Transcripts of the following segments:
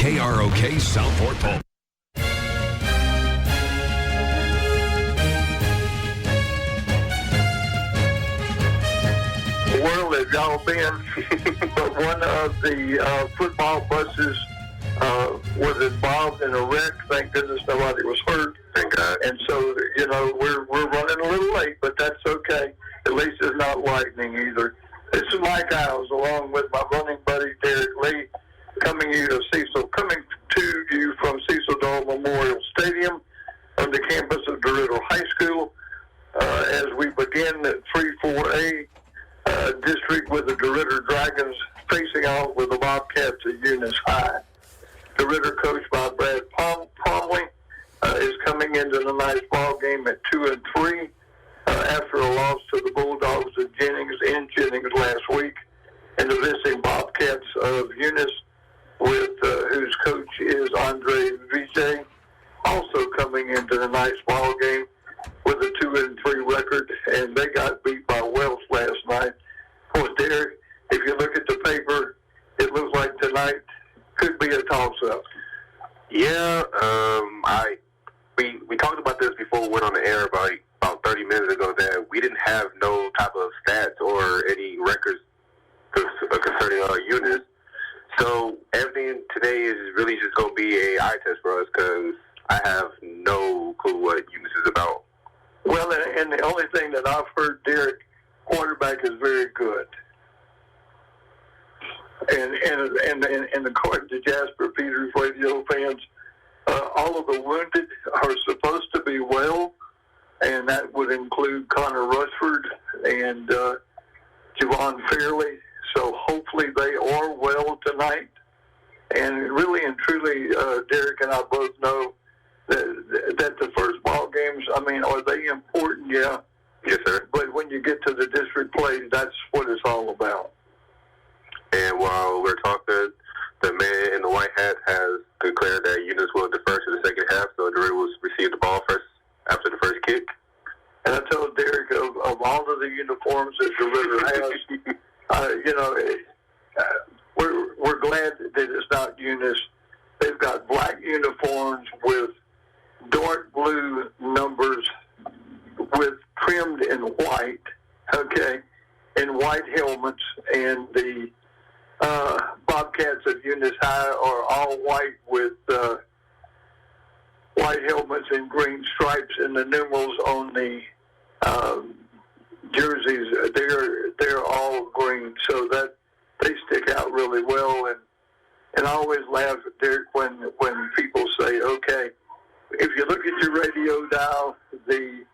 KROK South Fort Polk. World has y'all been, but one of the football buses was involved in a wreck. Thank goodness nobody was hurt. Thank God. And so, you know, we're running a little late, but that's okay. At least it's not lightning either. This is Mike Iles, along with my running buddy Derrick Lee, coming to you from Cecil Dole Memorial Stadium on the campus of DeRidder High School as we begin the 3-4A district with the DeRidder Dragons facing off with the Bobcats at Eunice High. DeRidder, coached by Brad Pomley, is coming into the nice ball game at 2-3 after a loss to the Bulldogs of Jennings last week, and the visiting Bobcats of Eunice, with whose coach is Andre Vijay, also coming into the nice ball game with a 2-3 record, and they got beat by Wells last night. Of course, Derrick, if you look at the paper, it looks like tonight could be a toss-up. Yeah, we talked about this before we went on the air about 30 minutes ago, that we didn't have no type of stats or any records concerning Eunice. So everything today is really just going to be a eye test for us, because I have no clue what Eunice is about. Well, and the only thing that I've heard, Derrick, quarterback is very good. And according to Jasper Peters, radio fans, all of the wounded are supposed to be well, and that would include Connor Rushford and Javon Fairley. So hopefully they are well tonight. And really and truly, Derrick and I both know that the first ball games, I mean, are they important? Yeah. Yes, sir. But when you get to the district plays, that's what it's all about. And while we're talking, the man in the white hat has declared that Eunice will defer to the second half, so DeRidder will receive the ball first after the first kick. And I told Derrick, of all of the uniforms that DeRidder has, we're glad that it's not Eunice. They've got black uniforms with dark blue numbers with trimmed in white, okay, and white helmets, and the Bobcats of Eunice High are all white with white helmets and green stripes, and the numerals on the jerseys, they're all green, so that they stick out really well. And I always laugh at Derrick when people say, okay, if you look at your radio dial, the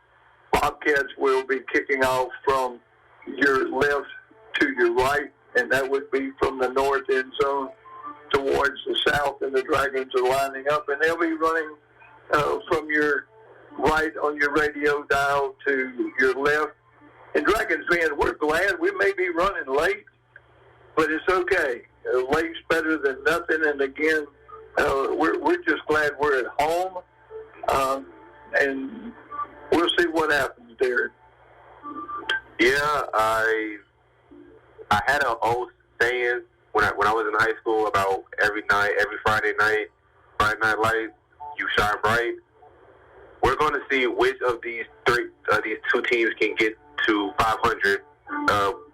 Bobcats will be kicking off from your left to your right, and that would be from the north end zone towards the south, and the Dragons are lining up, and they'll be running from your right on your radio dial to your left. And Dragons fans, we're glad we may be running late, but it's okay. Late's better than nothing, and again, we're just glad we're at home, and we'll see what happens there. Yeah, I had an old saying when I was in high school about every Friday night light, you shine bright. We're going to see which of these two teams can get to 500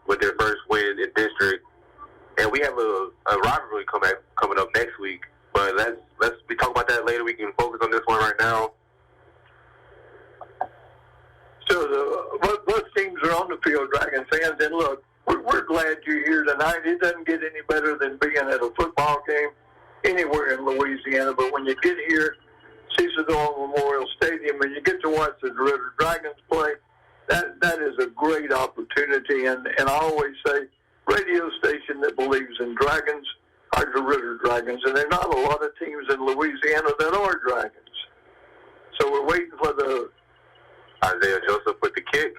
with their first win in district. And we have a rivalry coming up next week. But let's we talk about that later. We can focus on this one right now. So both teams are on the field, Dragon fans. And look, we're glad you're here tonight. It doesn't get any better than being at a football game anywhere in Louisiana. But when you get here, Cecil Dole Memorial Stadium, and you get to watch the DeRidder Dragons play, that is a great opportunity. And I always say, radio station that believes in Dragons are DeRidder Dragons. And there are not a lot of teams in Louisiana that are Dragons. So we're waiting for the Isaiah Joseph with the kick.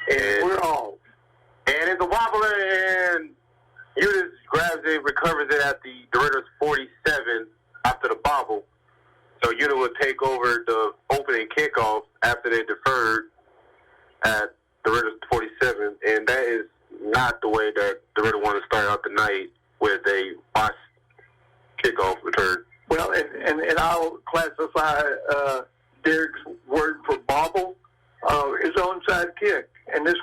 And we're off. And it's a wobbler, and Eunice grabs it, recovers it at the DeRidder's 47 after the bobble. So Eunice will take over the opening kickoff after they deferred at DeRidder's 47, and that is not the way that DeRidder wanted to start out the night with a botched kickoff return. and I'll classify Derrick's word for bobble, is onside kick. And this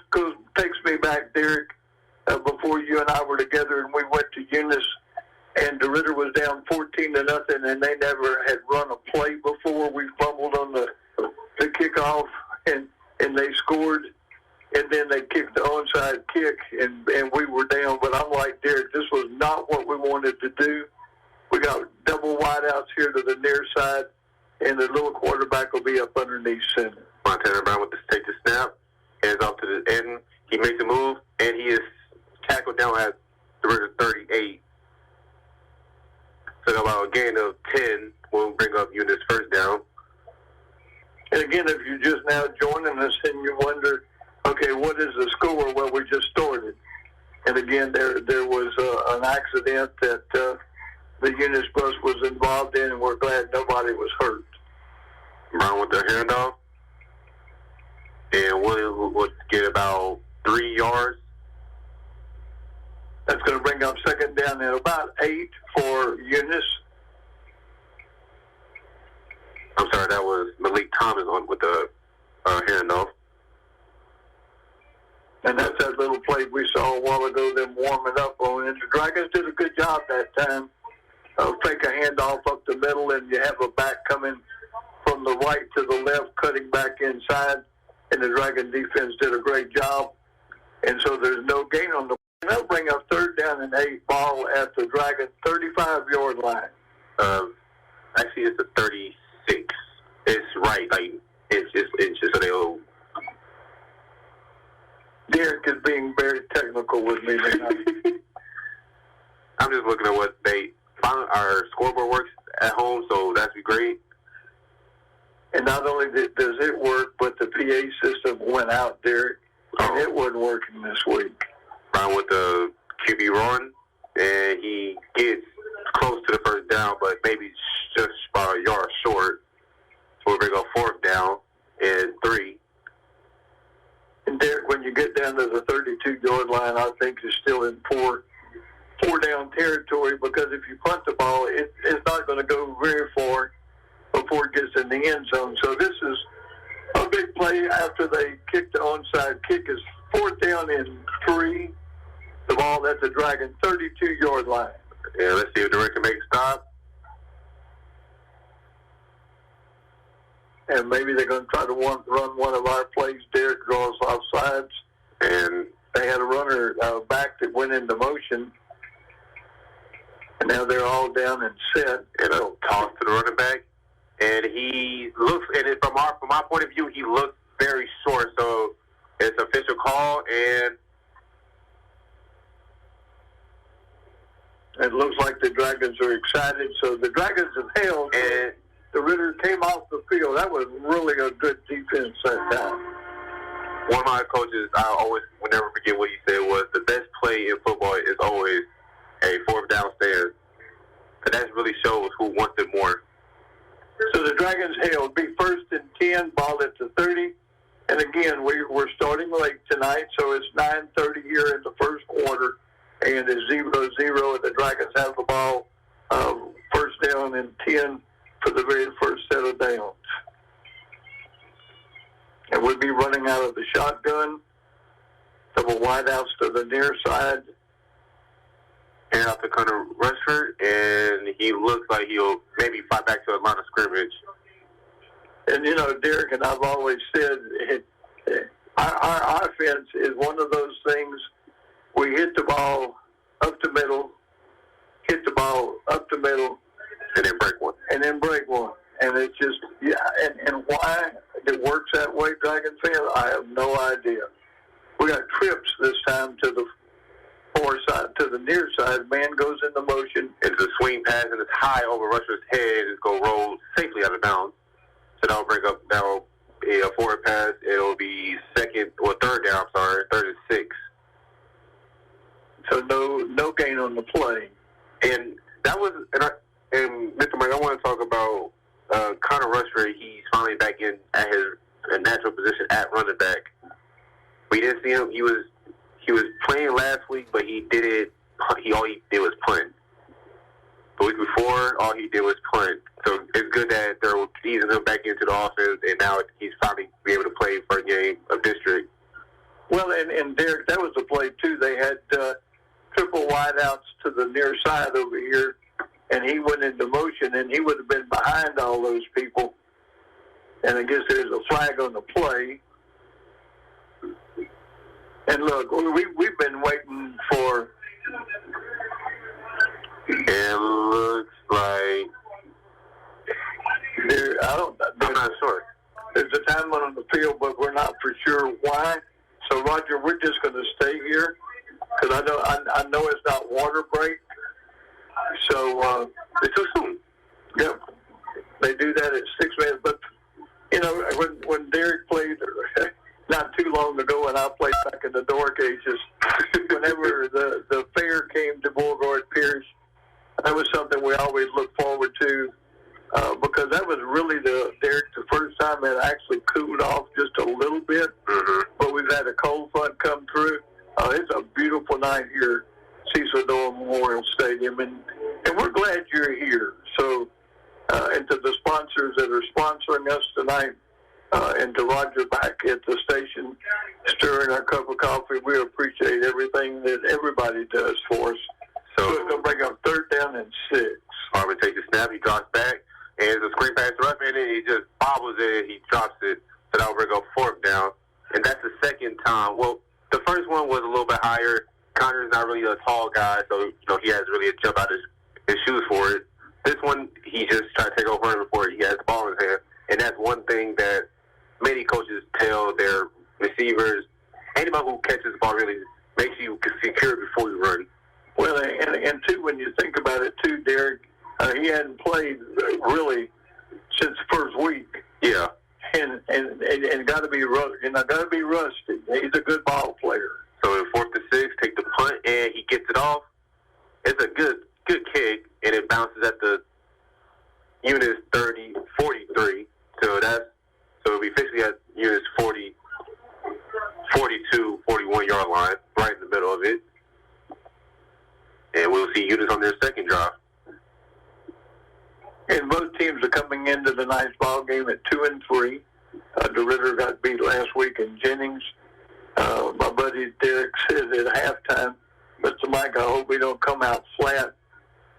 takes me back, Derrick, before you and I were together, and we went to Eunice, and DeRidder was down 14-0, and they never had run a play before. We fumbled on the kickoff, and they scored, and then they kicked the onside kick, and we were down. But I'm like, Derrick, this was not what we wanted to do. We got double wideouts here to the near side, and the little quarterback will be up underneath center. Montana Brown with the take the snap, hands off to the end. He makes a move, and he is tackled down at the 38. So about a gain of 10 will bring up Eunice first down. And again, if you're just now joining us and you wonder, okay, what is the score? Well, we just started. And again, there was an accident that the Eunice bus was involved in, and we're glad nobody was hurt. Brown with the handoff. And Williams would get about 3 yards. That's going to bring up second down at about 8 for Eunice. I'm sorry, that was Malik Thomas with the handoff. And that's that little play we saw a while ago, them warming up on. And the Dragons did a good job that time. Take a handoff up the middle, and you have a back coming from the right to the left, cutting back inside. And the Dragon defense did a great job. And so there's no gain on the play. They'll bring up third down and 8 ball at the Dragon 35-yard line. Actually, it's a 36. It's right, like inches, so they'll... Derrick is being very technical with me tonight. I'm just looking at what they found. Our scoreboard works at home, so that's great. And not only does it work, but the PA system went out, Derrick, and it wasn't working this week. Brown with the QB run, and he gets close to the first down, but maybe just about a yard short. So we'll bring up fourth down and 3. And Derrick, when you get down to the 32-yard line, I think you're still in four down territory, because if you punt the ball, it's not going to go very far before it gets in the end zone. So this is a big play after they kick the onside kick. Is fourth down and 3. The ball at the Dragon 32-yard line. Yeah, let's see if Derrick can make a stop. And maybe they're going to try to run one of our plays. Derrick draws off sides. And they had a runner back that went into motion. And now they're all down and set. And a toss to the running back. And he looks, and from my point of view, he looks very short. So it's an official call, and it looks like the Dragons are excited. So the Dragons have held, and DeRidder came off the field. That was really a good defense that time. One of my coaches, I always will never forget what he said, was the best play in football is always a fourth down stand. And that really shows who wants it more. So the Dragons held, be first and 10, ball at the 30. And again, we're starting late tonight, so it's 9:30 here in the first quarter. And it's 0-0, and the Dragons have the ball first down and 10 for the very first set of downs. And we'll be running out of the shotgun. Double wideouts to the near side. And off to Connor Rushford, and he looks like he'll maybe fight back to a line of scrimmage. And, you know, Derrick, and I've always said, our offense is one of those things. We hit the ball up the middle, hit the ball up the middle, and then break one. And it's just, yeah, and why it works that way, Dragon fan, I have no idea. We got trips this time to the far side, to the near side. Man goes into motion. It's a swing pass, and it's high over Rushford's head. It's going to roll safely out of bounds. So that'll bring up now a forward pass. It'll be third down, third and 6. So no gain on the play. And that was, and Mr. Mike, I want to talk about Connor Rushford. He's finally back in at his natural position at running back. We didn't see him. He was playing last week, but all he did was punt. The week before, all he did was punt. So it's good that they're easing him back into the offense, and now he's finally be able to play for a game of district. Well, and Derrick, that was the play, too. They had triple wideouts to the near side over here, and he went into motion, and he would have been behind all those people. And I guess there's a flag on the play. And look, we've been waiting for... It looks like... I'm not sure. There's a time limit on the field, but we're not for sure why. So, Roger, we're just going to stay here because I know it's not water break. So it's too soon. Yep, they do that at 6 minutes. But you know, when Derrick played not too long ago, and I played back in the door cages, whenever the fair came to Beauregard Pierce, that was something we always looked forward to. Because that was really Derrick, the first time it actually cooled off just a little bit. Mm-hmm. But we've had a cold front come through. It's a beautiful night here at Cecil Dole Memorial Stadium, and we're glad you're here. So, and to the sponsors that are sponsoring us tonight, and to Roger back at the station, stirring our cup of coffee, we appreciate everything that everybody does for us. So it's going to bring up 3rd down and 6. Harvey takes a snap, he drops back, and it's a screen pass to up, and he just bobbles it, he drops it, so that'll bring up 4th down. And that's the second time. Well, the first one was a little bit higher. Connor's not really a tall guy, so he has really a jump out his shoes for it. This one, he just tried to take over him before he has the ball in his hand, and that's one thing that many coaches tell their receivers. Anybody who catches the ball really makes you secure before you run. Well, and too, when you think about it, too, Derrick, he hadn't played really since the first week. Yeah. And got to be rusty. He's a good ball player. So in 4th and 6, take the punt, and he gets it off. It's a good kick, and it bounces at the Eunice 43. So it'll be officially at Eunice 42, 41-yard line, right in the middle of it. And we'll see Eunice on their second drive. And both teams are coming into the night's ball game at 2-3. DeRidder got beat last week in Jennings. My buddy Derrick said at halftime, Mr. Mike, I hope we don't come out flat.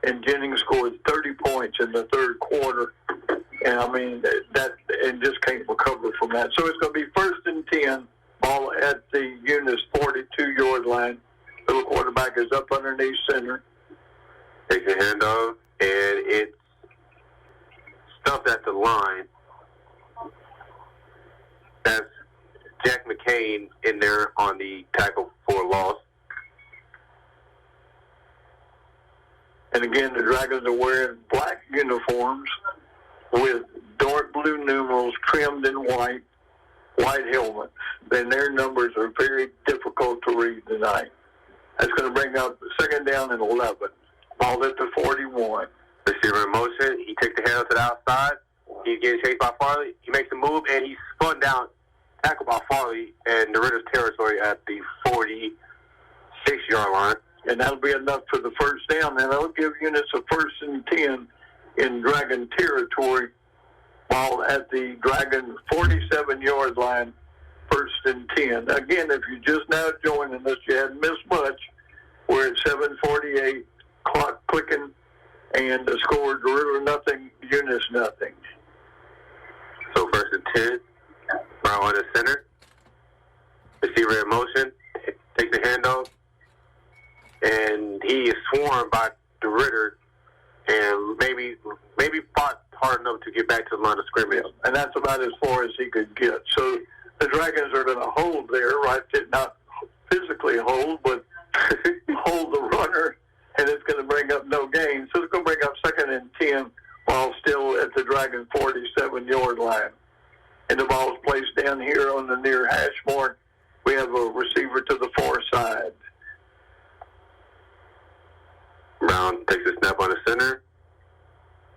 And Jennings scored 30 points in the 3rd quarter. And, I mean, and just can't recover from that. So it's going to be 1st and 10, ball at the Eunice 42-yard line. Little quarterback is up underneath center. Takes a handoff, and it's stuffed at the line. That's Jack McCain in there on the tackle for loss. And again, the Dragons are wearing black uniforms with dark blue numerals trimmed in white helmets. And their numbers are very difficult to read tonight. That's going to bring up 2nd down and 11. Ball at the 41. Receiver in motion. He takes the handoff to the outside. He's getting chased by Farley. He makes a move, and he's spun down, tackled by Farley, and DeRidder's territory at the 46-yard line. And that'll be enough for the 1st down. And that'll give Eunice a 1st and 10 in Dragon territory. Ball at the Dragon 47-yard line, 1st and 10. Again, if you just now joining us, you hadn't missed much. We're at 7:48, clock clicking, and the score, DeRidder nothing, Eunice nothing. So 1st and 10, Brown on the center. Receiver in motion, take the handoff, and he is swarmed by DeRidder, and maybe fought hard enough to get back to the line of scrimmage. And that's about as far as he could get. So the Dragons are going to hold there, right? Not physically hold, but hold the runner, and it's going to bring up no gain. So it's going to bring up 2nd and 10 while still at the Dragon 47-yard line. And the ball is placed down here on the near hash mark. We have a receiver to the far side. Brown takes a snap on the center.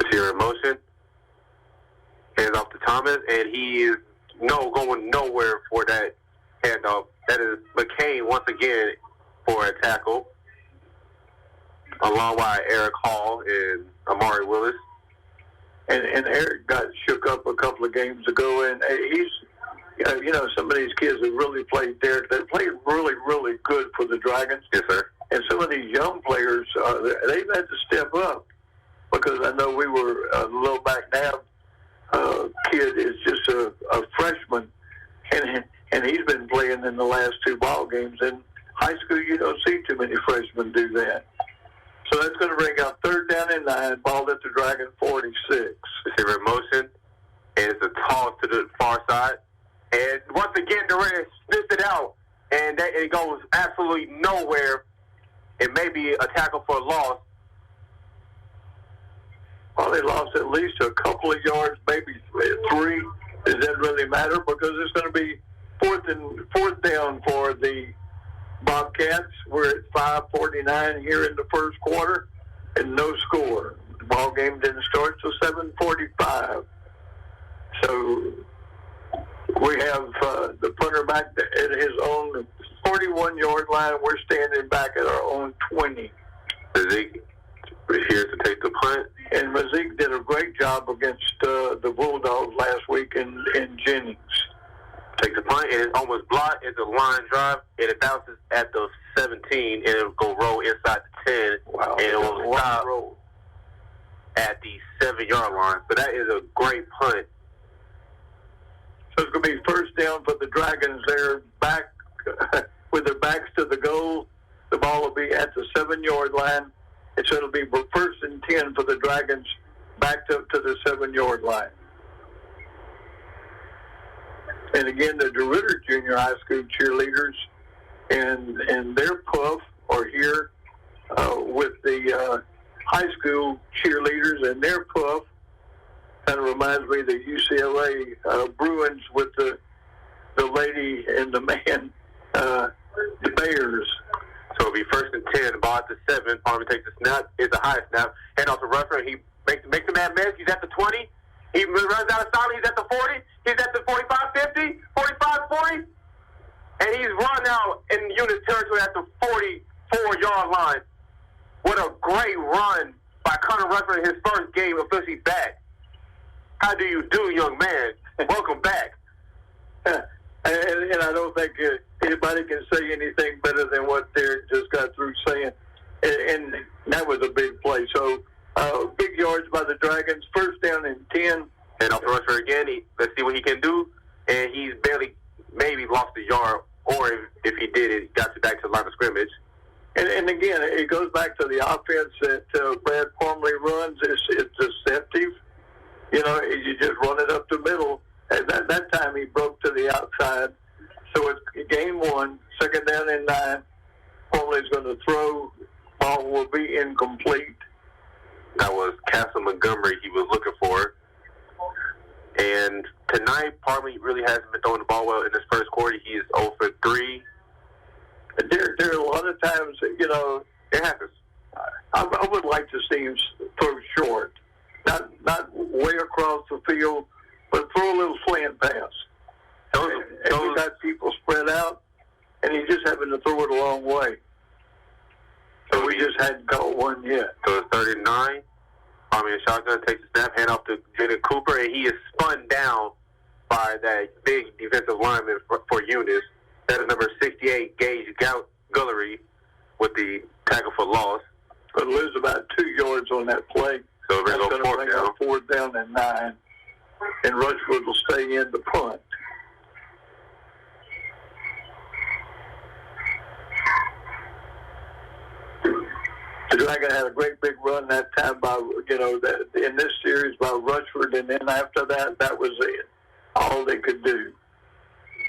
Receiver in motion. Hands off to Thomas, and he is going nowhere for that handoff. That is McCain once again for a tackle. along with Eric Hall and Amari Willis. And Eric got shook up a couple of games ago, and he's, some of these kids that really played Derrick, they played really, really good for the Dragons. Yes, sir. And some of these young players, they've had to step up, because I know we were a little back now. Kid is just a freshman, and he's been playing in the last 2 ball games. In high school, you don't see too many freshmen do that. So that's going to bring out 3rd down and 9, ball at the Dragon 46. Receiver in motion, and it's a toss to the far side. And once again, DeRidder sniffs it out, and it goes absolutely nowhere. It may be a tackle for a loss. Well, they lost at least a couple of yards, maybe 3. Does that really matter? Because it's going to be fourth down for the Bobcats. We're at 5:49 here in the first quarter, and no score. The ball game didn't start till 7:45. So we have the punter back at his own 41-yard line. We're standing back at our own 20. Zeke here to take the punt. And Mazik did a great job against the Bulldogs last week in Jennings. Takes the punt, and it's almost blocked. It's a line drive, and it bounces at the 17, and it will go roll inside the 10, wow, and it will stop at the 7-yard line. So that is a great punt. So it's going to be first down for the Dragons. They're back with their backs to the goal. The ball will be at the 7-yard line. And so it'll be first and 10 for the Dragons, backed up to the 7-yard line. And again, the DeRidder Junior High School cheerleaders and their puff are here with the high school cheerleaders and their puff. Kind of reminds me of the UCLA Bruins with the lady and the man, the Bears. So it'll be first and 10, ball at the 7. Palmer takes the snap. It's a high snap. Hand off the rusher. He makes the man miss. He's at the 20. He runs out of time. He's at the 40. He's at the 45, 50, 45, 40. And he's run out in Eunice territory at the 44-yard line. What a great run by Connor Rushford in his first game officially back. How do you do, young man? Welcome back. And I don't think anybody can say anything better than what Derrick just got through saying. And that was a big play. So big yards by the Dragons. First down and 10. And off the rusher again. Let's see what he can do. And he's barely maybe lost a yard. Or if he did, it got you back to the line of scrimmage. And again, it goes back to the offense that Brad Parmley runs. It's deceptive. You just run it up the middle. At that time, he broke to the outside. So it's game 1, second down and 9. Parmley's going to throw. Ball will be incomplete. That was Castle Montgomery he was looking for. And tonight, Parmley really hasn't been throwing the ball well in this first quarter. He is 0 for 3. There are a lot of times, it happens. I would like to see him throw short. Not way across the field, but throw a little slant pass. And we got people spread out, and he's just having to throw it a long way. So we just hadn't caught one yet. So it's 39. Army and shotgun takes the snap, hand off to Jaden Cooper, and he is spun down by that big defensive lineman for Eunice. That is number 68, Gage Gullery, with the tackle for loss. But lose about 2 yards on that play. So we're going to bring up 4th down and 9. And Rushwood will stay in the punt. The Dragon had a great big run that time by, in this series by Rushford, and then after that was it. All they could do.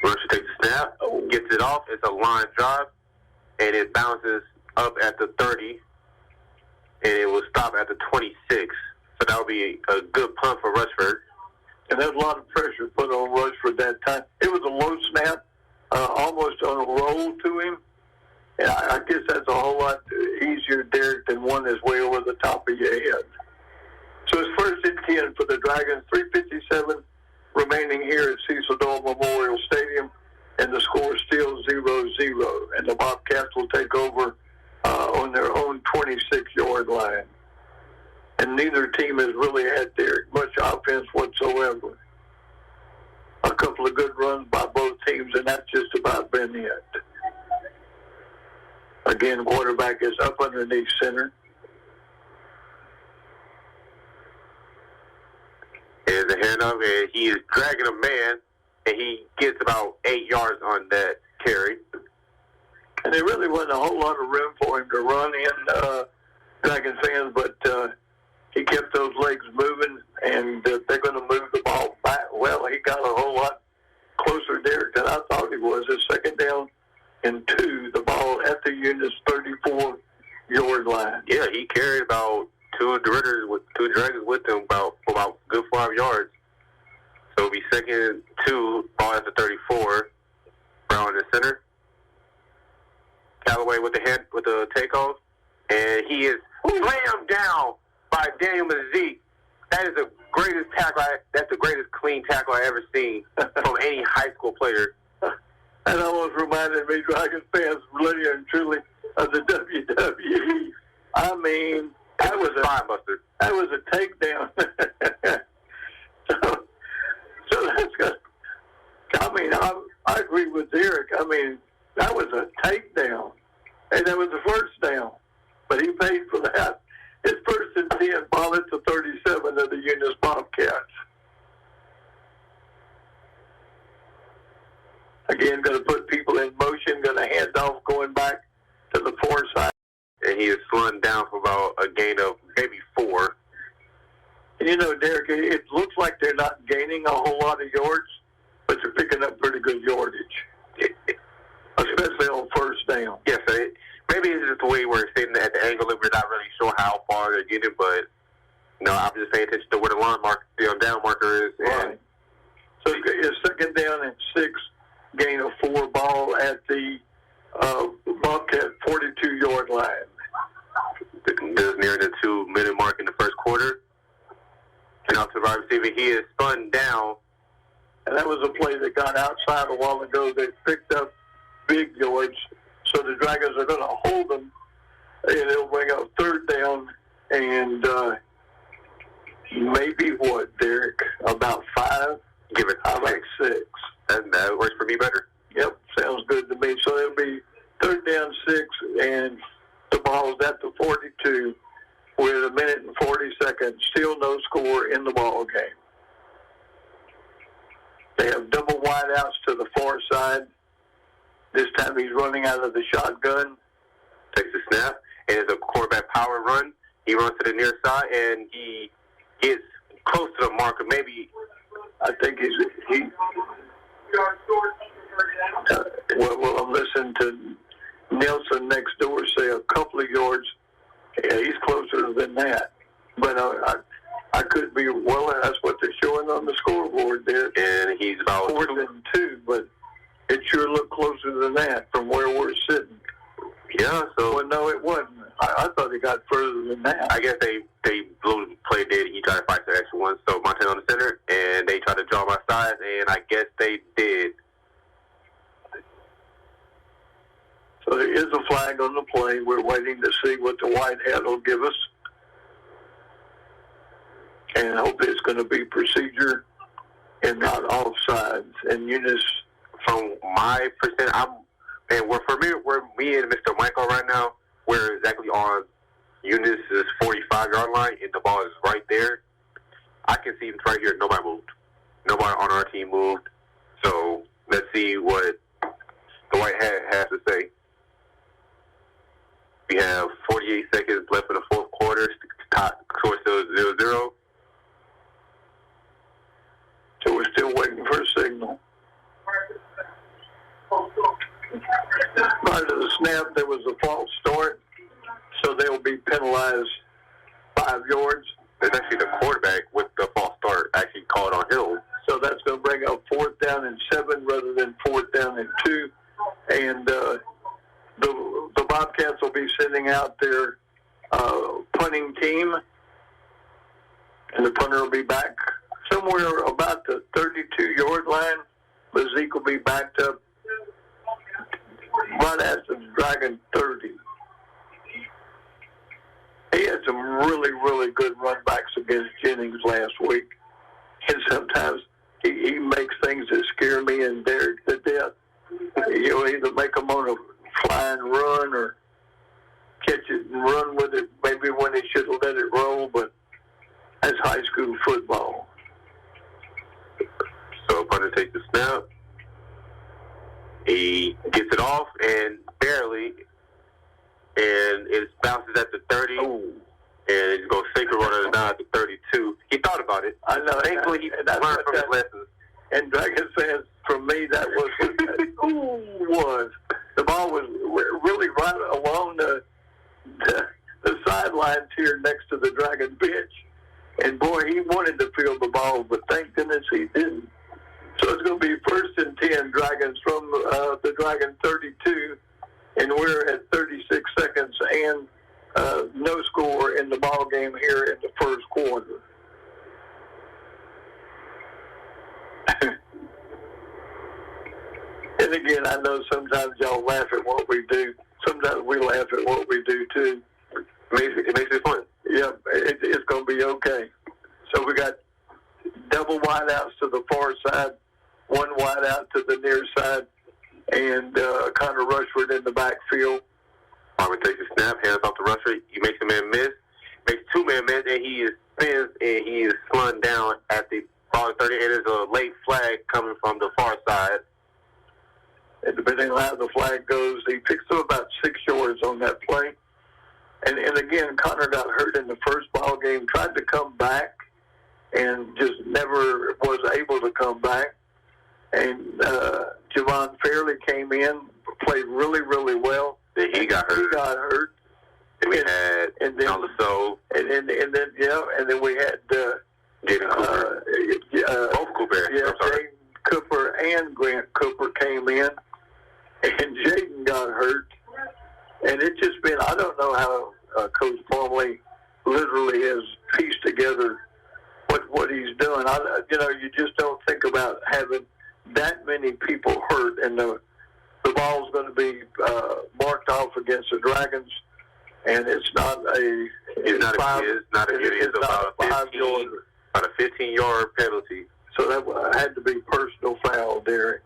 Rushford takes the snap, gets it off. It's a line drive, and it bounces up at the 30, and it will stop at the 26. So that would be a good punt for Rushford. And there's a lot of pressure put on Rushford that time. It was a low snap, almost on a roll to him. And I guess that's a whole lot easier, Derrick, than one that's way over the top of your head. So it's first and 10 for the Dragons. 3:57 remaining here at Cecil Dole Memorial Stadium, and the score is still 0-0. And the Bobcats will take over on their own 26-yard line. And neither team has really had Derrick much offense whatsoever. A couple of good runs by both teams, and that's just about been it. Again, quarterback is up underneath center. Is a handoff, and he is dragging a man, and he gets about 8 yards on that carry. And there really wasn't a whole lot of room for him to run in, Dragon fans, but he kept those legs moving, and they're going to move the ball back. Well, he got a whole lot closer, Derrick, than I thought he was. His second down and 2, the ball at the Eunice 34-yard line. Yeah, he carried about two DeRidders with 2 Dragons with him about good 5 yards. So it'll be second and 2, ball at the 34, Brown in the center. Callaway with the takeoff, and he is slammed down by Daniel Mazik. That is the greatest tackle. That's the greatest clean tackle I ever seen from any high school player. That almost reminded me, Dragon fans, really and truly, of the WWE. I mean, that was a takedown. so that's good. I mean, I agree with Derrick. I mean, that was a takedown, and that was the first down. But he paid for that. It's first and 10, ball at the 37 of the Eunice Bobcats. Again, going to put people in motion, going to hand off, going back to the far side. And he is slowing down for about a gain of maybe 4. And you know, Derrick, it looks like they're not gaining a whole lot of yards, but they're picking up pretty good yardage, especially on first down. Yes, maybe it's just the way we're sitting at the angle that we're not really sure how far they're getting, but I'm just paying attention to where the line marker, the down marker is. Right. So it's second down and 6, gain of 4, ball at the Bobcat 42-yard line. Just near the 2-minute mark in the first quarter. And out to the right receiver, he is spun down. And that was a play that got outside a while ago. They picked up big yards. So the Dragons are going to hold them, and it'll bring up third down, and maybe what, Derrick? About 5? Give it I like 6. That works for me better. Yep, sounds good to me. So it'll be third down 6, and the ball's at the 42 with 1 minute and 40 seconds. Still no score in the ball game. They have double wideouts to the far side. This time he's running out of the shotgun. Takes the snap, and it's a quarterback power run. He runs to the near side, and he gets close to the marker. Maybe I think he well, I'm listening to Nelson next door say a couple of yards. Yeah, he's closer than that. But I could be, well, that's what they're showing on the scoreboard there. And he's about 4th and 2, but it sure looked closer than that from where we're sitting. Yeah, so. Well, no, it wasn't. I thought it got further than that. I guess they blew the play dead. He tried to fight the extra one. So Montana on the center, and they tried to draw my sides, and I guess they did. So there is a flag on the play. We're waiting to see what the white hat will give us. And hopefully it's going to be procedure and not offsides. And Eunice, from my percent, where me and Mr. Michael right now, we're exactly on Eunice's 45-yard line, and the ball is right there. I can see right here, nobody moved. Nobody on our team moved. So let's see what the white hat has to say. We have 48 seconds left in the fourth quarter. Score still 0-0. So we're still waiting for a signal. Prior to the snap, there was a false start, so they'll be penalized 5 yards. It's actually the quarterback with the false start actually called on him. So that's going to bring up 4th down and 7 rather than 4th down and 2. And the Bobcats will be sending out their punting team, and the punter will be back somewhere about the 32-yard line. But Zeke will be backed up right at the Dragon 30. some really, really good run backs against Jennings last week. And sometimes he makes things that scare me and Derrick to death. He'll either make them on a fly and run or catch it and run with it, maybe when he should have let it roll, but that's high school football. So punter takes the snap. He gets it off and barely, and it bounces at the 30. Oh. And he's going to sink a runner down at the 32. He thought about it. I know. Thankfully, he learned from his lessons. And Dragon fans, for me, that was was. The ball was really right along the sidelines here next to the Dragon bench. And, boy, he wanted to field the ball, but thank goodness he didn't. So it's going to be 1st and 10 Dragons from the Dragon 32, and we're at 36 seconds and no score in the ball game here in the first quarter. And again, I know sometimes y'all laugh at what we do. Sometimes we laugh at what we do too. It makes it fun. Yeah, it's going to be okay. So we got double wideouts to the far side, one wideout to the near side, and Connor Rushford in the backfield. Harmon takes a snap, hands off to Rushford. He makes a man miss, makes two men miss, and he spins and he is slung down at the ball 30. It is a late flag coming from the far side. And depending on how the flag goes, he picks up about 6 yards on that play. And again, Connor got hurt in the first ball game, tried to come back, and just never was able to come back. And Javon Fairley came in, played really, really well. Then he got hurt. And we had also, and then we had Jaden Cooper. Both Cooper. Yeah, Jaden Cooper and Grant Cooper came in, and Jaden got hurt. And it's just been, I don't know how Coach Plumlee literally has pieced together what he's doing. You just don't think about having that many people hurt, and the ball's going to be marked off against the Dragons, and it's not a about a 15-yard penalty. So that had to be personal foul, Derrick.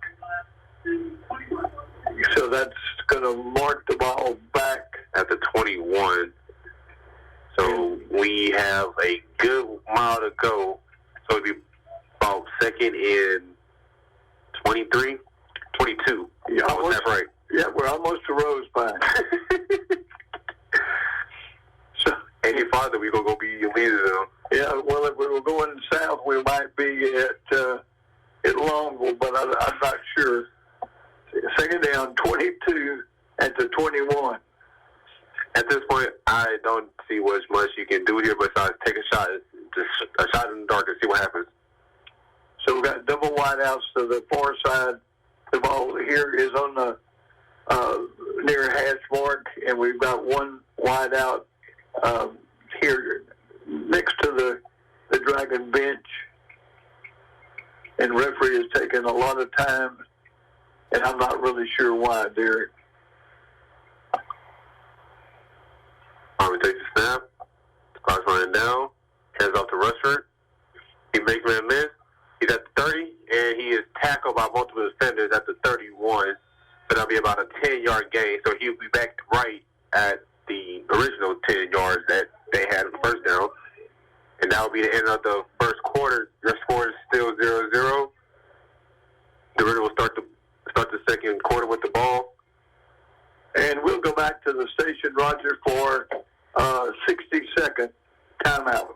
So that's going to mark the ball back at the 21. So we have a good mile to go. So it'll be about 2nd and 22. Yeah, almost, that right? Yeah, we're almost to Rosebine. So any farther, we're going to go be Leesville. Yeah, well, if we were going south, we might be at Longville, but I'm not sure. 2nd down, 22 at the 21. At this point, I don't see much you can do here besides take a shot, just a shot in the dark and see what happens. So we've got double wideouts to the far side. The ball here is on the near hash mark, and we've got one wideout here next to the Dragon bench. And referee has taken a lot of time, and I'm not really sure why, Derrick. Harmon takes a snap. Clock's running down. Hands off to Rushford. He makes a miss. He's at the 30, and he is tackled by multiple defenders at the 31. So that'll be about a 10-yard gain. So he'll be back right at the original 10 yards that they had in the first down. And that will be the end of the first quarter. Your score is still 0-0. DeRidder will start the second quarter with the ball. And we'll go back to the station, Roger, for 60-second timeout.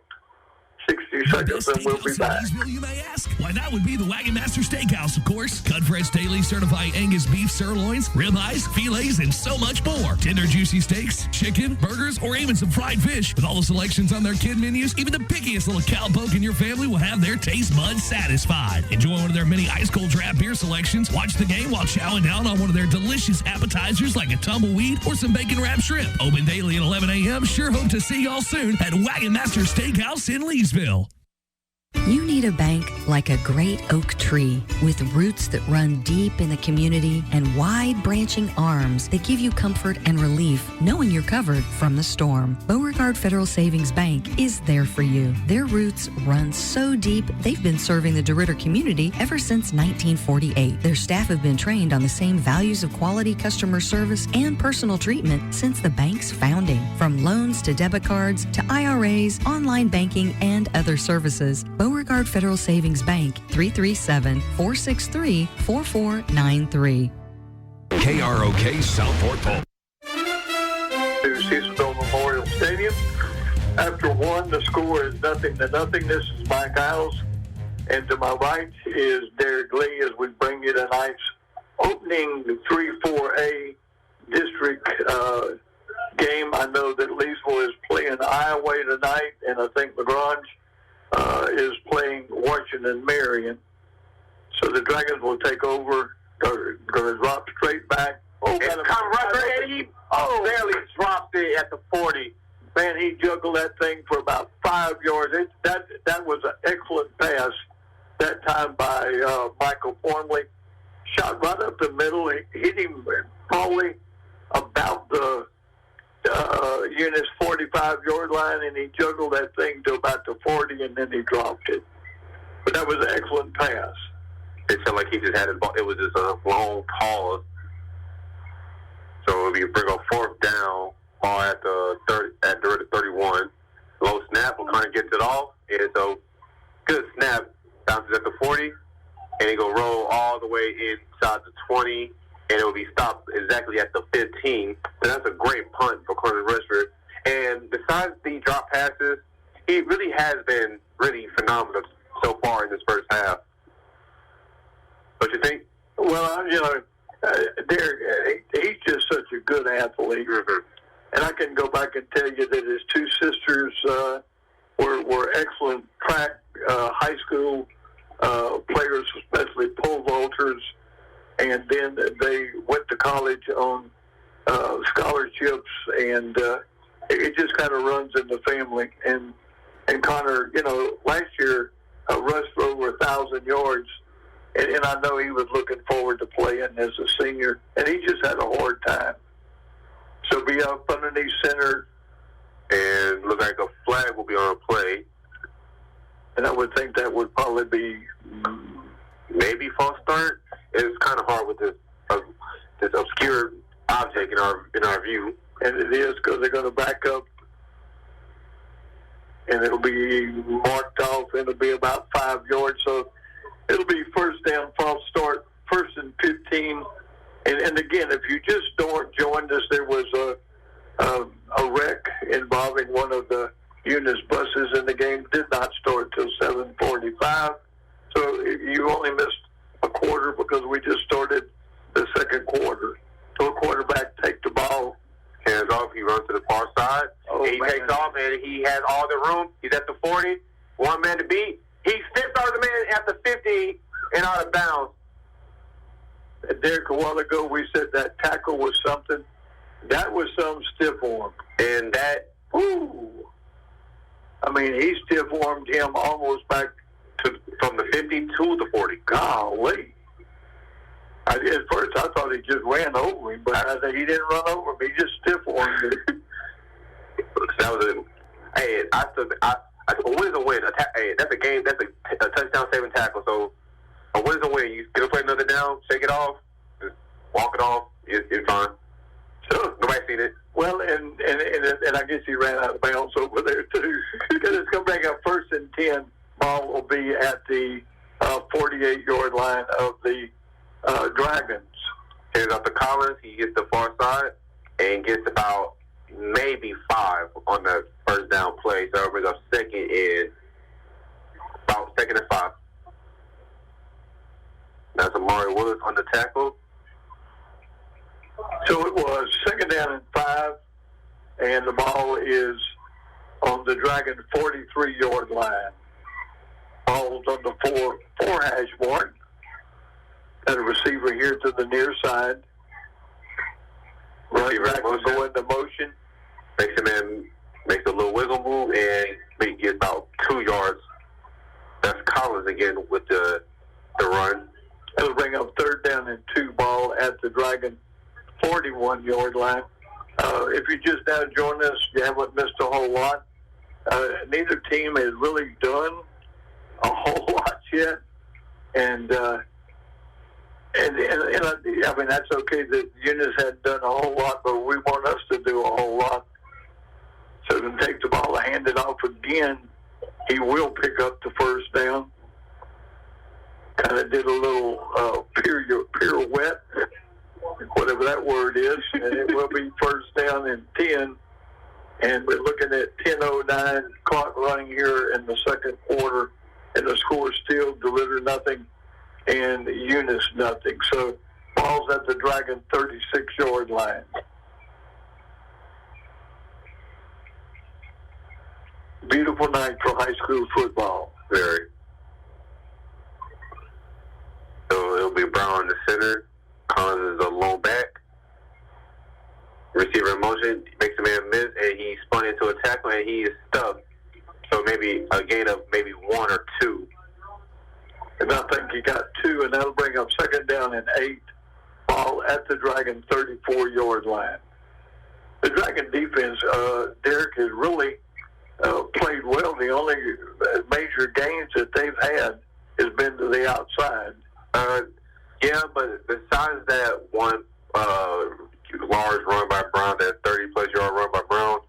60 seconds, and we'll be back. Leesville, you may ask? Why, that would be the Wagon Master Steakhouse, of course. Cut fresh, daily certified Angus beef sirloins, ribeyes, fillets, and so much more. Tender, juicy steaks, chicken, burgers, or even some fried fish. With all the selections on their kid menus, even the pickiest little cowpoke in your family will have their taste buds satisfied. Enjoy one of their many ice-cold draft beer selections. Watch the game while chowing down on one of their delicious appetizers like a tumbleweed or some bacon-wrapped shrimp. Open daily at 11 a.m. Sure hope to see y'all soon at Wagon Master Steakhouse in Leesville. You need a bank like a great oak tree with roots that run deep in the community and wide branching arms that give you comfort and relief knowing you're covered from the storm. Beauregard Federal Savings Bank is there for you. Their roots run so deep, they've been serving the DeRidder community ever since 1948. Their staff have been trained on the same values of quality customer service and personal treatment since the bank's founding. From loans to debit cards to IRAs, online banking, and other services. Beauregard Federal Savings Bank, 337-463-4493. KROK Southport Pulp. To Cecilville Memorial Stadium. After one, the score is 0-0. This is Mike Iles. And to my right is Derrick Lee as we bring you tonight's opening 3-4A district game. I know that Leesville is playing Iowa tonight, and I think LaGrange is playing Washington Marion. So the Dragons will take over. Going to drop straight back. Oh, It's come right there, and he barely dropped it at the 40. Man, he juggled that thing for about 5 yards. That was an excellent pass that time by Michael Formley. Shot right up the middle. He hit him probably about the Eunice 45-yard line, and he juggled that thing to about the 40, and then he dropped it. But that was an excellent pass. It felt like he just had it. It was just a long pause. So if you bring up fourth down, ball at the 31, low snap will kind of get it off. And so good snap, bounces at the 40, and he go roll all the way inside the 20, and it will be stopped exactly at the 15. So that's a great punt for Corner Rushford. And besides the drop passes, he really has been really phenomenal so far in this first half. Don't you think? Well, Derrick, he's just such a good athlete. Mm-hmm. And I can go back and tell you that his two sisters were excellent track high school players, especially pole vaulters. And then they went to college on scholarships, and it just kind of runs in the family. And Connor, last year rushed for over 1,000 yards. And I know he was looking forward to playing as a senior, and he just had a hard time. So be up underneath center. And look like a flag will be on a play. And I would think that would probably be maybe false start. It's kind of hard with this obscure object in our view. And it is, because they're going to back up, and it'll be marked off, and it'll be about 5 yards. So it'll be first down, false start, 1st and 15. And again, if you just joined us, there was a wreck involving one of the Eunice buses, and the game did not start till 7:45. So you only missed a quarter because we just started the second quarter. So a quarterback take the ball. Hands off, he runs to the far side. He takes off, and he has all the room. He's at the 40, one man to beat. He stepped out of the man at the 50 and out of bounds. Derrick, a while ago, we said that tackle was something. That was some stiff arm. And that, I mean, he stiff armed him almost back from the 50 to the 40. Golly. At first, I thought he just ran over him, but he didn't run over him. He just stiff armed him. That was a win is a win. That's a game. That's a touchdown saving tackle. So a win is a win. You get to play another down, shake it off, just walk it off. It's fine. So nobody's seen it. Well, and I guess he ran out of bounds over there too, because it's going to bring up 1st and 10. Ball will be at the 48-yard line of the Dragons. Hands off to Collins. He gets the far side and gets about maybe 5 on the first down play. So it brings up second and 5. That's Amari Willis on the tackle. So it was 2nd down and 5, and the ball is on the Dragon 43-yard line. Ball's on the 4 hash mark. Got a receiver here to the near side. Running back will go into motion. Makes a little wiggle move, and he gets about 2 yards. That's Collins again with the run. It'll bring up 3rd down and 2 ball at the Dragon 41-yard line. If you just now joined us, you haven't missed a whole lot. Neither team has really done a whole lot yet, and I mean, that's okay that Eunice hadn't done a whole lot, but we want us to do a whole lot. So to take the ball and hand it off again, he will pick up the 1st down. Kind of did a little pirouette, whatever that word is, and it will be 1st down and 10. And we're looking at 10:09 clock running here in the 2nd quarter, and the score is still DeRidder nothing and Eunice nothing. So ball's at the Dragon 36-yard line. Beautiful night for high school football. Very. So it'll be Brown in the center. Collins is a lone back. Receiver in motion, makes a man miss, and he spun into a tackle, and he is stuck. So maybe a gain of maybe 1 or 2. And I think he got 2, and that'll bring up 2nd down and 8. Ball at the Dragon 34-yard line. The Dragon defense, Derrick, has really played well. The only major gains that they've had has been to the outside. Yeah, but besides that one large run by Brown, that 30-plus yard run by Brown,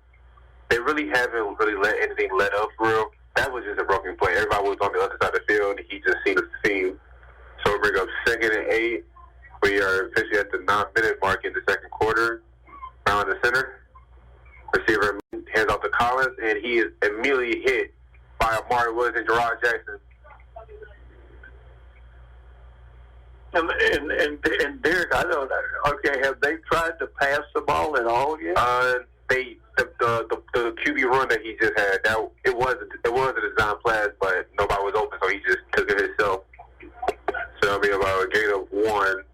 they really haven't really let anything let up for real. That was just a broken play. Everybody was on the other side of the field, and he just seemed to see. So we bring up 2nd and 8. We are officially at the 9-minute mark in the 2nd quarter. Brown in the center. Receiver hands off to Collins, and he is immediately hit by Amari Woods and Gerard Jackson. And Derrick, I don't know. Okay, have they tried to pass the ball at all yet? The QB run that he just had, it was a design pass, but nobody was open, so he just took it himself. So it'll be about a gain of 1.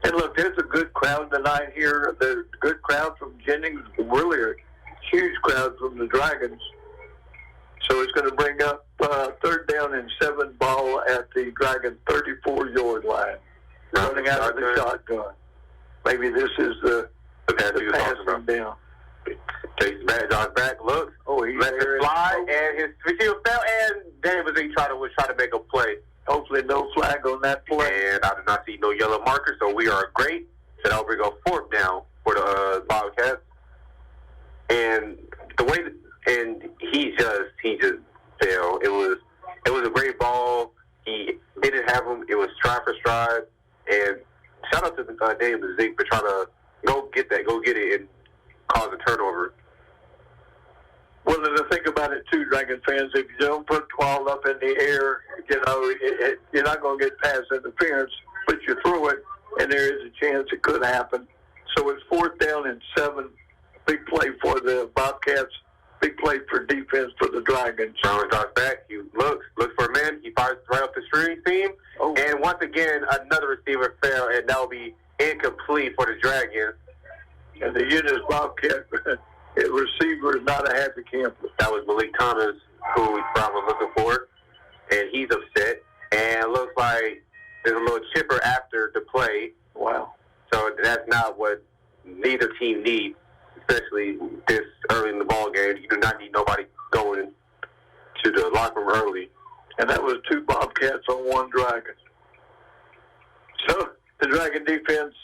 And look, there's a good crowd tonight here. There's a good crowd from Jennings, really a huge crowd from the Dragons. So it's going to bring up 3rd down and 7 ball at the Dragon 34-yard line. Running out of the shotgun. Maybe this is the passing down. Takes back, draws back, looks. Oh, he lets it fly, and his receiver fell, and Davis was trying to make a play. Hopefully no flag on that play. And I did not see no yellow marker, so we are great. So that'll bring up 4th down for the Bobcats. And the way, and he just fell. It was a great ball. He didn't have him. It was stride for stride. And shout out to David Zeke for trying to go get it, and cause a turnover. Well, the thing about it, too, Dragon fans, if you don't put the ball up in the air, you're not going to get pass interference, but you throw it, and there is a chance it could happen. So it's 4th down and 7. Big play for the Bobcats. Big play for defense for the Dragons. Brown drops back. He looks for a man. He fires right up the string seam. Oh. And once again, another receiver fell, and that will be incomplete for the Dragons. And the Eunice Bobcat receiver is not a happy camper. That was Malik Thomas, who Brown was looking for, and he's upset. And it looks like there's a little chipper after the play. Wow. So that's not what neither team needs, especially this early in the ball game. You do not need nobody going to the locker room early. And that was 2 Bobcats on 1 Dragon. So the Dragon defense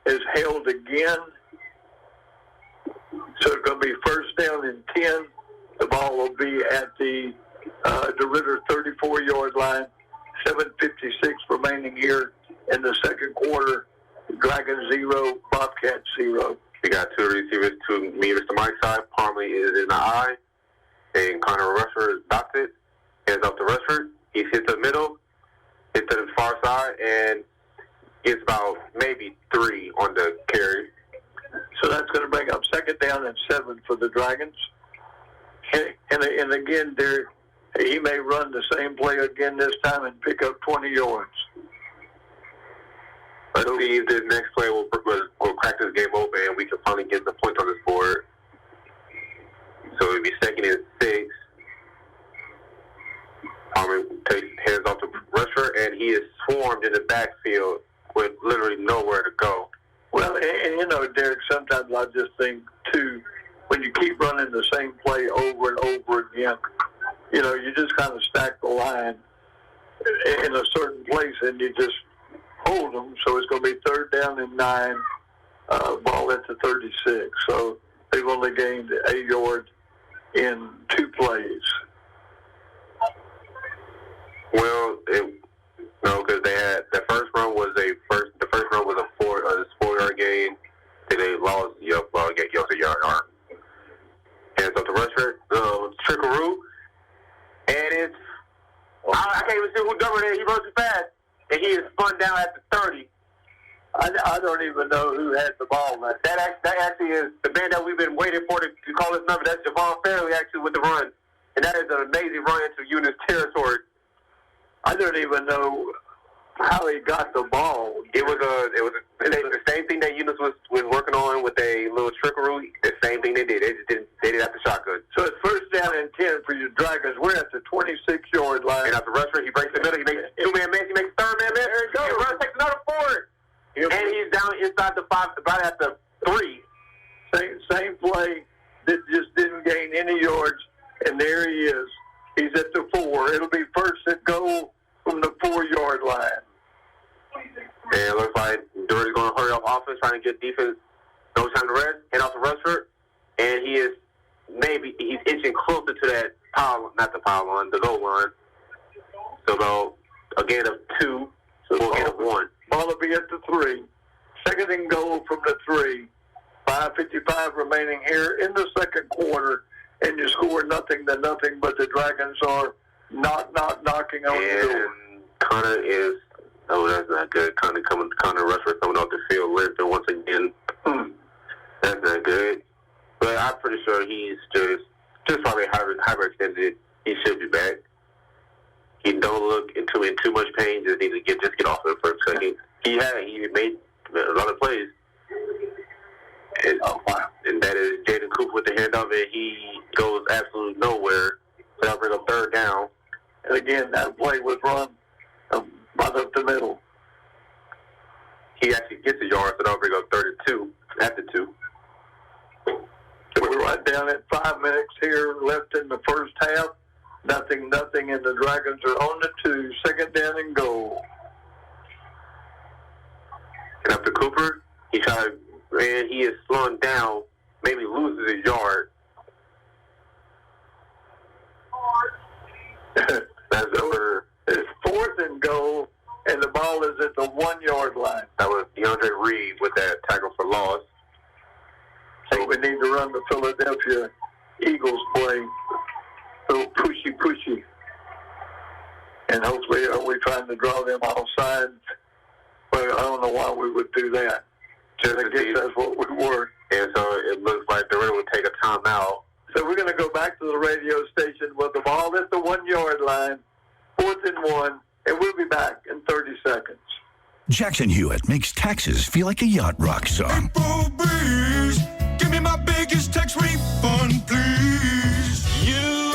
is held again. So it's going to be 1st down and 10. The ball will be at the DeRidder 34-yard line. 7:56 remaining here in the 2nd quarter. Dragon 0, Bobcat 0. We got 2 receivers to me, Mr. Mike's side. Parmley is in the eye, and Connor Rushford stops it. Hands off to Rushford. He's hit the middle, hit to the far side, and gets about maybe 3 on the carry. So that's going to bring up 2nd down and 7 for the Dragons. And again, he may run the same play again this time and pick up 20 yards. Let's see if this next play will crack this game open and we can finally get the points on this board. So it'll be 2nd and 6. Takes hands off the rusher, and he is swarmed in the backfield with literally nowhere to go. Well, and Derrick, sometimes I just think, too, when you keep running the same play over and over again, you just kind of stack the line in a certain place, and you just hold them. So it's going to be 3rd down and 9, ball at the 36. So they've only gained 8 yards in 2 plays. Well, because they had the first run was a 4-yard gain. Then they lost a yard. And so the rusher, Trickaroo, and it's I can't even see who covered it. He runs too fast, and he is spun down at the 30. I don't even know who had the ball. That actually is the man that we've been waiting for to call his number. That's Javon Fairley actually with the run, and that is an amazing run into Eunice territory. I don't even know how he got the ball. It was the same thing that Eunice was working on with a little trickery. The same thing they did. They did after shotgun. So it's 1st down and 10 for your Dragons. We're at the 26-yard line. And after rusher, he breaks the middle. He makes 2-man miss. He makes 3rd-man miss. There he goes. And runs, takes another forward. And he's down inside the 5, about at the 3. Same play that just didn't gain any yards, and there he is. He's at the 4. It'll be 1st and goal from the 4-yard line. And it looks like DeRidder's going to hurry up offense, trying to get defense no time to rest, hand off to Rushford. And he's inching closer to that the goal line. So they'll a gain of 2, so we'll gain of 1. Ball will be at the 3. 2nd and goal from the 3. 5:55 remaining here in the 2nd quarter, and you score 0-0, but the Dragons are not knocking on the door. And Connor is, that's not good. Connor Rushford coming off the field, limping once again. That's not good. But I'm pretty sure he's just probably hyperextended. He should be back. He don't look in too much pain. Just need to get off of it for a second. He made a lot of plays. And, and that is Jaden Cooper with the handoff, and he goes absolutely nowhere. So that'll bring up 3rd down. And again, that play was run right up the middle. He actually gets a yard, so that'll bring up 32 after 2. We're right down at 5 minutes here left in the first half. 0-0, and the Dragons are on the 2. 2nd down and goal. And after Cooper, he is slowing down, maybe loses a yard. That's over. It's 4th and goal, and the ball is at the 1-yard line. That was DeAndre Reed with that tackle for loss. So we need to run the Philadelphia Eagles play. A little pushy. And hopefully we're trying to draw them offside. But I don't know why we would do that. I guess that's what we were. And so it looks like DeRidder would take a timeout. So we're going to go back to the radio station with the ball at the 1-yard line, 4th and 1, and we'll be back in 30 seconds. Jackson Hewitt makes taxes feel like a yacht rock song. April breeze, give me my biggest tax refund, please. You,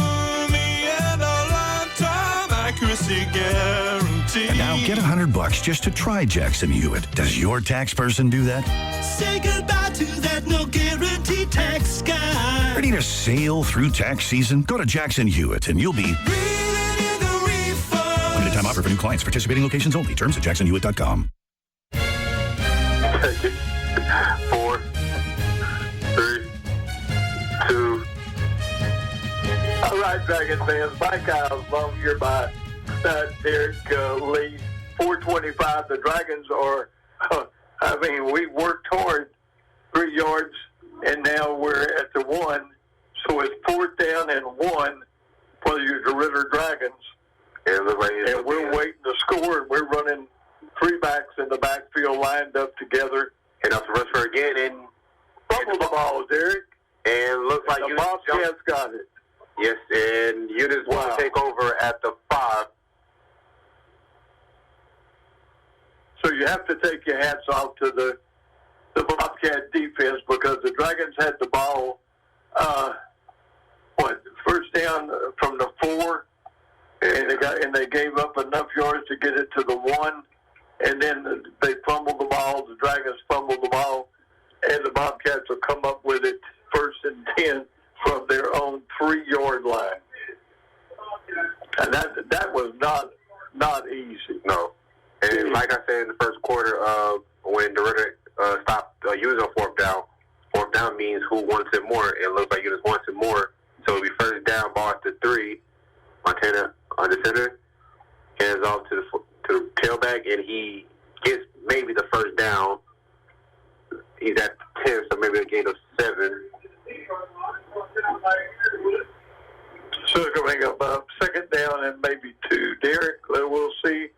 me, and a lifetime accuracy guarantee. And now get $100 just to try Jackson Hewitt. Does your tax person do that? Say goodbye to that no guarantee tax guy. Ready to sail through tax season? Go to Jackson Hewitt and you'll be... Limited time offer for new clients. Participating locations only. Terms at jacksonhewitt.com. 4, 3, 2. All right, Dragon fans. Mike Iles, along here by Derrick Lee. 4:25. The Dragons are, we worked hard 3 yards, and now we're at the 1. So it's 4th down and 1 for your DeRidder Dragons. And we're waiting to score, and we're running 3 backs in the backfield lined up together. And up to Rushford again, and fumble the ball, Derrick. And looks like the Bobcats got it. Yes, and Eunice will take over at the 5. So you have to take your hats off to the Bobcat defense, because the Dragons had the ball, 1st down from the 4, and they gave up enough yards to get it to the 1, and then they fumbled the ball. The Dragons fumbled the ball, and the Bobcats will come up with it 1st and 10 from their own 3-yard line. And that was not easy. No. And like I said in the first quarter, when DeRidder stopped using fourth down means who wants it more. It looks like Eunice wants it more. So it'll be first down, ball at the 3. Montana on the center, hands off to the tailback, and he gets maybe the first down. He's at 10, so maybe a gain of 7. So it's going to bring up 2nd down and maybe 2. Derrick, we'll see.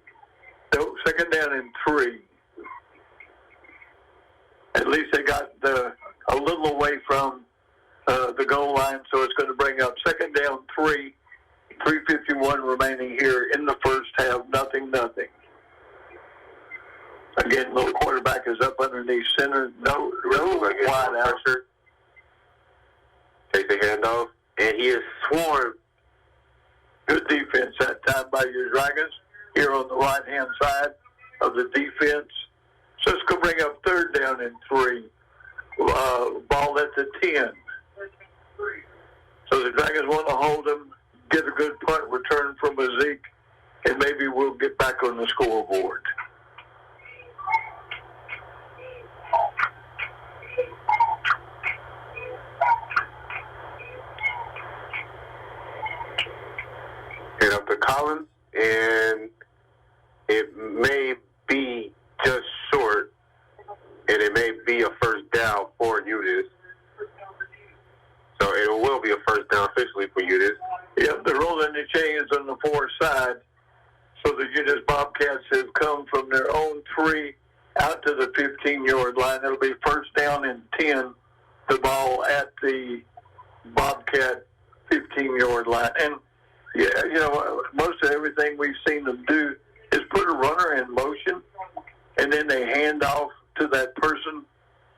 No, 2nd down and 3. At least they got a little away from the goal line, so it's going to bring up 2nd down 3. 3:51 remaining here in the first half. Nothing. Again, little quarterback is up underneath center. No wide out. Pressure. Takes the handoff, and he is swarmed. Good defense that time by your Dragons here on the right-hand side of the defense. So it's going to bring up 3rd down and 3. Ball at the 10. So the Dragons want to hold them, get a good punt return from Zeke, and maybe we'll get back on the scoreboard. Hit up to Collins, and it may be just short, and it may be a first down for Eunice. So it will be a first down officially for Eunice. Yep, they're rolling the chains on the far side. So the Eunice Bobcats have come from their own 3 out to the 15-yard line. It'll be first down and 10, the ball at the Bobcat 15-yard line. And, yeah, most of everything we've seen them do is put a runner in motion, and then they hand off to that person,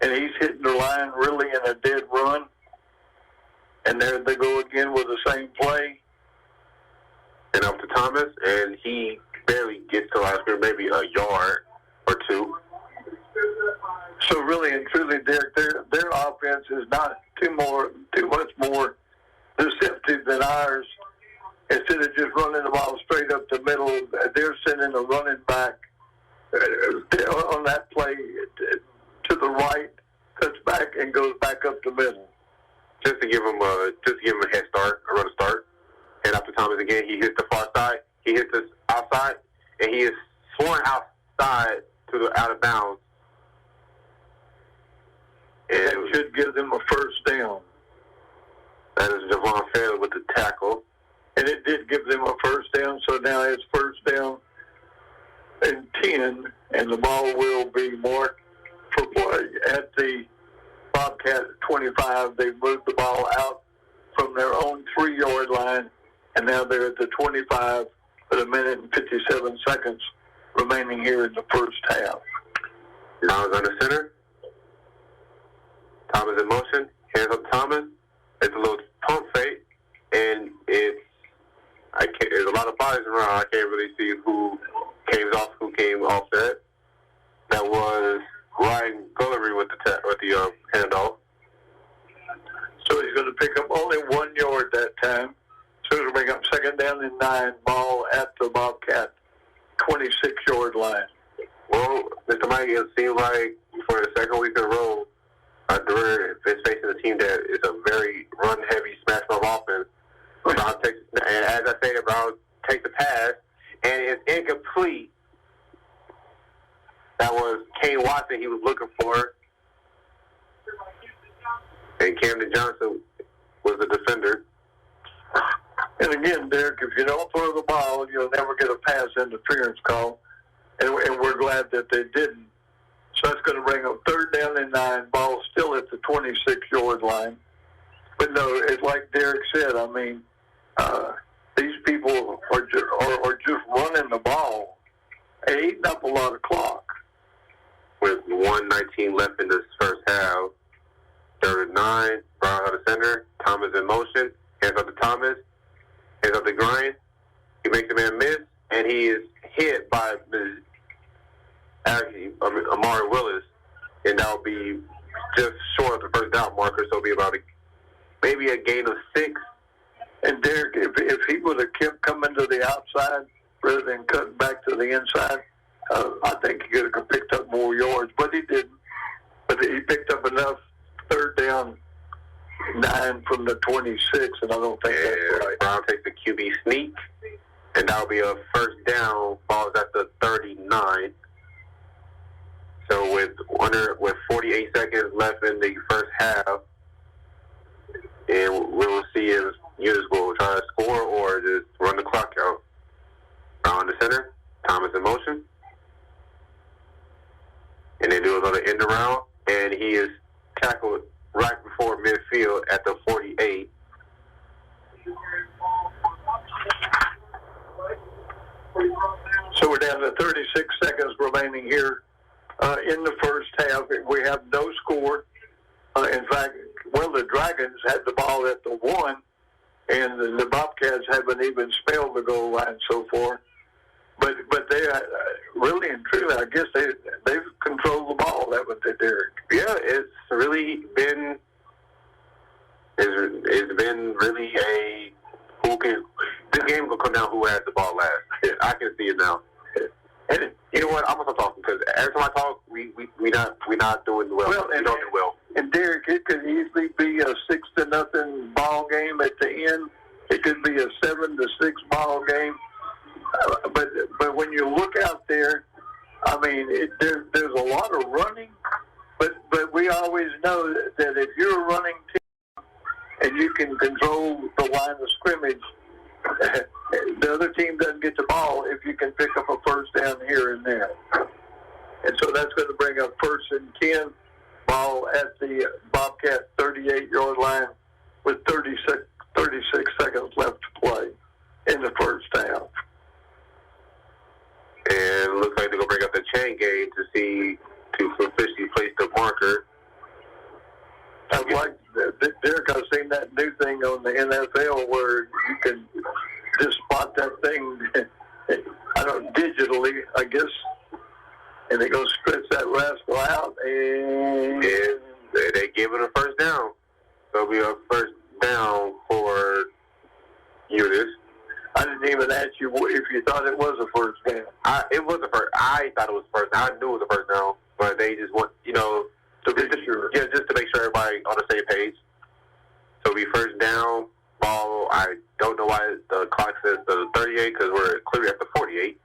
and he's hitting the line really in a dead run. And there they go again with the same play. And up to Thomas, and he barely gets to last year, maybe a yard or 2. So really and truly, Derrick, their offense is not too much more deceptive than ours. Instead of just running the ball straight up the middle, they're sending a running back on that play to the right, cuts back, and goes back up the middle. Just to give him a head start, a run start. And after Thomas again, he hits the far side, he hits the outside, and he is sworn outside to the out of bounds. And that should give them a first down. That is Javon Fairley with the tackle. And it did give them a first down, so now it's first down and 10, and the ball will be marked for play at the Bobcat 25. They've moved the ball out from their own 3-yard line, and now they're at the 25 with 1 minute and 57 seconds remaining here in the first half. Thomas on the center. Thomas in motion. Hands up Thomas. It's a little pump fake, and there's a lot of bodies around. I can't really see who came off that. That was Ryan Gullery with the handoff. So he's going to pick up only 1 yard that time. So he'll bring up second down and 9, ball at the Bobcat 26-yard line. Well, Mr. Mike, it seems like for the second week in a row, DeRidder is facing a team that is a very run-heavy, smash-mouth offense. And as I say, Brown take the pass, and it's incomplete. That was Kane Watson he was looking for. And Camden Johnson was the defender. And again, Derrick, if you don't throw the ball, you'll never get a pass interference call. And we're glad that they didn't. So that's going to bring up third down and 9, ball still at the 26-yard line. But no, it's like Derrick said, I mean, these people are just running the ball and eating up a lot of clock. With 1:19 left in this first half, 3rd and 9, Brown out of center, Thomas in motion, hands up to Thomas, hands up to Grind, He makes the man miss, and he is hit by Amari Willis, and that'll be just short of the first down marker, so it'll be about maybe a gain of 6. And Derrick, if he would have kept coming to the outside rather than cutting back to the inside, I think he could have picked up more yards, but he didn't. But he picked up enough third down 9 from the 26, and I don't think that's right. Brown takes the QB sneak, and that'll be a first down. Ball's at the 39. So with 48 seconds left in the first half, and we will see if Eunice will try to score or just run the clock out. Brown the center, Thomas in motion, and they do another end around, and he is tackled right before midfield at the 48. So we're down to 36 seconds remaining here in the first half. We have no score. In fact, the Dragons had the ball at the 1, and the Bobcats haven't even spelled the goal line so far. But they really and truly, I guess they've controlled the ball, haven't they, Derrick? Yeah, it's really been really a who can. This game will come down who has the ball last. I can see it now. And you know what? I'm gonna stop talking because every time I talk, we not doing well. We don't do well. And Derrick, it could easily be a 6-0 ball game at the end. It could be a 7-6 ball game. But when you look out there, I mean, there's a lot of running. But we always know that if you're a running team and you can control the line of scrimmage, the other team doesn't get the ball if you can pick up a first down here and there. And so that's going to bring up 1st and 10, ball at the Bobcat 38-yard line with 36 seconds left to play in the first half. And it looks like they're going to bring up the chain game to officially place the marker. I'd like, Derrick, I've seen that new thing on the NFL where you can just spot that thing, digitally, I guess, and they go stretch that rascal out, and they give it a first down. There'll be a first down for Eunice. I didn't even ask you if you thought it was a first down. It was a first. I thought it was first. I knew it was a first down, but they just want, to be sure. Yeah, just to make sure everybody on the same page. So it'll be first down, ball. I don't know why the clock says the 38 because we're clearly at the 48.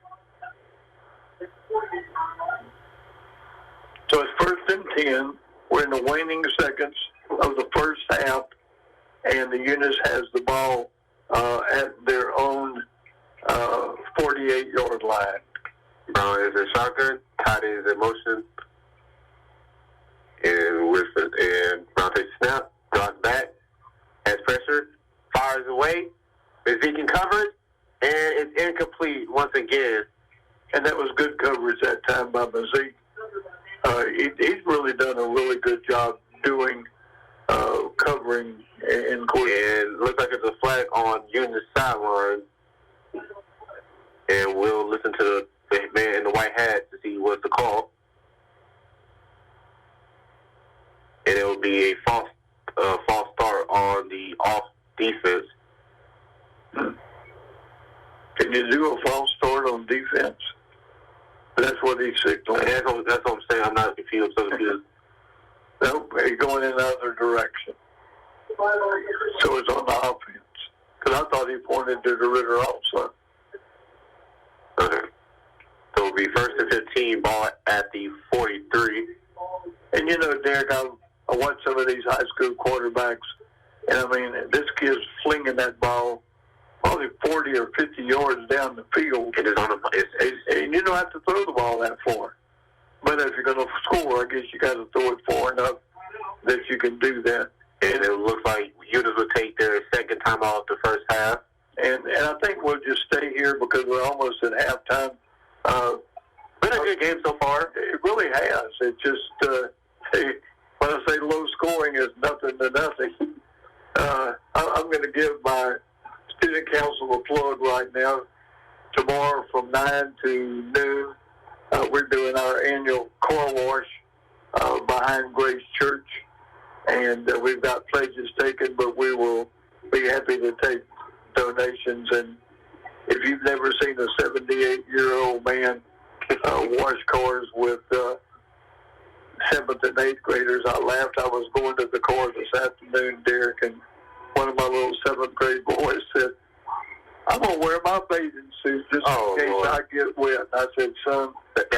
So it's 1st and 10. We're in the waning seconds of the first half, and the Eunice has the ball at their own 48-yard line. Brown is in shotgun. Todd is in motion. And Brown takes a snap, drops back, has pressure, fires away. Zeke covered, and it's incomplete once again. And that was good coverage that time by Zeke. He's really done a really good job doing covering in court. And looks like it's a flag on Eunice sideline. And we'll listen to the man in the white hat to see what's the call. And it will be a false start on the off defense. Can you do a false start on defense? That's what he's signaling. That's what I'm saying. I'm not confused. I'm so confused. Nope, he's going in the other direction. So it's on the offense. Because I thought he pointed to DeRidder also. Okay. So it'll be 1st and 15, ball at the 43. And Derrick, I watch some of these high school quarterbacks, and I mean, this kid's flinging that ball probably 40 or 50 yards down the field. It is on and you don't have to throw the ball that far. But if you're going to score, I guess you got to throw it far enough that you can do that. And it looks like Eunice will take their second time out of the first half. And I think we'll just stay here because we're almost at halftime. Been a good game so far. It really has. It just, when I say low scoring, is nothing to nothing. I'm going to give my student council a plug right now. tomorrow from 9 to noon, we're doing our annual car wash behind Grace Church. And we've got pledges taken, but we will be happy to take donations. And if you've never seen a 78-year-old man wash cars with 7th and 8th graders, I laughed. I was going to the cars this afternoon, Derrick, and one of my little 7th grade boys said, I'm going to wear my bathing suit just in case Lord. I get wet. I said, son, That's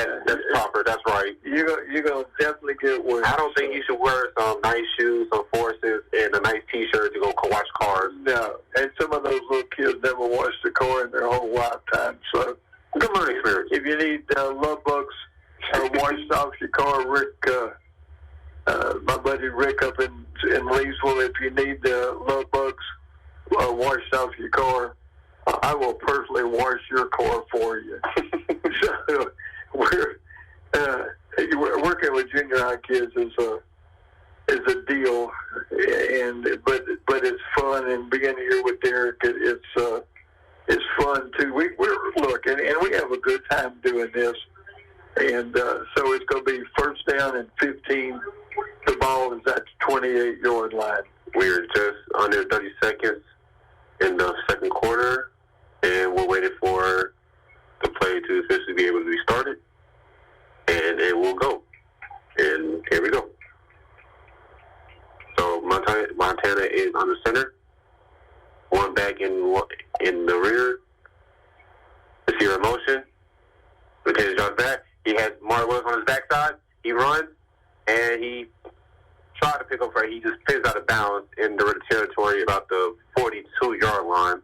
proper. That's right. you're going to definitely get wet. I don't think you should wear some nice shoes, some forces, and a nice T-shirt to go wash cars. No, and some of those little kids never washed a car in their whole lifetime. So, Good learning experience. if you need love bugs washed off your car, Rick, my buddy Rick up in Leesville, if you need love bugs washed off your car, I will personally wash your car for you. So, we're working with junior high kids is a deal, but it's fun. And being here with Derrick, it's fun too. We're looking, and we have a good time doing this. And so it's going to be first down and 15. The ball is at the 28-yard line. We're just under 30 seconds in the second quarter, and we're waiting for the play to officially be able to be started, and it will go. And here we go. So Montana is on the center, one back in the rear. Receiver in motion. Montana drops back. He has Mark Willis on his backside. He runs, and he tried to pick up for it. He just pivots out of bounds in the territory about the 42-yard line.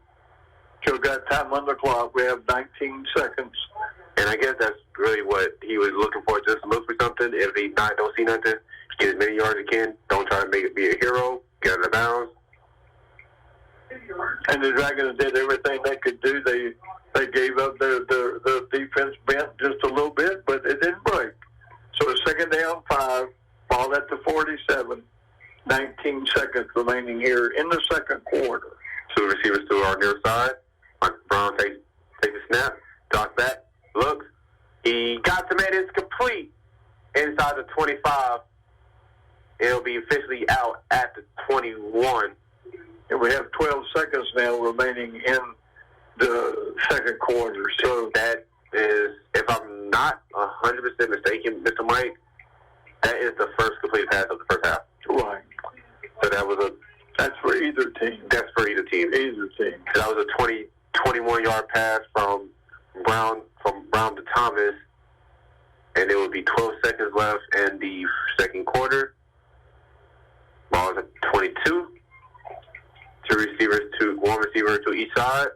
So got time on the clock. We have 19 seconds. And I guess that's really what he was looking for, just to look for something. If he don't see nothing, get as many yards as he can. Don't try to make it be a hero. Get out of bounds. And the Dragons did everything they could do. They gave up the defense bent just a little bit, but it didn't break. So it's second down 5, ball at the 47, 19 seconds remaining here in the second quarter. Two receivers to our near side. Brown takes the snap, drops back, looks. He got to make it complete inside the 25. It'll be officially out at the 21. And we have 12 seconds now remaining in the second quarter. So that is, if I'm not 100% mistaken, Mr. Mike, that is the first complete pass of the first half. right. So That's for either team. that's for either team. Either team. So that was a 21-yard pass from Brown to Thomas, and there would be 12 seconds left in the second quarter. Ball is at 22. One receiver to each side.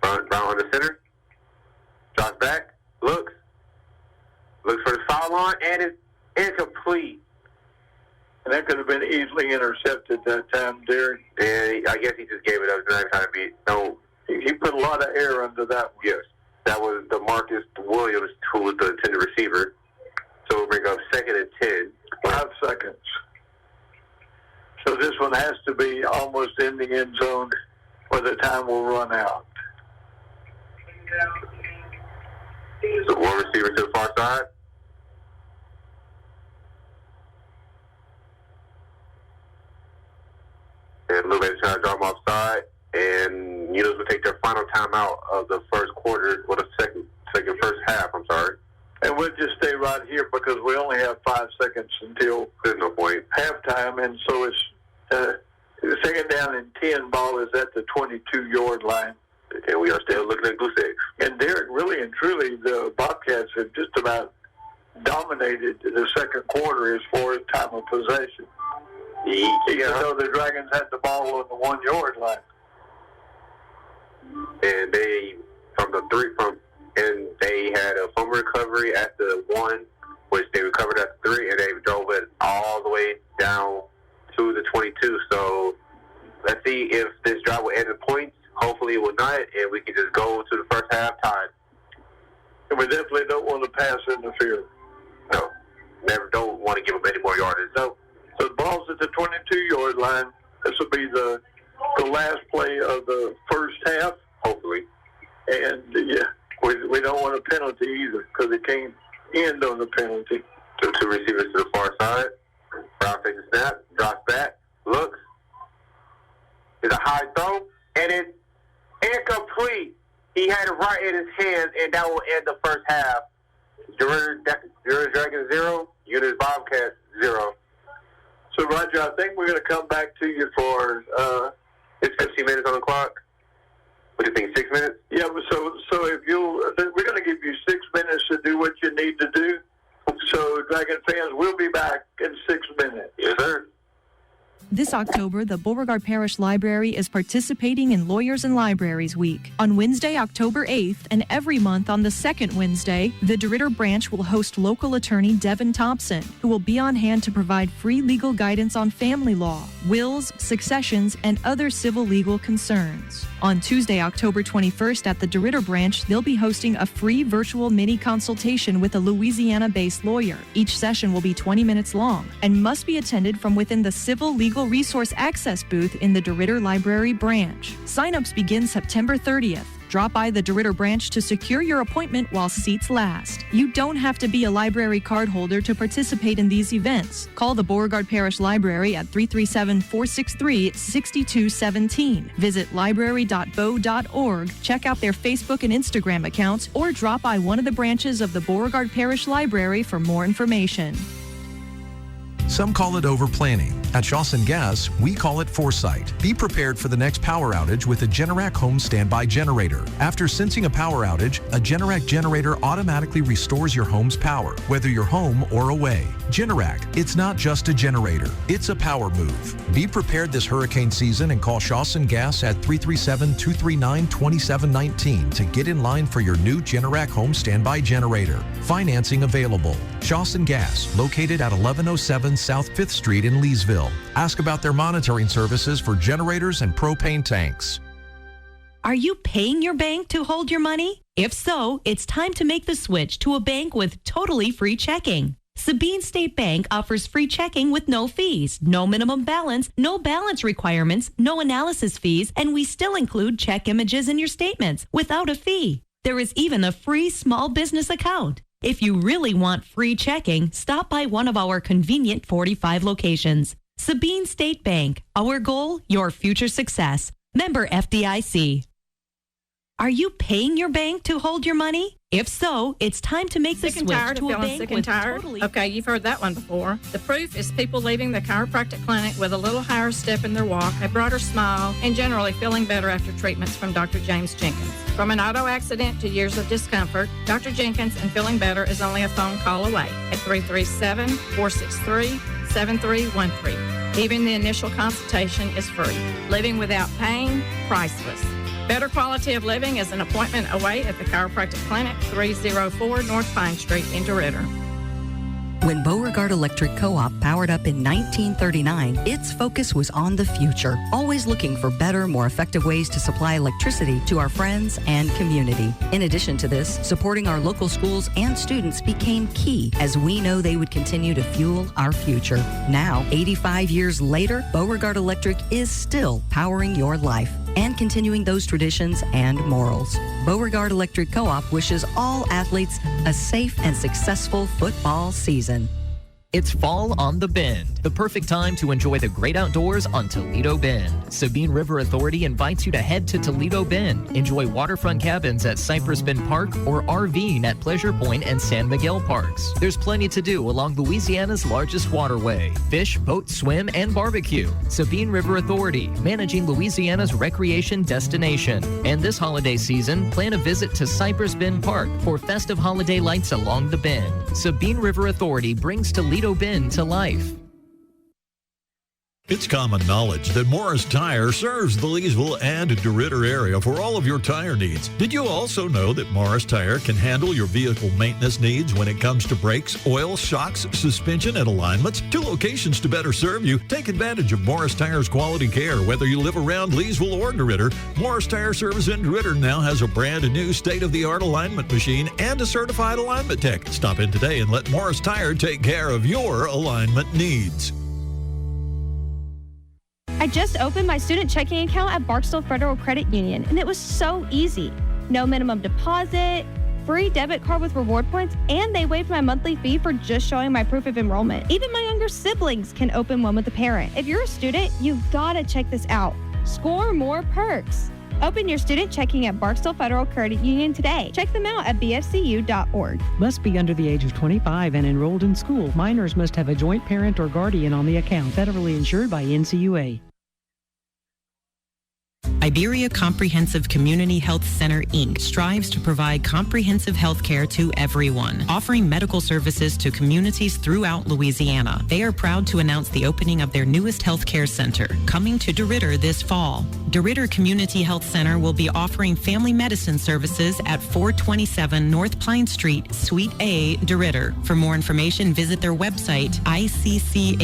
Brown on the center. Drops back. Looks for the foul line, and it's incomplete. And that could have been easily intercepted that time, Derrick. And I guess he just gave it up. He's not trying to be. No. He put a lot of air under that one. Yes. That was the Marcus Williams, who was the intended receiver. So we'll bring up second and 10. 5 seconds. So this one has to be almost in the end zone or the time will run out. So one receiver to the far side. And Blue Bay's trying to draw him offside. And Eunice will take their final timeout of the first quarter, or the first half, I'm sorry. And we'll just stay right here because we only have 5 seconds until There's no point. halftime. And so it's the second down and 10, ball is at the 22-yard line. And we are still looking at goose eggs. And Derrick, really and truly, the Bobcats have just about dominated the second quarter as far as time of possession. Even though the Dragons had the ball on the 1-yard line. And they had a fumble recovery at the 1, which they recovered at the 3, and they drove it all the way down to the 22. So let's see if this drive will end in points. Hopefully it will not, and we can just go to the first half tied. And we definitely don't want to pass interference. No, never don't want to give them any more yardage. No. So the ball's at the 22-yard line. This will be the last play of the first half. Hopefully. And, we don't want a penalty either because it can't end on the penalty. So 2 receivers to the far side. Brown takes a snap, drops back, looks. It's a high throw, and it's incomplete. He had it right in his hands, and that will end the first half. DeRidder Dragons 0, Eunice Bobcats 0. So, Roger, I think we're going to come back to you for... It's 15 minutes on the clock. What do you think, 6 minutes? Yeah, so if we're going to give you 6 minutes to do what you need to do. So, Dragon fans, we'll be back in 6 minutes. Yes, sir. This October, the Beauregard Parish Library is participating in Lawyers and Libraries Week. On Wednesday, October 8th, and every month on the second Wednesday, the DeRidder branch will host local attorney Devin Thompson, who will be on hand to provide free legal guidance on family law, wills, successions, and other civil legal concerns. On Tuesday, October 21st at the DeRidder branch, they'll be hosting a free virtual mini consultation with a Louisiana-based lawyer. Each session will be 20 minutes long and must be attended from within the Civil Legal Resource Access booth in the DeRidder Library branch. Sign-ups begin September 30th. Drop by the DeRidder branch to secure your appointment while seats last. You don't have to be a library card holder to participate in these events. Call the Beauregard Parish Library at 337-463-6217. Visit library.bo.org, check out their Facebook and Instagram accounts, or drop by one of the branches of the Beauregard Parish Library for more information. Some call it over-planning. At Shawson Gas, we call it foresight. Be prepared for the next power outage with a Generac home standby generator. After sensing a power outage, a Generac generator automatically restores your home's power, whether you're home or away. Generac, it's not just a generator, it's a power move. Be prepared this hurricane season and call Shawson Gas at 337-239-2719 to get in line for your new Generac home standby generator. Financing available. Shawson Gas, located at 1107 South 5th Street in Leesville. Ask about their monitoring services for generators and propane tanks. Are you paying your bank to hold your money? If so, it's time to make the switch to a bank with totally free checking. Sabine State Bank offers free checking with no fees, no minimum balance, no balance requirements, no analysis fees, and we still include check images in your statements without a fee. There is even a free small business account. If you really want free checking, stop by one of our convenient 45 locations. Sabine State Bank. Our goal, your future success. Member FDIC. Are you paying your bank to hold your money? If so, it's time to make the switch to a bank sick and tired? Okay, you've heard that one before. The proof is people leaving the chiropractic clinic with a little higher step in their walk, a broader smile, and generally feeling better after treatments from Dr. James Jenkins. From an auto accident to years of discomfort, Dr. Jenkins and feeling better is only a phone call away at 337-463-7313. Even the initial consultation is free. Living without pain, priceless. Better quality of living is an appointment away at the chiropractic clinic, 304 North Pine Street in DeRidder. When Beauregard Electric Co-op powered up in 1939, its focus was on the future, always looking for better, more effective ways to supply electricity to our friends and community. In addition to this, supporting our local schools and students became key, as we know they would continue to fuel our future. Now, 85 years later, Beauregard Electric is still powering your life and continuing those traditions and morals. Beauregard Electric Co-op wishes all athletes a safe and successful football season. It's fall on the Bend, the perfect time to enjoy the great outdoors on Toledo Bend. Sabine River Authority invites you to head to Toledo Bend. Enjoy waterfront cabins at Cypress Bend Park or RVing at Pleasure Point and San Miguel Parks. There's plenty to do along Louisiana's largest waterway. Fish, boat, swim, and barbecue. Sabine River Authority, managing Louisiana's recreation destination. And this holiday season, plan a visit to Cypress Bend Park for festive holiday lights along the Bend. Sabine River Authority brings Toledo Bend to life. It's common knowledge that Morris Tire serves the Leesville and DeRidder area for all of your tire needs. Did you also know that Morris Tire can handle your vehicle maintenance needs when it comes to brakes, oil, shocks, suspension, and alignments? 2 locations to better serve you. Take advantage of Morris Tire's quality care. Whether you live around Leesville or DeRidder, Morris Tire Service in DeRidder now has a brand new state-of-the-art alignment machine and a certified alignment tech. Stop in today and let Morris Tire take care of your alignment needs. I just opened my student checking account at Barksdale Federal Credit Union, and it was so easy. no minimum deposit, free debit card with reward points, and they waived my monthly fee for just showing my proof of enrollment. Even my younger siblings can open one with a parent. If you're a student, you've got to check this out. Score more perks. Open your student checking at Barksdale Federal Credit Union today. Check them out at bfcu.org. Must be under the age of 25 and enrolled in school. Minors must have a joint parent or guardian on the account. Federally insured by NCUA. Iberia Comprehensive Community Health Center, Inc. strives to provide comprehensive health care to everyone, offering medical services to communities throughout Louisiana. They are proud to announce the opening of their newest health care center, coming to DeRidder this fall. DeRidder Community Health Center will be offering family medicine services at 427 North Pine Street, Suite A, DeRidder. For more information, visit their website, icchc.org.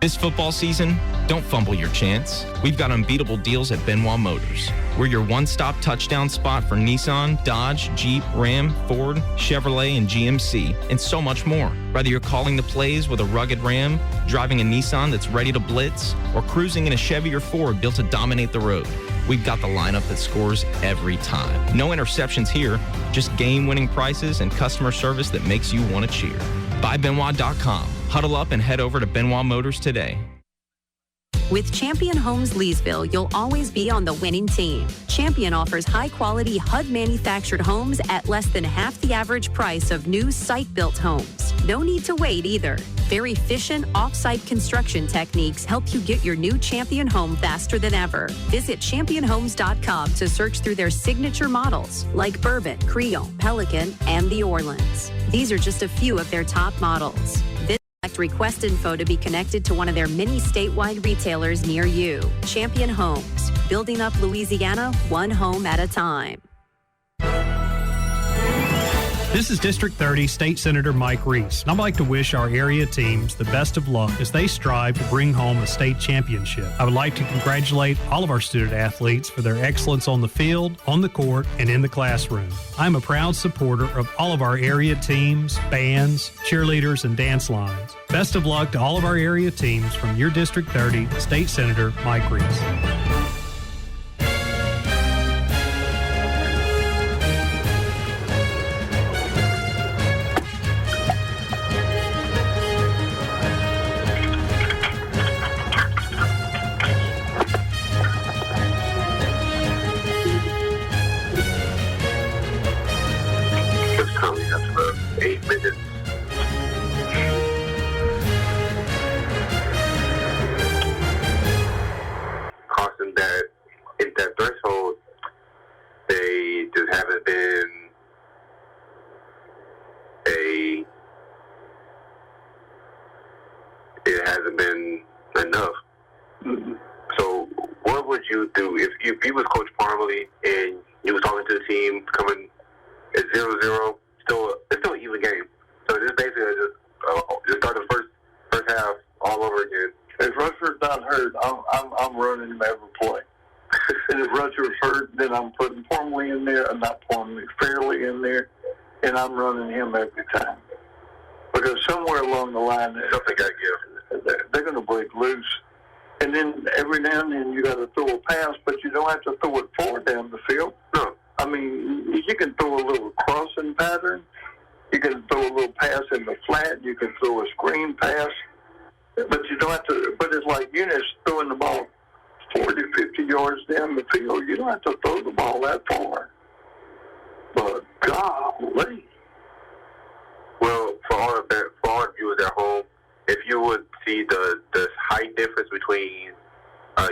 This football season, don't fumble your chance. We've got unbeatable deals at Benoit Motors. We're your one-stop touchdown spot for Nissan, Dodge, Jeep, Ram, Ford, Chevrolet, and GMC, and so much more. Whether you're calling the plays with a rugged Ram, driving a Nissan that's ready to blitz, or cruising in a Chevy or Ford built to dominate the road, we've got the lineup that scores every time. No interceptions here, just game-winning prices and customer service that makes you want to cheer. BuyBenoit.com. Huddle up and head over to Benoit Motors today. With Champion Homes Leesville, you'll always be on the winning team. Champion offers high-quality HUD-manufactured homes at less than half the average price of new site-built homes. No need to wait either. Their efficient off-site construction techniques help you get your new Champion home faster than ever. Visit championhomes.com to search through their signature models like Bourbon, Creole, Pelican, and the Orleans. These are just a few of their top models. Request info to be connected to one of their many statewide retailers near you. Champion Homes, building up Louisiana one home at a time. This is District 30 State Senator Mike Reese, and I'd like to wish our area teams the best of luck as they strive to bring home a state championship. I would like to congratulate all of our student athletes for their excellence on the field, on the court, and in the classroom. I'm a proud supporter of all of our area teams, bands, cheerleaders, and dance lines. Best of luck to all of our area teams from your District 30 State Senator Mike Reese.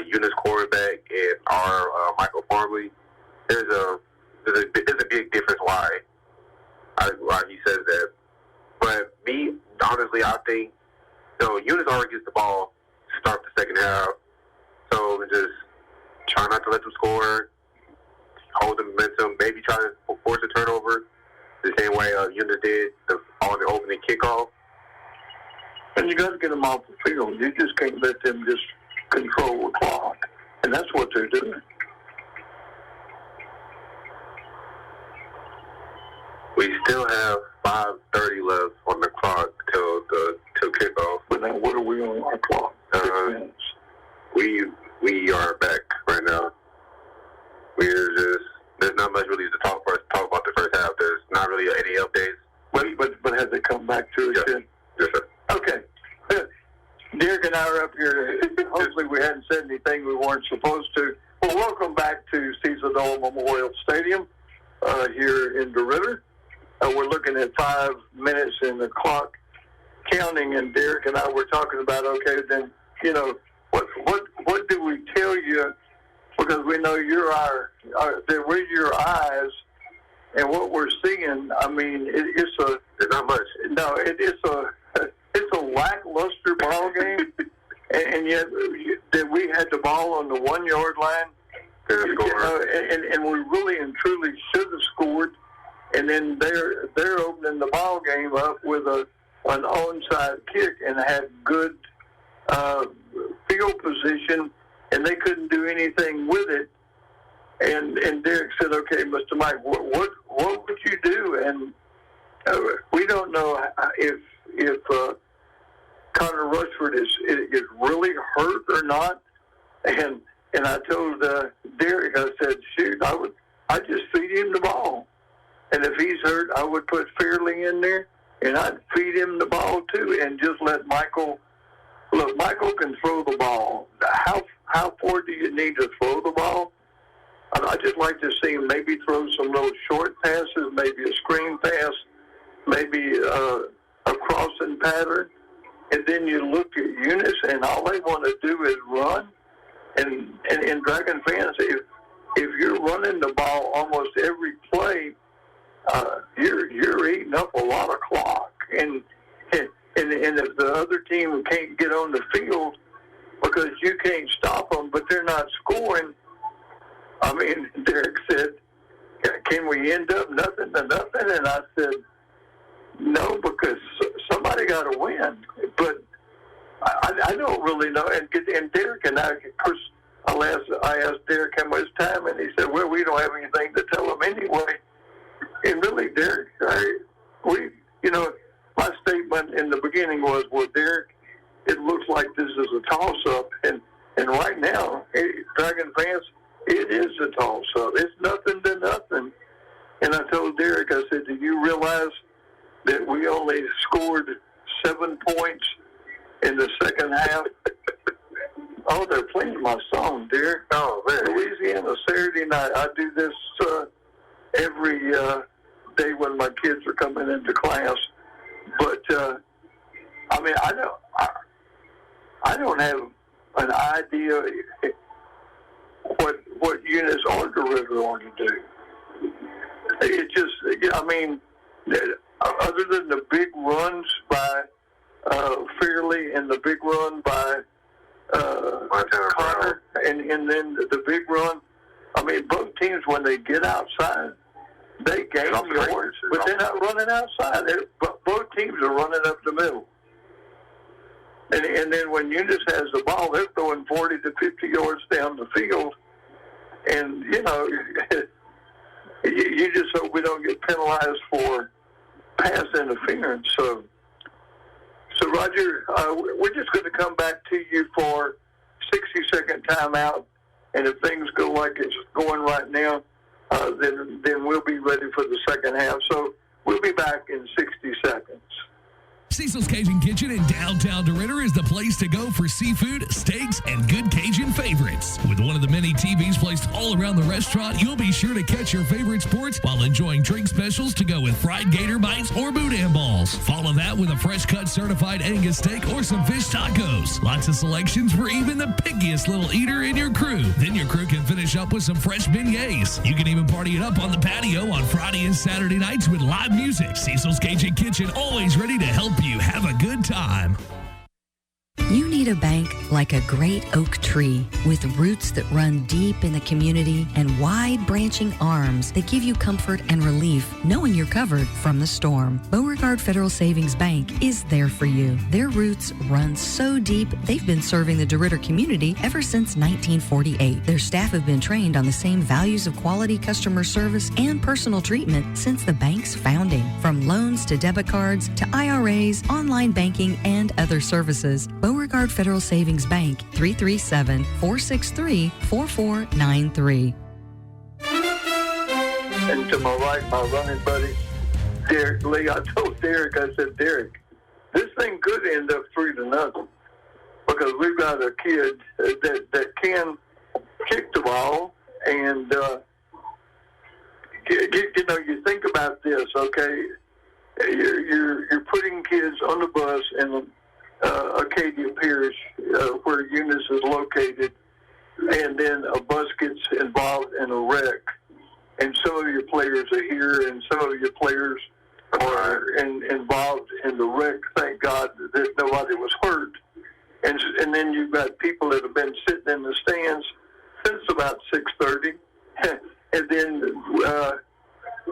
Eunice quarterback and our Michael Farley, there's a big difference why he says that. But me, honestly, I think Eunice already gets the ball to start the second half, so just try not to let them score, hold the momentum, maybe try to force a turnover the same way Eunice did on the opening kickoff. And you got to get them off the field. You just can't let them just control the clock. And that's what they're doing. We still have 5:30 left on the clock till kickoff. But now what are we on our clock? 6 minutes. We we are back right now. There's not much really to talk about the first half. There's not really any updates. But has it come back to us yet? Yes, sir. Okay. Derrick and I are up here. Hopefully we hadn't said anything we weren't supposed to. Well, welcome back to Cecil Dole Memorial Stadium here in DeRidder. We're looking at 5 minutes in the clock counting, and Derrick and I were talking about, okay, then, you know, what do we tell you? Because we know you're that we're your eyes, and what we're seeing, I mean, it's not much. No, it's a lackluster ball game, and yet that we had the ball on the 1 yard line, and we really and truly should have scored, and then they're opening the ball game up with an onside kick and had good field position, and they couldn't do anything with it. And Derrick said, "Okay, Mr. Mike, what would you do?" And we don't know if Connor Rushford is really hurt or not. And I told Derrick, I said, "Shoot, I'd just feed him the ball, and if he's hurt, I would put Fairley in there, and I'd feed him the ball too, and just let Michael." Look, Michael can throw the ball. How far do you need to throw the ball? I'd just like to see him maybe throw some little short passes, maybe a screen pass, maybe a crossing pattern. And then you look at Eunice, and all they want to do is run. And Dragon fans, if you're running the ball almost every play, you're eating up a lot of clock. And if the other team can't get on the field because you can't stop them, but they're not scoring, I mean, Derrick said, "Can we end up nothing to nothing?" And I said, "No, because somebody got to win." But I don't really know. And Derrick and I, of course, I asked Derrick how much time, and he said, "Well, we don't have anything to tell them anyway." And really, Derrick, my statement in the beginning was, "Well, Derrick, it looks like this is a toss-up." And right now, Dragon fans, it is a toss-up. It's nothing to nothing. And I told Derrick, I said, "Do you realize that we only scored 7 points in the second half?" Oh, they're playing my song, Derrick. Oh, man. Louisiana, Saturday night. I do this every day when my kids are coming into class. But, I mean, I don't have an idea what Eunice or DeRidder want to do. It just, I mean, other than the big runs by Fairley and the big run by Connor, and then the big run, I mean, both teams, when they get outside, they gain yards, but they're not running outside. Both teams are running up the middle. And then when Eunice has the ball, they're throwing 40 to 50 yards down the field. And, you know, you just hope we don't get penalized for pass interference. So Roger, we're just going to come back to you for 60-second timeout. And if things go like it's going right now, then we'll be ready for the second half. So we'll be back in 60 seconds. Cecil's Cajun Kitchen in downtown DeRidder is the place to go for seafood, steaks, and good Cajun favorites. With one of the many TVs placed all around the restaurant, you'll be sure to catch your favorite sports while enjoying drink specials to go with fried gator bites or boudin balls. Follow that with a fresh-cut certified Angus steak or some fish tacos. Lots of selections for even the pickiest little eater in your crew. Then your crew can finish up with some fresh beignets. You can even party it up on the patio on Friday and Saturday nights with live music. Cecil's Cajun Kitchen, always ready to help you have a good time. You need a bank like a great oak tree with roots that run deep in the community and wide branching arms that give you comfort and relief knowing you're covered from the storm. Beauregard Federal Savings Bank is there for you. Their roots run so deep, they've been serving the DeRidder community ever since 1948. Their staff have been trained on the same values of quality customer service and personal treatment since the bank's founding. From loans to debit cards to IRAs, online banking, and other services, Beauregard Federal Savings Bank, 337-463-4493. And to my right, my running buddy, Derrick Lee. I told Derrick, I said, Derrick, this thing could end up 3-0 because we've got a kid that can kick the ball. And, you think about this, okay? You're putting kids on the bus in Acadia Parish, where Eunice is located, and then a bus gets involved in a wreck. And some of your players are here, and some of your players are involved in the wreck. Thank God that nobody was hurt. And then you've got people that have been sitting in the stands since about 6:30. And then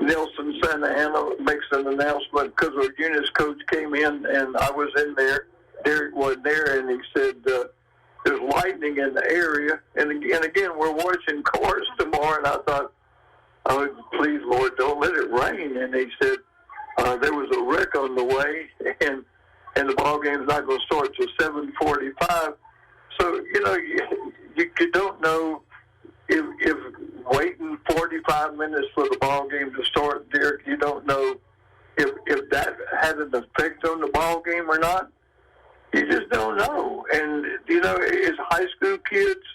Nelson Santa Ana makes an announcement because our Eunice coach came in, and I was in there. Derrick wasn't there, and he said, there's lightning in the area. And again, we're watching cars tomorrow, and I thought, oh, please, Lord, don't let it rain. And he said, there was a wreck on the way, and the ball game's not going to start till 7:45. So, you don't know if waiting 45 minutes for the ball game to start, Derrick, you don't know if that had an effect on the ball game or not. You just don't know. And, as high school kids,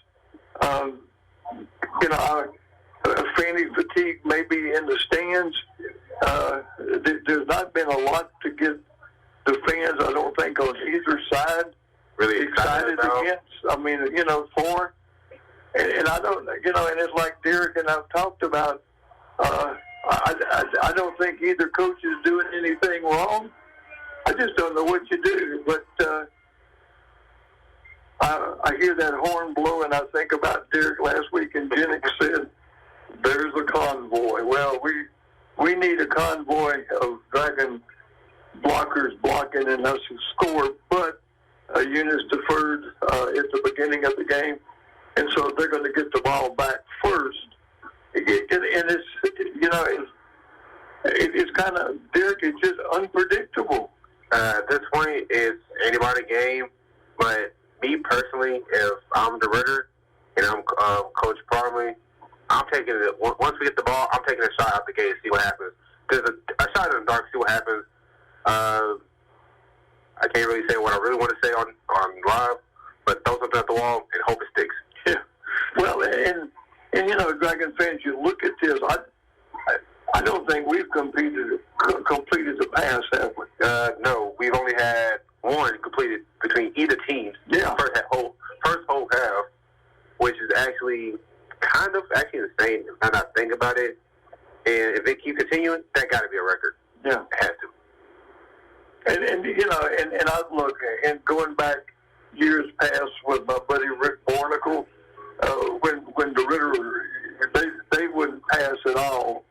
fanny fatigue maybe in the stands. There's not been a lot to get the fans, I don't think, on either side really excited against. I mean, for. And I don't, and it's like Derrick and I've talked about, I don't think either coach is doing anything wrong. I just don't know what you do. But I hear that horn blow, and I think about Derrick last week, and Jennings said, there's a convoy. Well, we need a convoy of Dragon blockers blocking and us to score, but Eunice deferred at the beginning of the game, and so they're going to get the ball back first. And it's, it's kind of, Derrick, it's just unpredictable. At this point, it's anybody's game, but me personally, if I'm DeRidder and I'm Coach Parley, I'm taking it. Once we get the ball, I'm taking a shot out the gate to see what happens. Because a shot in the dark, see what happens. I can't really say what I really want to say on live, but throw something at the wall and hope it sticks. Yeah. Well, and Dragon fans, you look at this. I don't think we've completed the pass, have we? No, we've only had one completed between either team. Yeah. First whole half, which is actually insane now that I think about it. And if it keeps continuing, that got to be a record. Yeah. It has to. And I look, and going back years past with my buddy Rick Bornicle, when DeRidder, they wouldn't pass at all.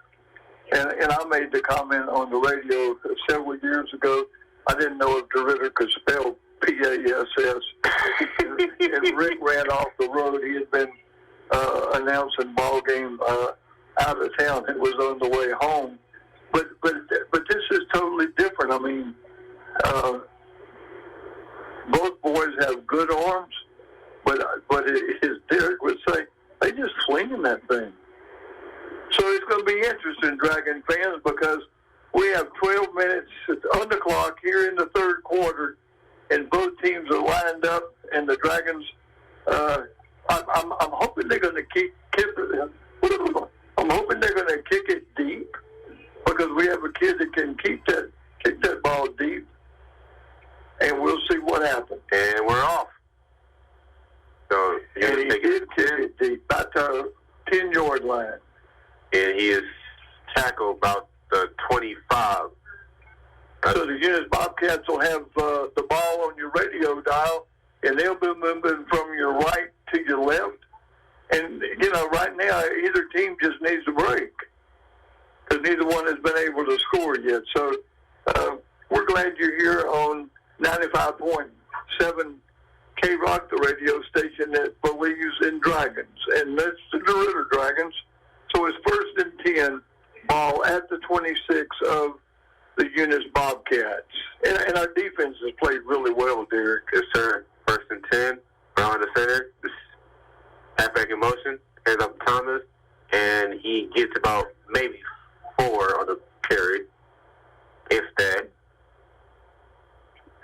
And I made the comment on the radio several years ago, I didn't know if DeRidder could spell P-A-S-S. And Rick ran off the road. He had been announcing ball game out of town. It was on the way home. But this is totally different. I mean, both boys have good arms, but as Derrick would say, they just slinging that thing. So it's going to be interesting, Dragon fans, because we have 12 minutes on the clock here in the third quarter, and both teams are lined up, and the Dragons, I'm hoping they're going to keep it. I'm hoping they're going to kick it deep, because we have a kid that can kick that ball deep, and we'll see what happens. And we're off. So he did kick it deep, about the 10-yard line. And he is tackled about the 25. So the Eunice Bobcats will have the ball on your radio dial, and they'll be moving from your right to your left. And, right now, either team just needs a break because neither one has been able to score yet. So we're glad you're here on 95.7 K-Rock, the radio station that believes in Dragons. And that's the DeRidder Dragons. So it's 1st and 10, ball at the 26 of the Eunice Bobcats. And our defense has played really well, Derrick. Yes, sir. first and 10, around the center, just halfback in motion, hands up to Thomas, and he gets about maybe 4 on the carry, if that.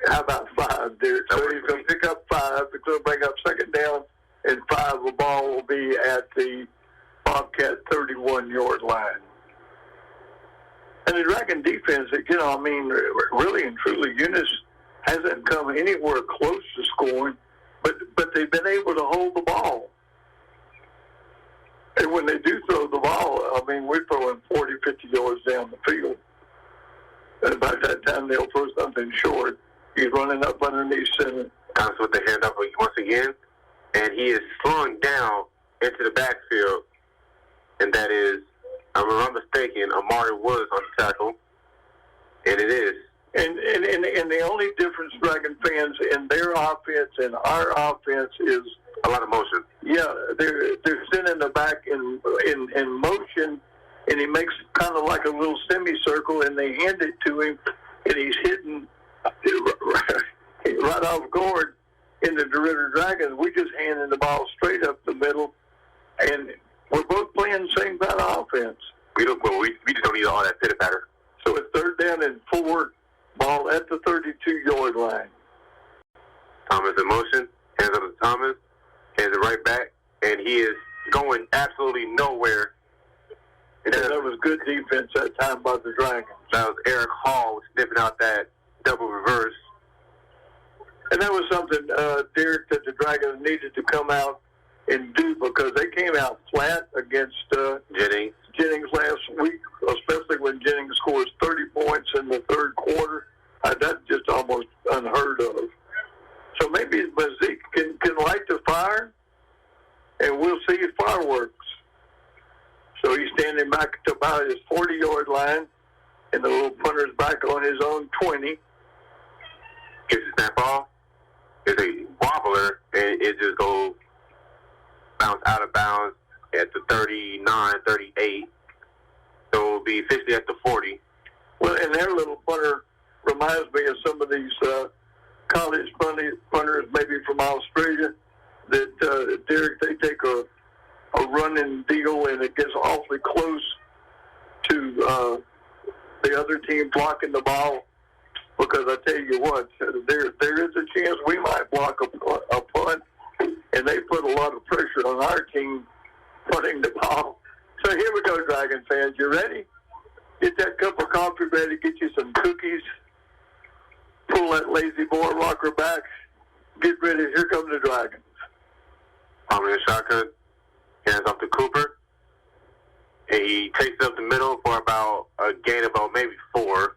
How about 5, Derrick? So he's going to pick up 5. He's going to bring up second down and 5. The ball will be at the Bobcat 31-yard line. And the Dragon defense, really and truly, Eunice hasn't come anywhere close to scoring, but they've been able to hold the ball. And when they do throw the ball, we're throwing 40, 50 yards down the field. And by that time, they'll throw something short. He's running up underneath center. Thomas with the hand up once again, and he is slowing down into the backfield, and that is, if I'm not mistaken, Amari Woods on the tackle, and it is. And the only difference, Dragon fans, in their offense and our offense is a lot of motion. Yeah, they're sending the back in motion, and he makes kind of like a little semicircle, and they hand it to him, and he's hitting right off guard. In the DeRidder Dragons, we just handing the ball straight up the middle, and we're both playing the same kind of offense. We just don't need all that pitter-patter. So it's 3rd down and 4, ball at the 32-yard line. Thomas in motion, hands up to Thomas, hands it right back, and he is going absolutely nowhere. And that was good defense that time by the Dragons. That was Eric Hall sniffing out that double reverse. And that was something, Derrick, that the Dragons needed to come out and do, because they came out flat against Jennings last week, especially when Jennings scores 30 points in the 3rd quarter. That's just almost unheard of. So maybe Mazik can light the fire, and we'll see fireworks. So he's standing back to about his 40-yard line, and the little punter's back on his own 20. Gets the snap off. It's a wobbler, and it just goes bounce out of bounds at the 39, 38. So it'll be officially at the 40. Well, and their little punter reminds me of some of these college punters, maybe from Australia, that, Derrick, they take a running deal, and it gets awfully close to the other team blocking the ball. Because I tell you what, there is a chance we might block a punt, and they put a lot of pressure on our team punting the ball. So here we go, Dragon fans. You ready? Get that cup of coffee ready. Get you some cookies. Pull that lazy boy rocker back. Get ready. Here come the Dragons. I'm in the shotgun. Hands off to Cooper. And he takes it up the middle for about a gain of about maybe 4.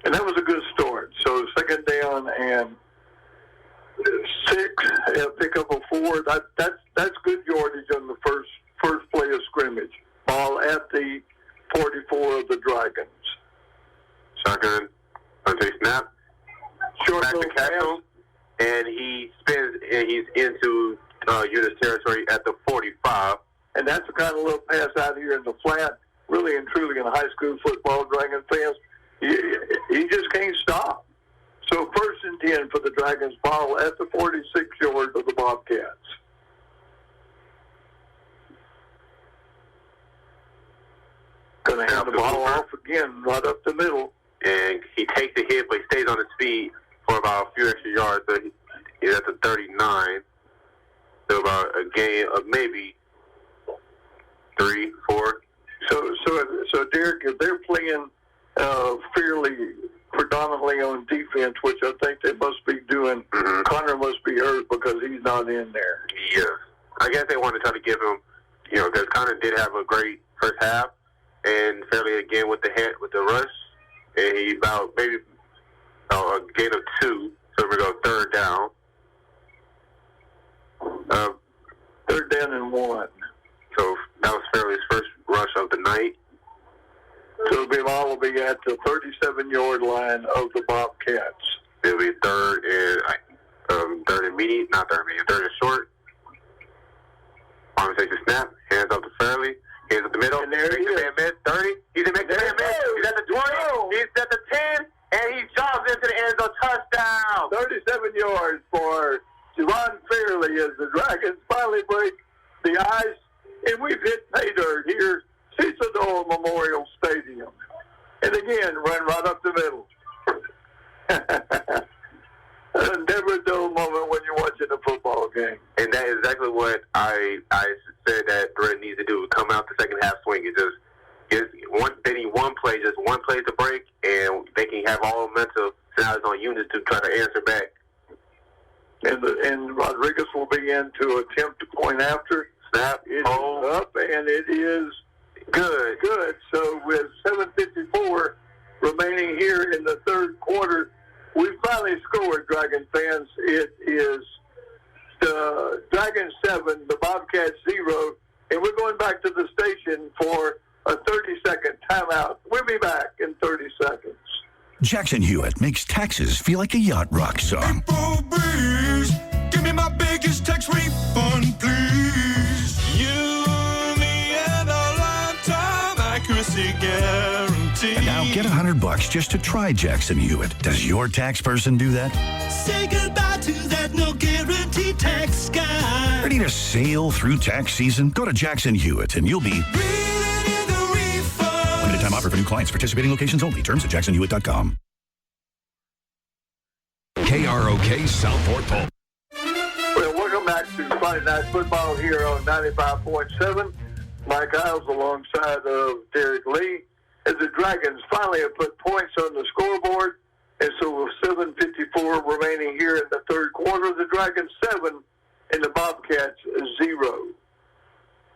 And that was a good start. So 2nd down and 6, pick up a 4. That's good yardage on the first play of scrimmage. Ball at the 44 of the Dragons. Shotgun, until snap. Short back to Castle, and he spins, and he's into Eunice territory at the 45. And that's the kind of little pass out here in the flat. Really and truly in high school football, Dragon fans, he just can't stop. So 1st and 10 for the Dragons, ball at the 46 yard of the Bobcats. Going to hand the ball off again, right up the middle. And he takes the hit, but he stays on his feet for about a few extra yards. So he's at the 39. So about a gain of maybe 3, 4. So Derrick, if they're playing fairly predominantly on defense, which I think they must be doing, Connor must be hurt because he's not in there. Yeah. I guess they want to try to give him, because Connor did have a great first half, and fairly again with the rush, and he about maybe a gain of 2, so we go 3rd down. 3rd down and 1. So that was fairly his first rush of the night. So the ball will be at the 37-yard line of the Bobcats. It'll be 3rd and medium, not 3rd and medium, 3rd and short. Arm takes a snap, hands up to Fairley, hands up the middle. And there he is. 30. He's a man miss. He's at the 20. He's at the 10, and he jumps into the end zone. Touchdown! 37 yards for Javon Fairley as the Dragons finally break the ice, and we've hit pay dirt here, Cecil Dole Memorial Stadium. And again, run right up the middle. Never a dull moment when you're watching a football game. And that is exactly what I said that DeRidder needs to do. Come out the second half swing. They need one play to break, and they can have all momentum. So now it's on Eunice to try to answer back. And Rodriguez will begin to attempt to point after. Snap. It is up, and it is good. Good. So with 7:54 remaining here in the third quarter, we finally scored, Dragon fans. It is the Dragons 7, the Bobcats 0, and we're going back to the station for a 30-second timeout. We'll be back in 30 seconds. Jackson Hewitt makes taxes feel like a yacht rock song. April breeze, give me my biggest tax refund, please. You, me, and a lifetime accuracy guarantee. And now get $100 just to try Jackson Hewitt. Does your tax person do that? Say goodbye to that no guarantee tax guy. Ready to sail through tax season? Go to Jackson Hewitt and you'll be... Limited time offer for new clients. Participating locations only. Terms at jacksonhewitt.com. KROK Southport Pulp. Well, welcome back to Friday Night Football here on 95.7. Mike Iles alongside of Derrick Lee as the Dragons finally have put points on the scoreboard. And so with 7:54 remaining here in the third quarter, the Dragons 7 and the Bobcats 0.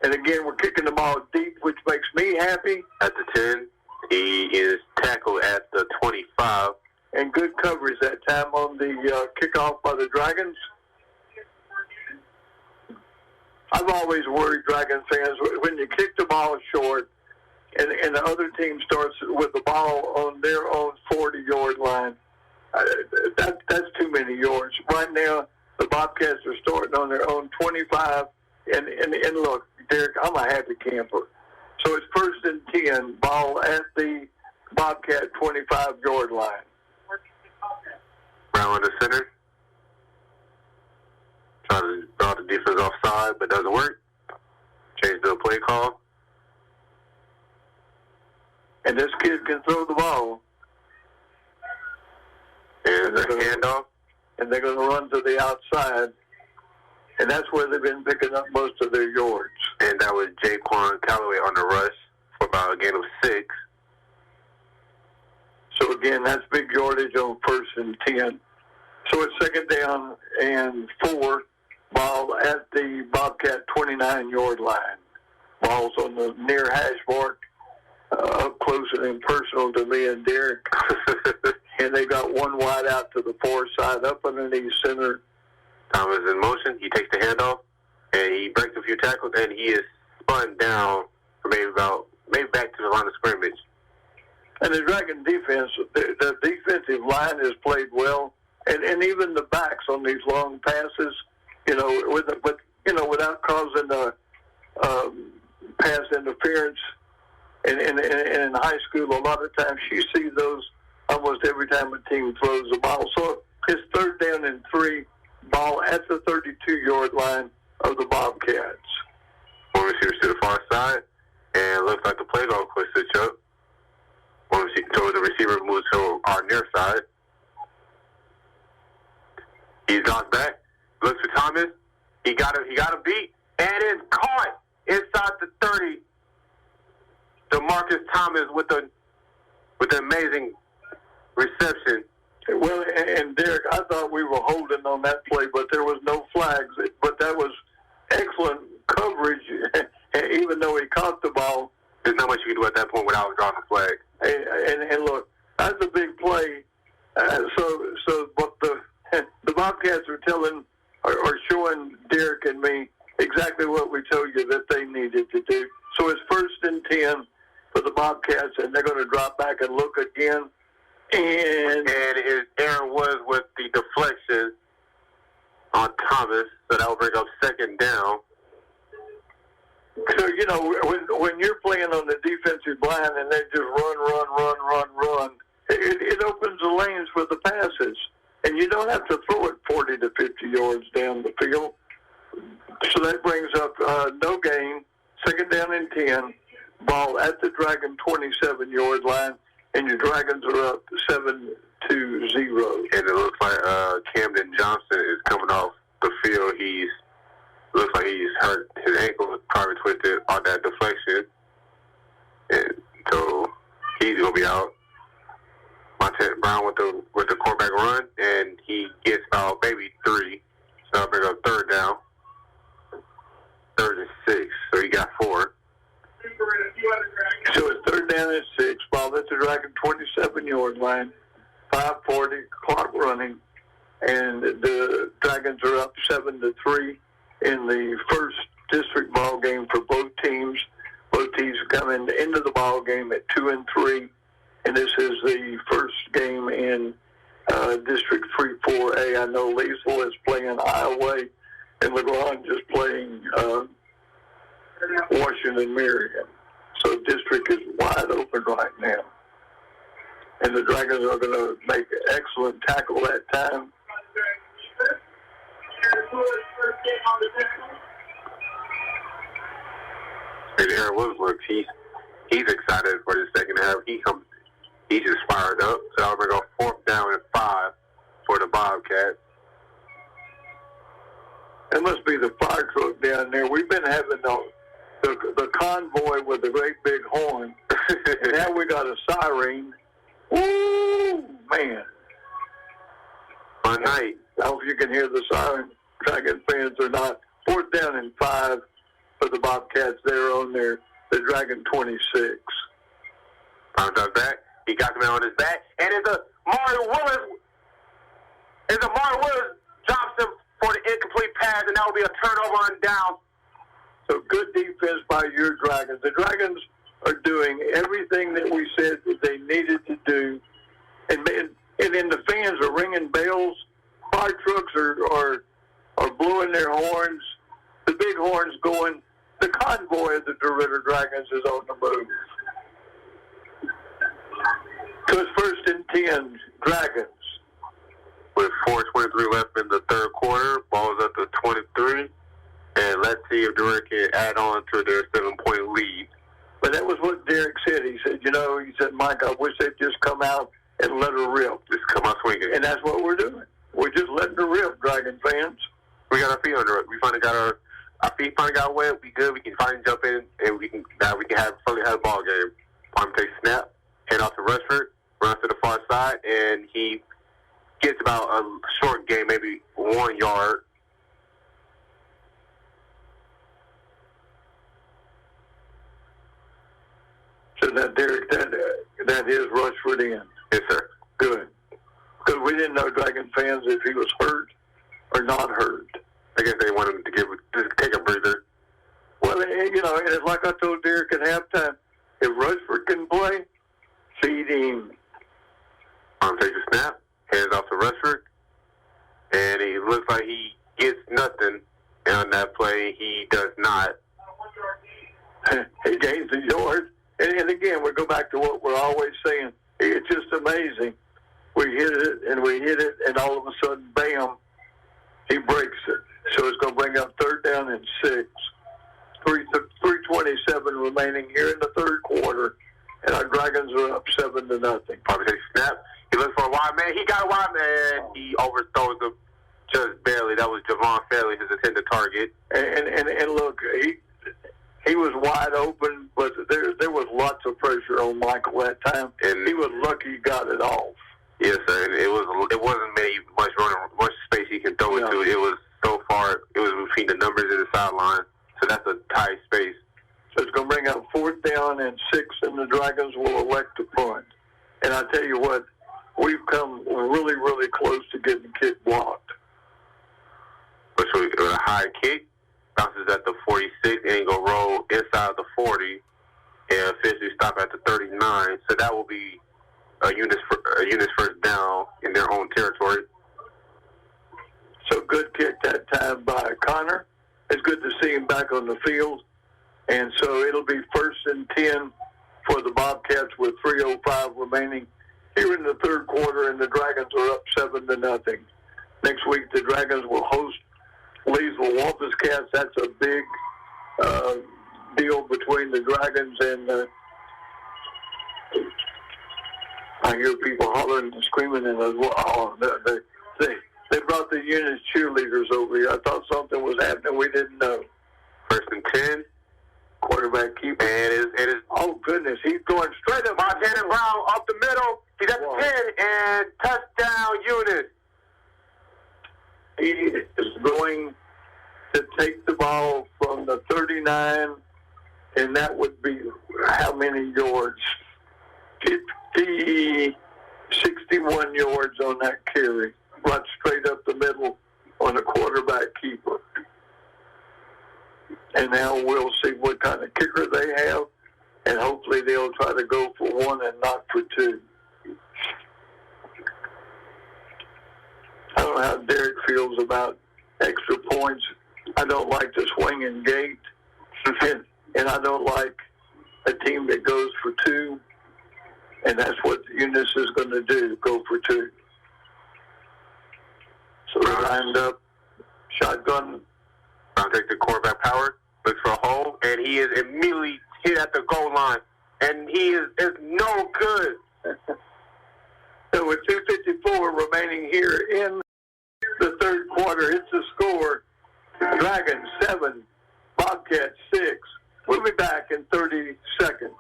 And again, we're kicking the ball deep, which makes me happy. At the 10, he is tackled at the 25. And good coverage that time on the kickoff by the Dragons. I've always worried, Dragon fans, when you kick the ball short and the other team starts with the ball on their own 40-yard line, that's too many yards. Right now, the Bobcats are starting on their own 25. And look, Derrick, I'm a happy camper. So it's 1st and 10, ball at the Bobcat 25-yard line. Brown in the center. Trying to draw the defense offside, but doesn't work. Change the play call. And this kid can throw the ball. And the handoff. And they're going to run to the outside. And that's where they've been picking up most of their yards. And that was Jaquan Calloway on the rush for about a gain of 6. So, again, that's big yardage on 1st and 10. So it's 2nd down and 4. Ball at the Bobcat 29-yard line. Ball's on the near hash mark, up close and personal to me and Derrick. And they got one wide out to the far side, up underneath center. Thomas in motion. He takes the handoff, and he breaks a few tackles, and he is spun down for maybe back to the line of scrimmage. And the Dragon defense, the defensive line has played well, and even the backs on these long passes, without causing pass interference. And in high school, a lot of times you see those almost every time a team throws the ball. So it's 3rd down and 3. Ball at the 32-yard line of the Bobcats. One receiver to the far side, and looks like the play call quick switch up. So the receiver moves to our near side. He drops back, looks for Thomas. He got a beat, and it's caught inside the 30. DeMarcus Thomas with an amazing reception. Well, and Derrick, I thought we were holding on that play, but there was no flags. But that was excellent coverage, even though he caught the ball. There's not much you can do at that point without drawing a flag. And look, that's a big play. But the Bobcats are showing Derrick and me exactly what we told you that they needed to do. So it's 1st and 10 for the Bobcats, and they're going to drop back and look again. And his error was with the deflection on Thomas, so that will bring up 2nd down. So, when you're playing on the defensive line and they just run, it opens the lanes for the passes. And you don't have to throw it 40 to 50 yards down the field. So that brings up no gain, second down and 10, ball at the Dragon 27-yard line, and your Dragons are up 7-0. And it looks like Camden Johnson is coming off the field. Looks like he's hurt. His ankle is probably twisted on that deflection. And so he's going to be out. Montez Brown with the quarterback run, and he gets about maybe 3. So I'll bring up third down. Third and 6. So he got 4. So it's third down and 6. Ball at the Dragon 27-yard line. 5:40 clock running, and the Dragons are up 7-3 in the first district ball game for both teams. Both teams coming into the ball game at 2-3, and this is the first game in District 3-4A. I know Leesville is playing Iles, and LeGrand just playing Washington Marion. So district is wide open right now. And the Dragons are going to make an excellent tackle that time. And Aaron Williams looks, he's excited for the second half. He's just fired up. So I'll bring up fourth down and 5 for the Bobcats. It must be the fire truck down there. We've been having the convoy with the great big horn. And now we got a siren. Woo, man. Fun night. I hope you can hear the siren, Dragon fans, or not. Fourth down and 5 for the Bobcats. They're on the Dragon 26. Pound does back. He got the man on his back. And it's a Mario Willis drops him for the incomplete pass, and that will be a turnover on down. So good defense by your Dragons. The Dragons are doing everything that we said that they needed to do. And then the fans are ringing bells. Fire trucks are blowing their horns. The big horn's going. The convoy of the DeRidder Dragons is on the move. So it's first and 10, Dragons. With 4:23 left in the third quarter, ball is up to 23. And let's see if Derrick can add on to their 7-point lead. But that was what Derrick said. He said, Mike, I wish they'd just come out and let her rip. Just come out swinging. And that's what we're doing. We're just letting her rip, Dragon fans. We got our feet under it. We finally got our feet finally got wet. We good. We can finally jump in, and we can have a ball game. Palm takes snap, hand off to Rushford, runs to the far side, and he gets about a short gain, maybe 1 yard. So that Derrick, that is Rushford in. Yes, sir. Good. Because we didn't know, Dragon fans, if he was hurt or not hurt. I guess they wanted him to just take a breather. Well, and it's like I told Derrick at halftime, if Rushford can play, feed him. Takes a snap, hands off to Rushford, and he looks like he gets nothing on that play. He does not. He gains a yard. And again, we go back to what we're always saying. It's just amazing. We hit it, and all of a sudden, bam, he breaks it. So it's going to bring up third down and 6. 3:27 remaining here in the third quarter, and our Dragons are up 7-0. Probably takes a snap. He looks for a wide man. He got a wide man. He overthrows him just barely. That was Javon Fairley, his intended target. And look, he was wide open, but there was lots of pressure on Michael that time, and he was lucky he got it off. Yes, sir. And it wasn't much space he can throw into. It was so far. It was between the numbers and the sideline. So that's a tight space. So it's going to bring up fourth down and 6, and the Dragons will elect to punt. And I tell you what, we've come really, really close to getting kick blocked. But so a high kick bounces at the 46 and go roll inside the 40 and officially stop at the 39. So that will be a Eunice first down in their own territory. So good kick that time by Connor. It's good to see him back on the field. And so it'll be first and 10 for the Bobcats with 3:05 remaining here in the third quarter, and the Dragons are up 7-0. Next week, the Dragons will host Leesville Bobcats. That's a big deal between the Dragons and I hear people hollering and screaming, and they brought the Eunice cheerleaders over here. I thought something was happening we didn't know. 1st and 10. Quarterback keeper. And it is. Oh, goodness. He's going straight up. Montana Brown up the middle. He's at the 10, and touchdown, Eunice. He is going to take the ball from the 39, and that would be how many yards? 61 yards on that carry. Right straight up the middle on the quarterback keeper. And now we'll see what kind of kicker they have, and hopefully they'll try to go for one and not for two. I don't know how Derrick feels about extra points. I don't like the swinging gate, and I don't like a team that goes for two, and that's what Eunice is going to do, go for two. So they lined up, shotgun. Brown takes the quarterback power, looks for a hole, and he is immediately hit at the goal line, and he is no good. So with 2:54 remaining here in the third quarter, it's the score. Dragons 7, Bobcats 6. We'll be back in 30 seconds.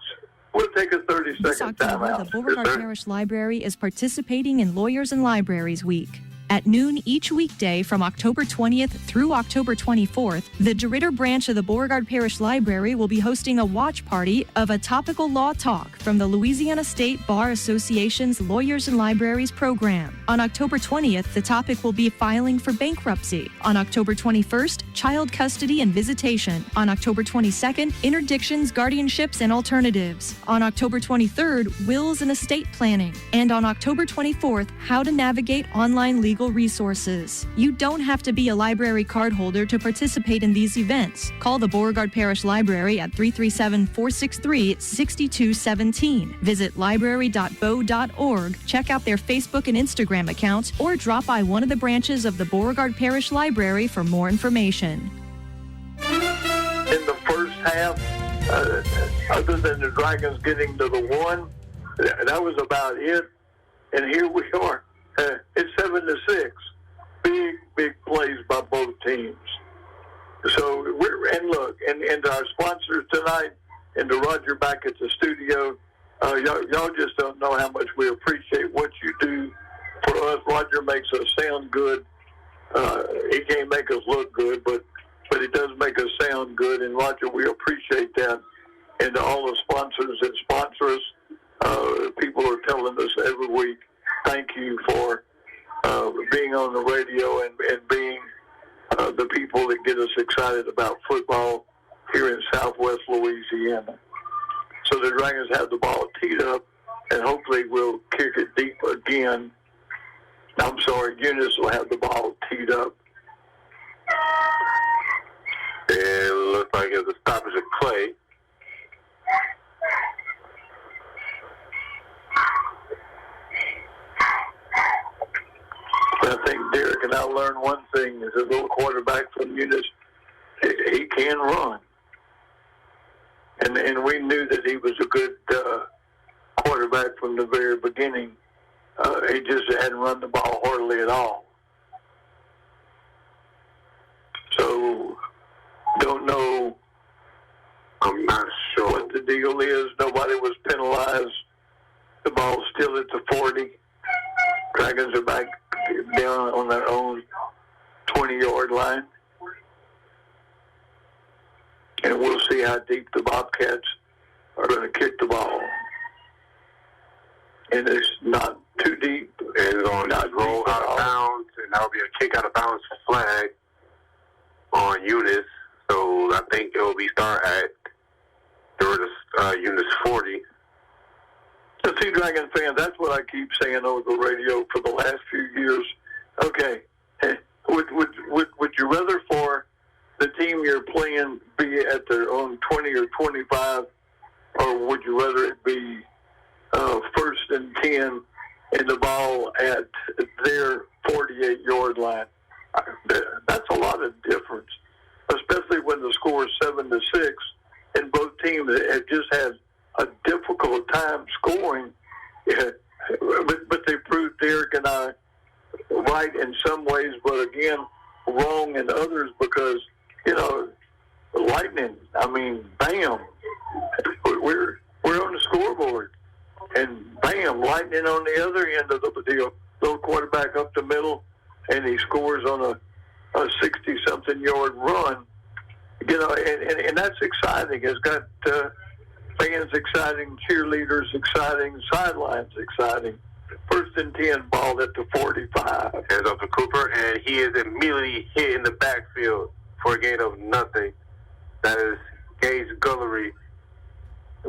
We'll take a 30-second This October, timeout. the Beauregard Parish Library is participating in Lawyers and Libraries Week. At noon each weekday from October 20th through October 24th, the DeRidder branch of the Beauregard Parish Library will be hosting a watch party of a topical law talk from the Louisiana State Bar Association's Lawyers and Libraries program. On October 20th, the topic will be filing for bankruptcy. On October 21st, child custody and visitation. On October 22nd, interdictions, guardianships, and alternatives. On October 23rd, wills and estate planning. And on October 24th, how to navigate online legal resources. You don't have to be a library card holder to participate in these events. Call the Beauregard Parish Library at 337-463-6217. Visit library.bo.org, check out their Facebook and Instagram accounts, or drop by one of the branches of the Beauregard Parish Library for more information. In the first half, other than the Dragons getting to the one, that was about it. And here we are. It's 7-6. Big plays by both teams. So and our sponsors tonight, and to Roger back at the studio, y'all just don't know how much we appreciate what you do for us. Roger makes us sound good. He can't make us look good, but he does make us sound good. And Roger, we appreciate that. And to all the sponsors that sponsor us, people are telling us every week, thank you for being on the radio and being the people that get us excited about football here in Southwest Louisiana. So the Dragons have the ball teed up, and hopefully we'll kick it deep again. I'm sorry, Eunice will have the ball teed up. It looks like it's a stoppage of play. I think Derrick and I learned one thing as a little quarterback from Eunice, he can run. And we knew that he was a good quarterback from the very beginning. He just hadn't run the ball hardly at all. So, don't know. I'm not sure what the deal is. Nobody was penalized. The ball's still at the 40. Dragons are back down on their own 20-yard line. And we'll see how deep the Bobcats are going to kick the ball. And it's not too deep. It's going to roll out of bounds, and that'll be a kick out of bounds flag on Eunice. So I think it will be start at Eunice 40. So see, Dragon fans, that's what I keep saying over the radio for the last few years. Okay, would you rather for the team you're playing be at their own 20 or 25, or would you rather it be 1st and 10 and the ball at their 48-yard line. That's a lot of difference, especially when the score is 7-6, and both teams have just had a difficult time scoring. But they proved Derrick and I right in some ways, but again, wrong in others because, Lightning, bam, we're on the scoreboard. And bam, Lightning on the other end of the deal. Little quarterback up the middle, and he scores on a 60-something yard run. And that's exciting. It's got fans exciting, cheerleaders exciting, sidelines exciting. 1st and 10, ball at the 45. Hands off to Cooper, and he is immediately hit in the backfield for a gain of nothing. That is Gage Gullery.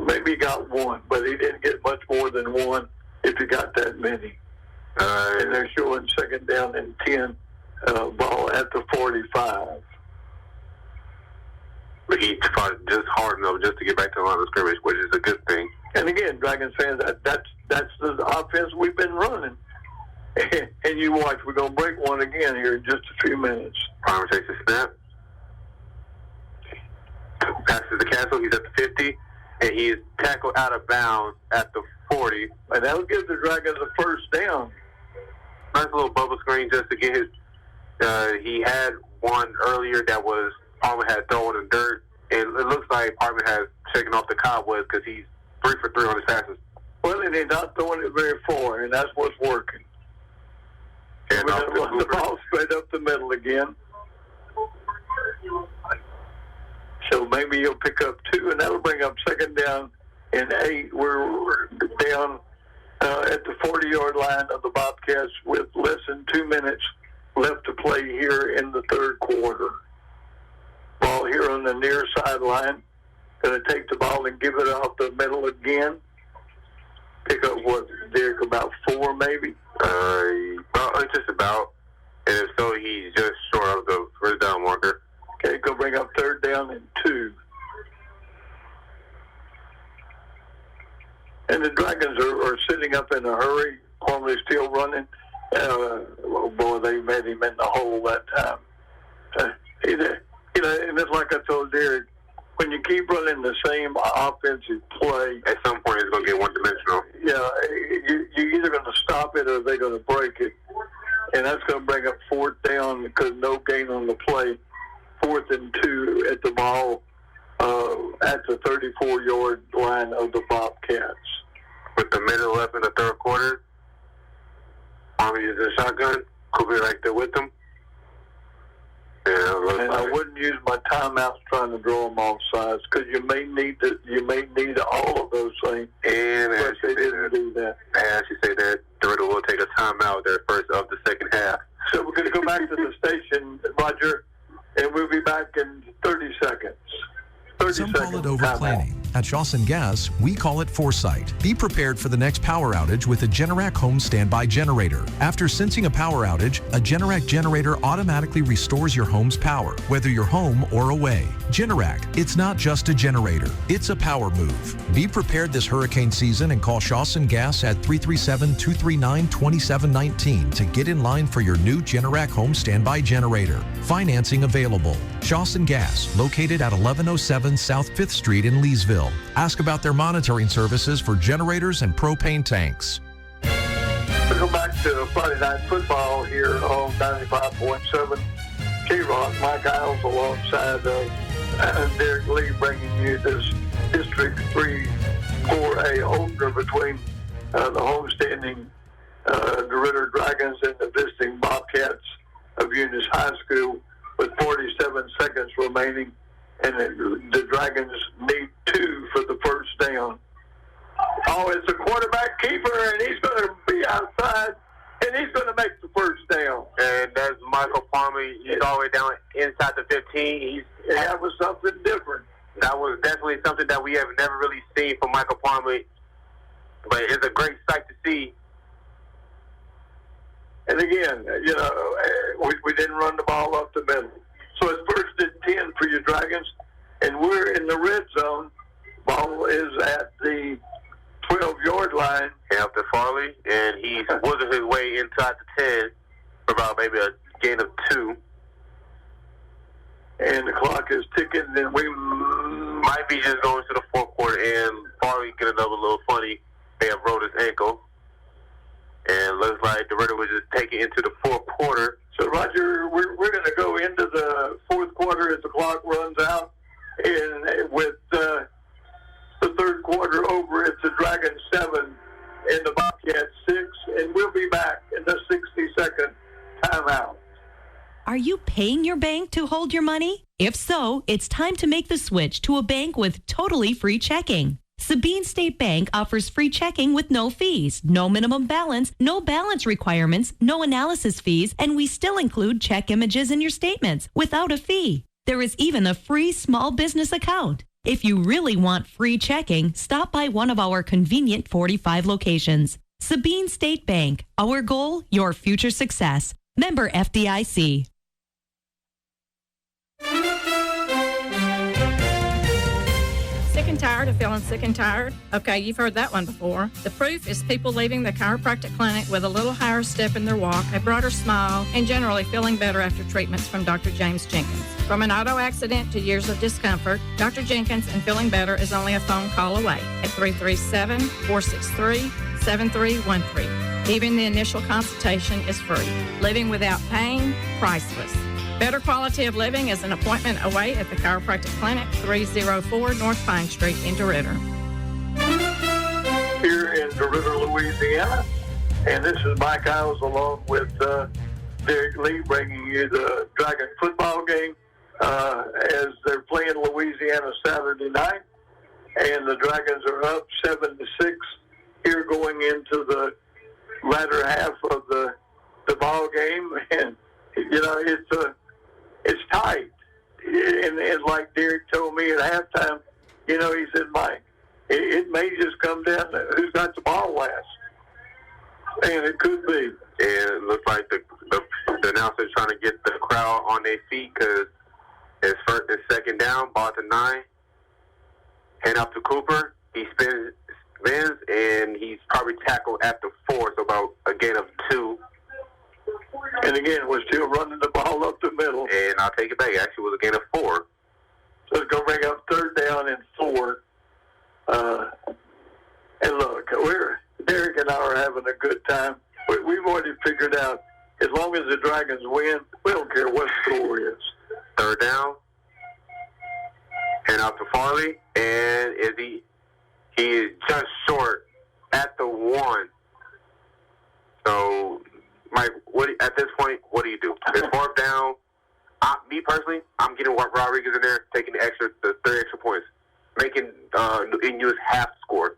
Maybe he got one, but he didn't get much more than one if he got that many. And they're showing 2nd down and 10, ball at the 45. But he fought just hard enough just to get back to the line of scrimmage, which is a good thing. And again, Dragons fans, that's the offense we've been running. And you watch, we're going to break one again here in just a few minutes. Palmer takes a snap. Passes the castle. He's at the 50. And he is tackled out of bounds at the 40. And that'll give the Dragons a 1st down. Nice little bubble screen just to get his... he had one earlier that was... Palmer had thrown in dirt. And it looks like Palmer has shaken off the cobwebs because he's 3 for 3 on his passes. Well, and he's not throwing it very far, and that's what's working. And we're going to run the ball straight up the middle again. So maybe he'll pick up 2, and that'll bring up 2nd down and 8. We're down at the 40-yard line of the Bobcats with less than 2 minutes left to play here in the 3rd quarter. Ball here on the near sideline. Going to take the ball and give it off the middle again. Pick up Derrick, about 4 maybe? Just about. And if so, he's just short of the first down marker. Okay, go bring up 3rd down and 2. And the Dragons are sitting up in a hurry. Plumley's still running. Oh boy, they made him in the hole that time. And it's like I told Derrick, when you keep running the same offensive play, at some point it's going to get one-dimensional. Yeah, you're either going to stop it or they're going to break it. And that's going to bring up 4th down because no gain on the play. 4th and 2 at the ball at the 34-yard line of the Bobcats. With the minute left in the 3rd quarter, Army uses a shotgun. Cooper right there with them. And I wouldn't use my timeouts trying to draw them off sides because you may need all of those things. And but they didn't do that. As you say that, DeRidder will take a timeout there first of the 2nd half. So we're going to go back to the station, Roger, and we'll be back in 30 seconds. Some call it over-planning. At Shawson Gas, we call it foresight. Be prepared for the next power outage with a Generac home standby generator. After sensing a power outage, a Generac generator automatically restores your home's power, whether you're home or away. Generac, it's not just a generator, it's a power move. Be prepared this hurricane season and call Shawson Gas at 337-239-2719 to get in line for your new Generac home standby generator. Financing available. Shawson Gas, located at 1107 South 5th Street in Leesville. Ask about their monitoring services for generators and propane tanks. We go back to Friday Night Football here on 95.7 K-Rock. Mike Iles alongside Derrick Lee bringing you this District 3 4A opener between the homestanding DeRidder Dragons and the visiting Bobcats of Eunice High School with 47 seconds remaining. And the Dragons need 2 for the 1st down. Oh, it's a quarterback keeper, and he's going to be outside, and he's going to make the 1st down. And that's Michael Palmer. He's all the way down inside the 15. That was something different. That was definitely something that we have never really seen from Michael Palmer. But it's a great sight to see. And again, we didn't run the ball up the middle. So it's 1st and 10 for your Dragons, and we're in the red zone. Ball is at the 12-yard line. Up to Farley, and he's wiggled his way inside the 10 for about maybe a gain of 2. And the clock is ticking, and we might be just going to the fourth quarter, and Farley get another little funny. They have rolled his ankle, and looks like DeRidder was just taking into the fourth quarter. So, Roger, we're going to go into the fourth quarter as the clock runs out, and with the third quarter over, it's the Dragons 7 and the Bobcats 6, and we'll be back in the 60-second timeout. Are you paying your bank to hold your money? If so, it's time to make the switch to a bank with totally free checking. Sabine State Bank offers free checking with no fees, no minimum balance, no balance requirements, no analysis fees, and we still include check images in your statements without a fee. There is even a free small business account. If you really want free checking, stop by one of our convenient 45 locations. Sabine State Bank. Our goal, your future success. Member FDIC. Sick and tired of feeling sick and tired? Okay, you've heard that one before. The proof is people leaving the chiropractic clinic with a little higher step in their walk, a broader smile, and generally feeling better after treatments from Dr. James Jenkins. From an auto accident to years of discomfort, Dr. Jenkins and feeling better is only a phone call away at 337-463-7313. Even the initial consultation is free. Living without pain, priceless. Better quality of living is an appointment away at the Chiropractic Clinic, 304 North Pine Street in DeRidder. Here in DeRidder, Louisiana, and this is Mike Iles along with Derrick Lee bringing you the Dragon football game as they're playing Louisiana Saturday night, and the Dragons are up 7-6 here going into the latter half of the ball game, and you know it's tight. And like Derrick told me at halftime, you know, he said, Mike, it may just come down to who's got the ball last. And it could be. And it looks like the announcer's trying to get the crowd on their feet because it's second down, ball to 9. Hand off to Cooper. He spins, and he's probably tackled at the 4, so about a gain of 2. And again, we're still running the ball up the middle. And I'll take it back. It actually was a gain of 4. So it's going to bring up third down and 4. And look, Derrick and I are having a good time. We've already figured out, as long as the Dragons win, we don't care what the score is. Third down. Hand off to Farley. And he is just short at the 1. So, Mike, at this point, what do you do? It's fourth down. Me personally, I'm getting Rodriguez in there, taking the 3 extra points, making Eunice half score.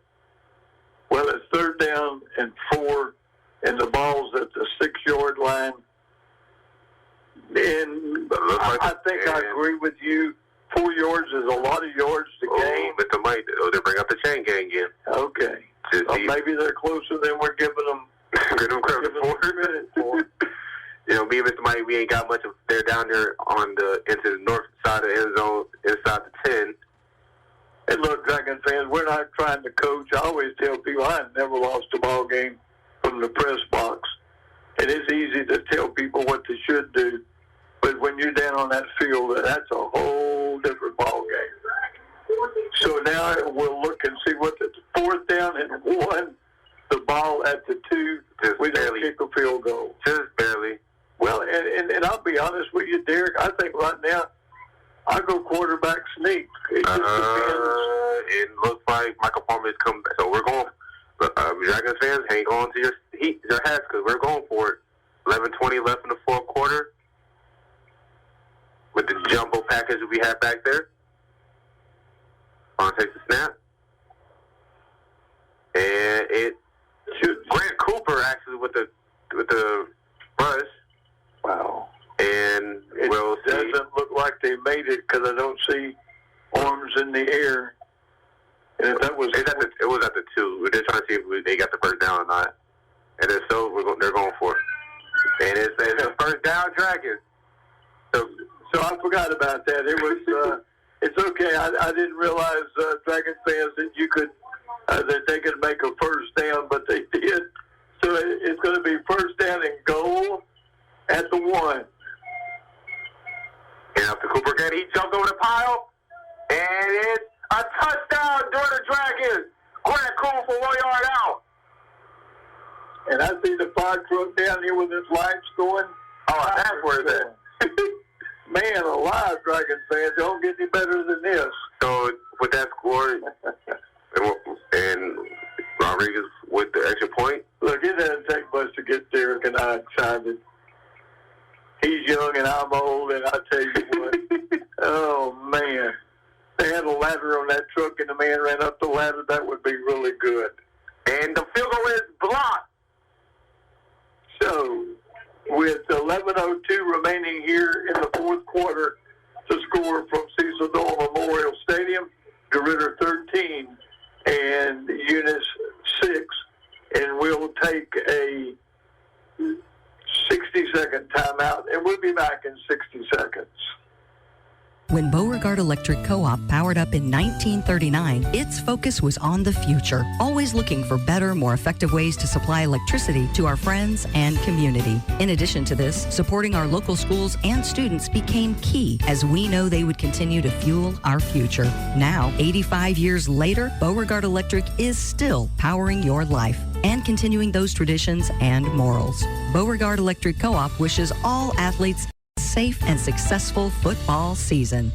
Well, it's third down and 4, and the ball's at the 6-yard line. And I think I agree with you. 4 yards is a lot of yards to gain. Mr. Mike, they bring up the chain gang again. Okay. Maybe they're closer than we're giving them. Give them credit for. You know, me and Mr. Mike, we ain't got much of. They're down there into the north side of the end zone, inside the 10. And look, Dragon fans, we're not trying to coach. I always tell people I never lost a ball game from the press box. And it's easy to tell people what they should do. But when you're down on that field, that's a whole different ball game. So now we'll look and see what the fourth down and 1, the ball at the 2. We don't kick a field goal. Just barely. Well, and I'll be honest with you, Derrick, I think right now I go quarterback sneak. It just depends. It looks like Michael Palmer has come back. So we're going. Dragons fans, hang on to your hats because we're going for it. 11:20 left in the fourth quarter with the jumbo package we have back there. On takes the snap, and it shoots Grant Cooper actually with the rush. Wow. And it doesn't look like they made it because I don't see arms in the air. And if that was it was at the 2. We're just trying to see if they got the first down or not. And if so, they're going for it. And it's a first down, Dragons. So I forgot about that. It was it's okay. I didn't realize, Dragon fans, that you could that they could make a first down, but they did. So it's going to be first down and goal at the 1. And after Cooper again, he jumped over the pile, and it's a touchdown, DeRidder Dragons. Grant Cool for 1 yard out. And I see the fire truck down here with his lights going. Oh, that's where it's at. Man alive, Dragon fans, don't get any better than this. So with that score, and Rodriguez with the extra point. Look, it doesn't take much to get Derrick and I excited. He's young and I'm old, and I tell you what, oh man, they had a ladder on that truck and the man ran up the ladder. That would be really good. And the field goal is blocked. So, with 11:02 remaining here in the fourth quarter to score from Cecil Dole Memorial Stadium, DeRidder 13 and Eunice 6, and we'll take a 60-second timeout, and we'll be back in 60 seconds. When Beauregard Electric Co-op powered up in 1939, its focus was on the future, always looking for better, more effective ways to supply electricity to our friends and community. In addition to this, supporting our local schools and students became key, as we know they would continue to fuel our future. Now, 85 years later, Beauregard Electric is still powering your life and continuing those traditions and morals. Beauregard Electric Co-op wishes all athletes safe and successful football season.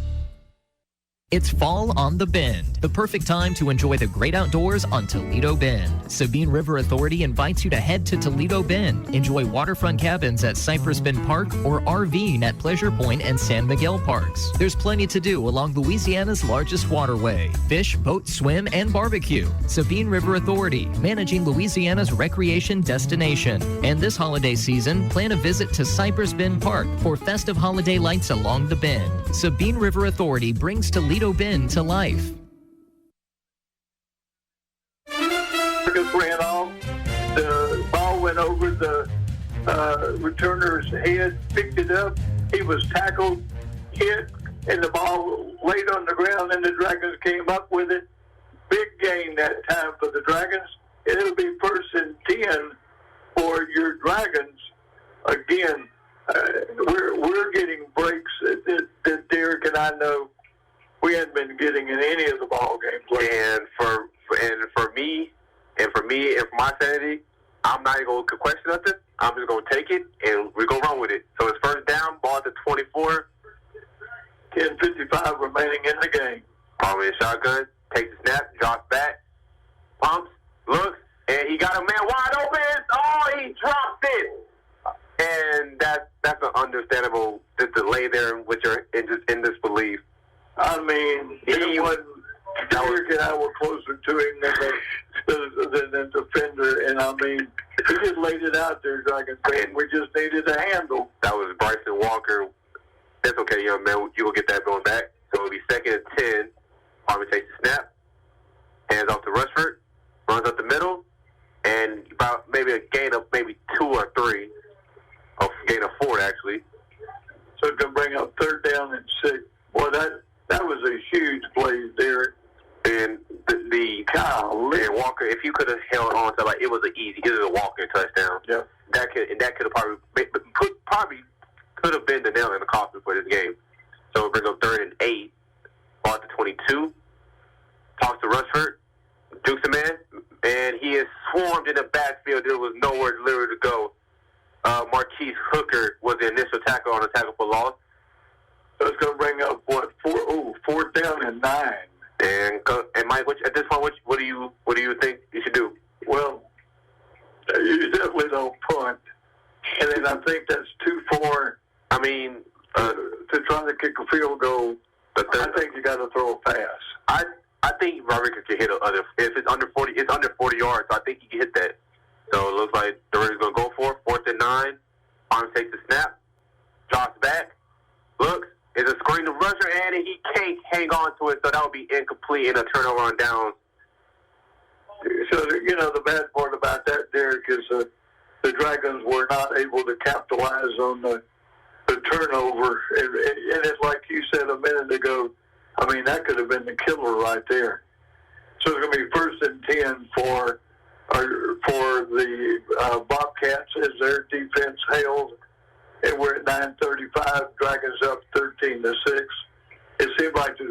It's fall on the Bend, the perfect time to enjoy the great outdoors on Toledo Bend. Sabine River Authority invites you to head to Toledo Bend. Enjoy waterfront cabins at Cypress Bend Park or RVing at Pleasure Point and San Miguel Parks. There's plenty to do along Louisiana's largest waterway. Fish, boat, swim, and barbecue. Sabine River Authority, managing Louisiana's recreation destination. And this holiday season, plan a visit to Cypress Bend Park for festive holiday lights along the Bend. Sabine River Authority brings Toledo Bend to life. Just ran off. The ball went over the returner's head, picked it up. He was tackled, hit, and the ball laid on the ground, and the Dragons came up with it. Big gain that time for the Dragons. And it'll be 1st and 10 for your Dragons. Again, we're getting breaks that Derrick and I know we hadn't been getting in any of the ball games. And for me, and for my sanity, I'm not even going to question nothing. I'm just going to take it, and we're going to run with it. So it's first down, ball at the 24. 10:55 remaining in the game. Palmer in shotgun, takes the snap, drops back, pumps, looks, and he got a man wide open. Oh, he dropped it. And that's an understandable, just to lay there with your in disbelief. I mean, Derrick and I were closer to him than the defender, and I mean, he just laid it out there, Dragon fan. We just needed a handle. That was Bryson Walker. That's okay, young man. You will get that going back. So it'll be 2nd and 10. Palmer takes the snap, hands off to Rushford, runs up the middle, and about maybe a gain of maybe 2 or 3, a gain of 4 actually. So it's gonna bring up 3rd down and 6. Boy, that was a huge play there. And the and Walker, if you could have held on to it was a Walker touchdown. Yeah. That could have probably could have been the nail in the coffin for this game. So it brings up 3rd and 8, ball at the 22. Talks to Rushford, dukes a man, and he is swarmed in the backfield. There was nowhere literally to go. Marquise Hooker was the initial tackle on a tackle for loss. So it's going to bring up, 4th down and 9. And Mike, at this point, what do you think you should do? Well, you definitely don't punt. And then I think that's too far. I mean, to try to kick a field goal, I think you got to throw a pass. I think Rodriguez can hit if it's under 40. It's under 40 yards. So I think he can hit that. So it looks like DeRidder's going to go for it. 4th and 9. Arm takes the snap, drops back, looks. It's a screen to Rusher, and he can't hang on to it, so that would be incomplete in a turnover on downs. So, the bad part about that, Derrick, is the Dragons were not able to capitalize on the turnover. And it's like you said a minute ago, I mean, that could have been the killer right there. So it's going to be 1st and 10 for the Bobcats as their defense hails. And we're at 9:35. Dragons up 13-6. It seems like the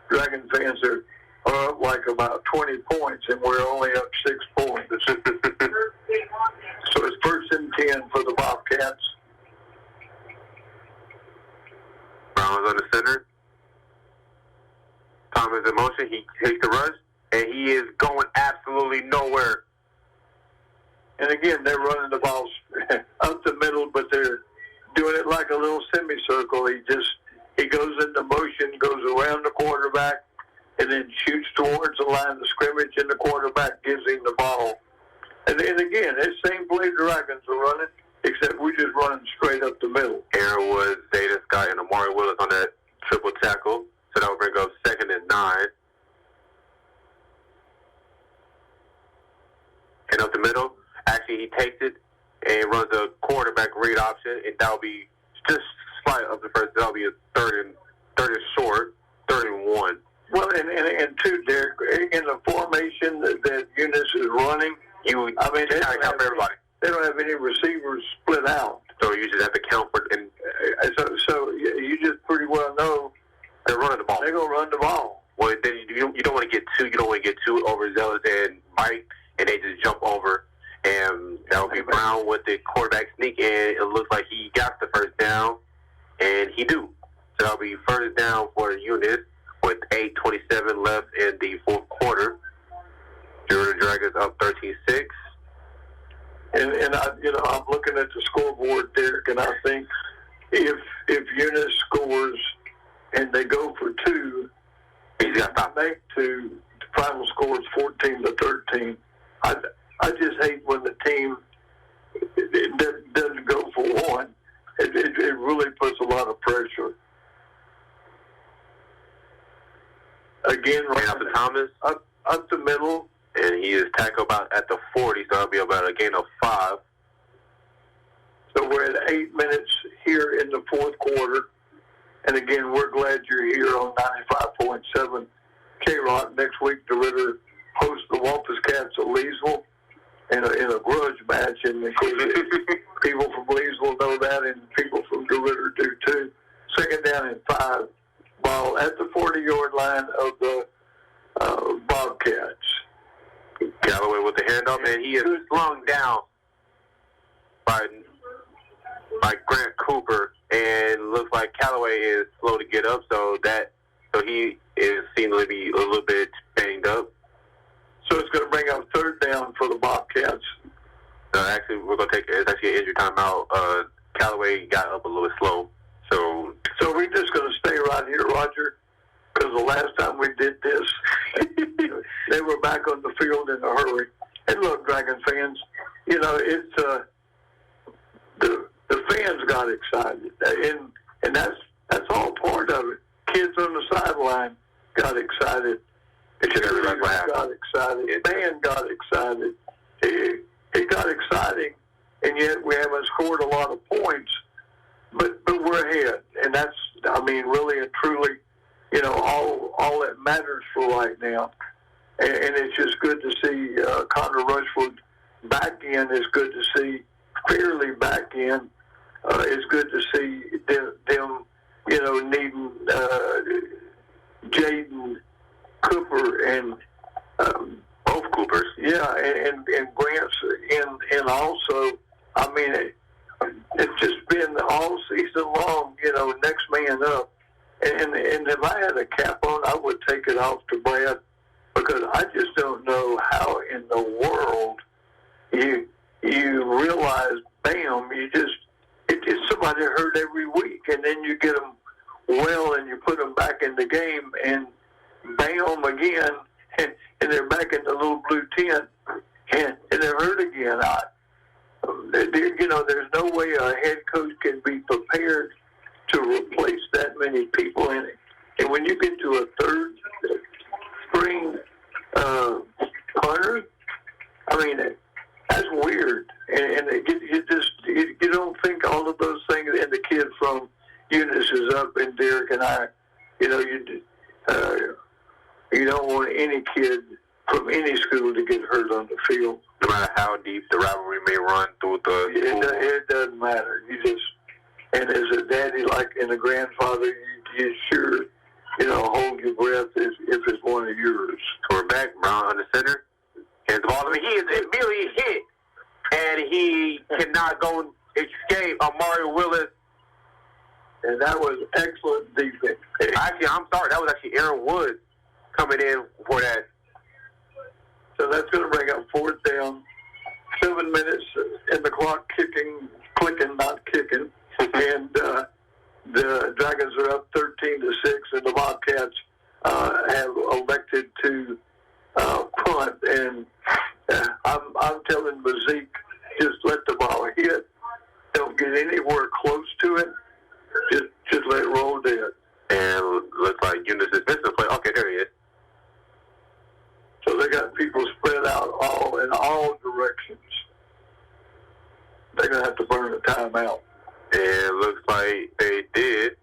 Dragon fans are up like about 20 points, and we're only up 6 points. So it's 1st and 10 for the Bobcats. Browns on the center. Thomas in motion. He takes the rush, and he is going absolutely nowhere. And again, they're running the ball up the middle, but they're doing it like a little semicircle. He goes into motion, goes around the quarterback, and then shoots towards the line of scrimmage, and the quarterback gives him the ball. And again, it's the same play the Dragons are running, except we're just running straight up the middle. Aaron Woods, Zayden Scott, and Amari Willis on that triple tackle. So that will bring up 2nd and 9. And up the middle, actually he takes it and runs a quarterback read option, and that'll be just slight up the first. That'll be a third and short, 3rd and 1. Well, and two, Derrick, in the formation that Eunice is running, they don't have any receivers split out. So you just have to count for it. So you just pretty well know they're running the ball. They're gonna run the ball. Well, then you don't want to get too overzealous and Mike, and they just jump over. And that'll be Brown with the quarterback sneak, and it looks like he got the first down, and he do. So that'll be 1st down for Eunice with 8:27 left in the 4th quarter. The Dragons up 13-6. And I'm looking at the scoreboard, Derrick, and I think if Eunice scores and they go for 2, he's got to make 2. The final score is 14-13. I just hate when the team doesn't go for 1. It really puts a lot of pressure. Again, right up to Thomas. Up the middle. And he is tackled about at the 40, so that'll be about a gain of 5. So we're at 8 minutes here in the 4th quarter. And again, we're glad you're here on 95.7 K-Rock. Next week, DeRidder hosts the Wampus Cats of Leesville in a grudge match. And of course, people from Leesville know that, and people from DeRidder do too. 2nd down and 5. Ball at the 40-yard line of the Bobcats. Callaway with the handoff, and he is slung down by Grant Cooper, and looks like Callaway is slow to get up, so he is seen to be a little bit banged up. So it's going to bring up 3rd down for the Bobcats. Actually, we're going to take it's actually an injury timeout. Callaway got up a little bit slow, so we're just going to stay right here, Roger, because the last time we did this, they were back on the field in a hurry. And look, Dragon fans, it's the fans got excited, and that's all part of it. Kids on the sideline got excited. Everybody got excited. Band got excited. It got exciting, and yet we haven't scored a lot of points, but we're ahead, and that's really and truly, all that matters for right now. And it's just good to see Connor Rushwood back in. It's good to see Fairley back in. It's good to see them needing Jaden Cooper and both Coopers. Yeah, and Grant's in also. It's just been all season long, next man up. And if I had a cap on, I would take it off to Brad, because I just don't know how in the world you realize, bam, it's somebody hurt every week, and then you get them well and you put them back in the game, and bam again, and they're back in the little blue tent, and they're hurt again. There's no way a head coach can be prepared to replace that many people in it. And when you get to a third string punter, that's weird. And you don't think all of those things. And the kid from Eunice is up, and Derrick and I, You don't want any kid from any school to get hurt on the field. No matter how deep the rivalry may run through the it doesn't matter. You just, and as a daddy like and a grandfather, you sure, hold your breath if it's one of yours. So we're back. Brown on the center. And the ball, he is immediately hit, and he cannot go escape Amari Willis. And that was excellent defense. Actually, I'm sorry. That was actually Aaron Woods coming in for that. So that's going to bring up 4th down. 7 minutes in the clock, clicking, not kicking. And the Dragons are up 13-6, and the Bobcats have elected to punt. And I'm telling Mazik, just let the ball hit. Don't get anywhere close to it. Just let it roll dead. And looks like Eunice is missing a play. Okay, there he is. So they got people spread out in all directions. They're going to have to burn a timeout. And looks like they did.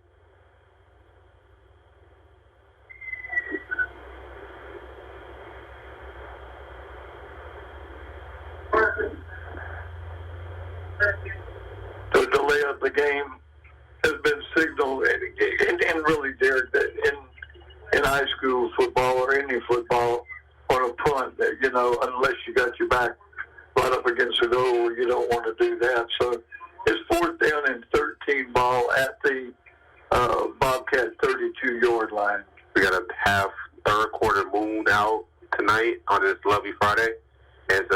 The delay of the game has been signaled, and really, Derrick, that in high school football or any football, on a punt, that unless you got your back right up against the goal, you don't want to do that. So it's 4th down and 13 ball at the Bobcat 32-yard line. We got a third quarter moon out tonight on this lovely Friday. And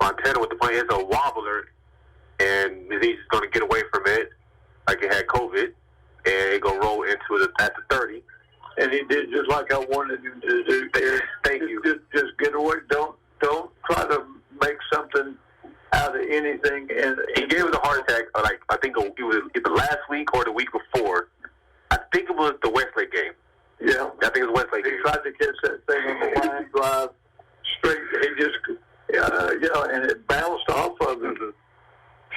Montana with the play is a wobbler, and he's going to get away from it like it had COVID, and it's going to roll into at the 30. And he did just like I wanted him to do there. Thank you. Just get away. Don't try to make something out of anything. And he gave us a heart attack. I think it was either last week or the week before. I think it was the Westlake game. Yeah, I think it was Westlake game. He tried to catch that thing on the line drive straight. He just, and it bounced off of him. Mm-hmm.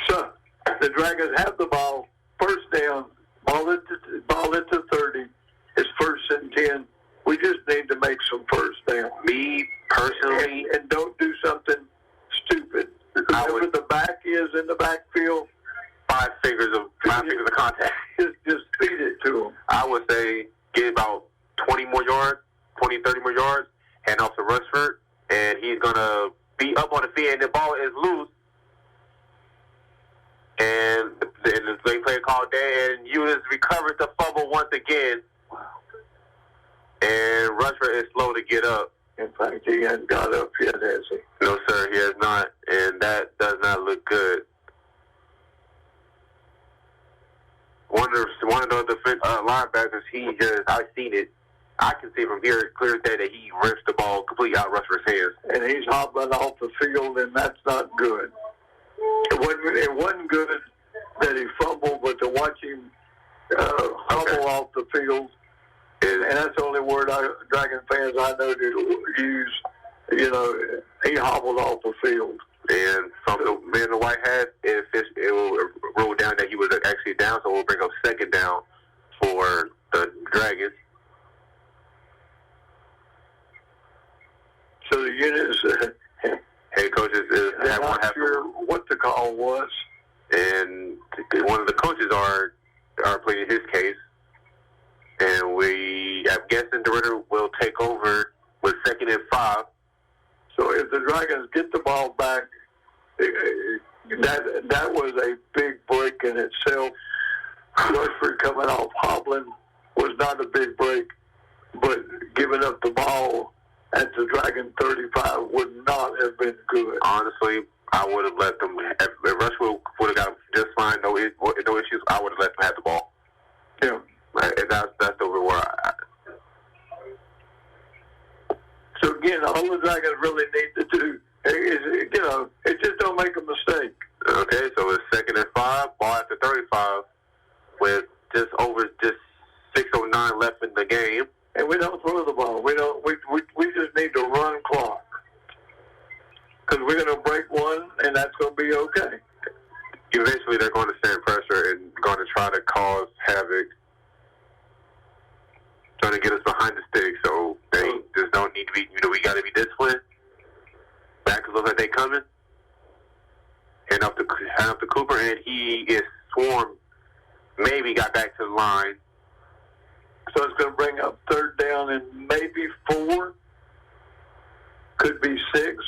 So the Dragons have the ball. 1st down. Ball at the 30. It's 1st and 10. We just need to make some first down. Me, personally. And don't do something stupid. Whoever the back is in the backfield, 5 fingers of contact. Just feed it to them. I would say get about 20 more yards, 20, 30 more yards, hand off to Rushford, and he's going to be up on the field, and the ball is loose. And they play a call there, and Eunice recovers the fumble once again. And Rushford is slow to get up. In fact, he hasn't got up yet, has he? No, sir, he has not. And that does not look good. One of the linebackers, I've seen it. I can see from here clear as day that he rips the ball completely out of Rushford's hands. And he's hobbling off the field, and that's not good. It wasn't good that he fumbled, but to watch him hobble off the field, and that's the only word Dragon fans I know to use. He hobbled off the field. And from the man in the white hat, it will roll down that he was actually down, so we'll bring up 2nd down for the Dragons. So the units, head coaches is not sure what the call was, and one of the coaches are pleading his case, and I'm guessing DeRidder will take over with 2nd and 5. So if the Dragons get the ball back, that was a big break in itself. Rushford coming off hobbling was not a big break, but giving up the ball at the Dragon 35 would not have been good. Honestly, I would have let them. If Rushford would have got just fine, no issues, I would have let them have the ball. Yeah, that's over where So again, all the Dragons really need to do is, it just don't make a mistake. Okay, so it's 2nd and 5, ball at the 35, with just 6:09 left in the game. And we don't throw the ball. We just need to run clock. Because we're going to break one, and that's going to be okay. Eventually, they're going to stand pressure and going to try to cause havoc, trying to get us behind the stick. So don't need to be, we got to be disciplined. Backers look like they coming. Hand off to Cooper, and he is swarmed. Maybe got back to the line. So it's going to bring up third down and maybe 4. Could be 6.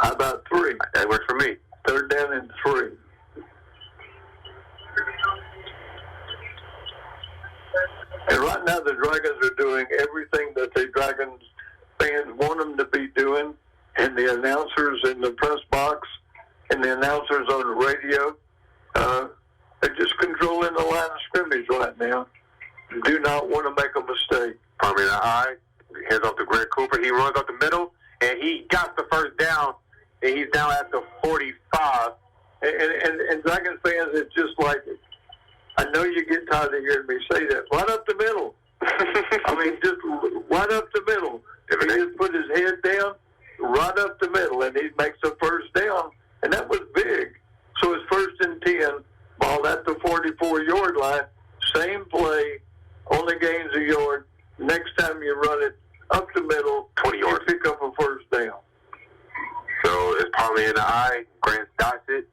How about 3? That works for me. Third down and 3. And right now the Dragons are doing everything that the Dragons fans want them to be doing, and the announcers in the press box and the announcers on the radio, they're just controlling the line of scrimmage right now. Do not want to make a mistake. Palmer in the eye, hands off to Greg Cooper. He runs up the middle, and he got the first down, and he's now at the 45. And Dragon fans, it's just like, I know you get tired of hearing me say that. Right up the middle. I mean, just right up the middle. He just put his head down, right up the middle, and he makes the first down, and that was big. So it's 1st and 10, ball at the 44-yard line, same play, only gains a yard. Next time you run it up the middle, 20 yards. You pick up a first down. So it's Palmer in the eye. Grant dots it.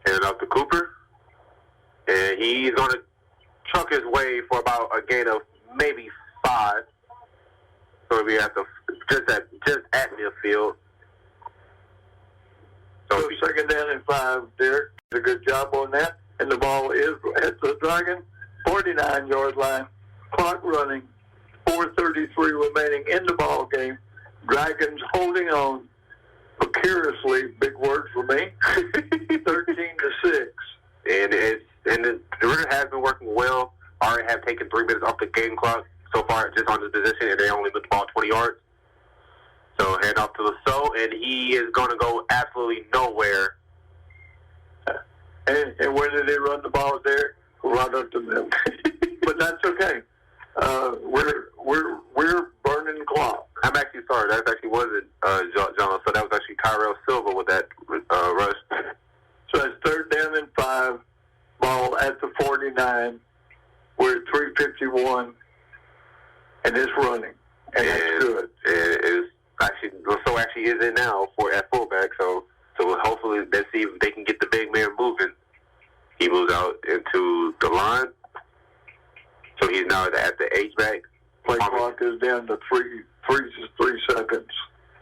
Hand off to Cooper. And he's going to truck his way for about a gain of maybe 5. So we have to just at midfield. So 2nd down and 5, Derrick. Did a good job on that. And the ball is at the Dragon 49-yard line. Clock running. 4:33 remaining in the ball game. Dragons holding on precariously. Big word for me. 13-6. And the DeRidder has been working well. Already have taken 3 minutes off the game clock so far, just on this position, and they only moved the ball 20 yards. So hand off to Lasso, and he is going to go absolutely nowhere. And where did they run the ball there? Right up the middle. But that's okay. We're burning clock. I'm actually sorry. That actually wasn't John. So that was actually Tyrell Silva with that rush. So it's 3rd down and 5. Ball at the 49. We're at 3:51, and it's running, and that's good. It's actually Lasso actually is in now at fullback. So hopefully let's see if they can get the big man moving. He moves out into the line. So he's now at the H-back. Play clock is down to 3 seconds.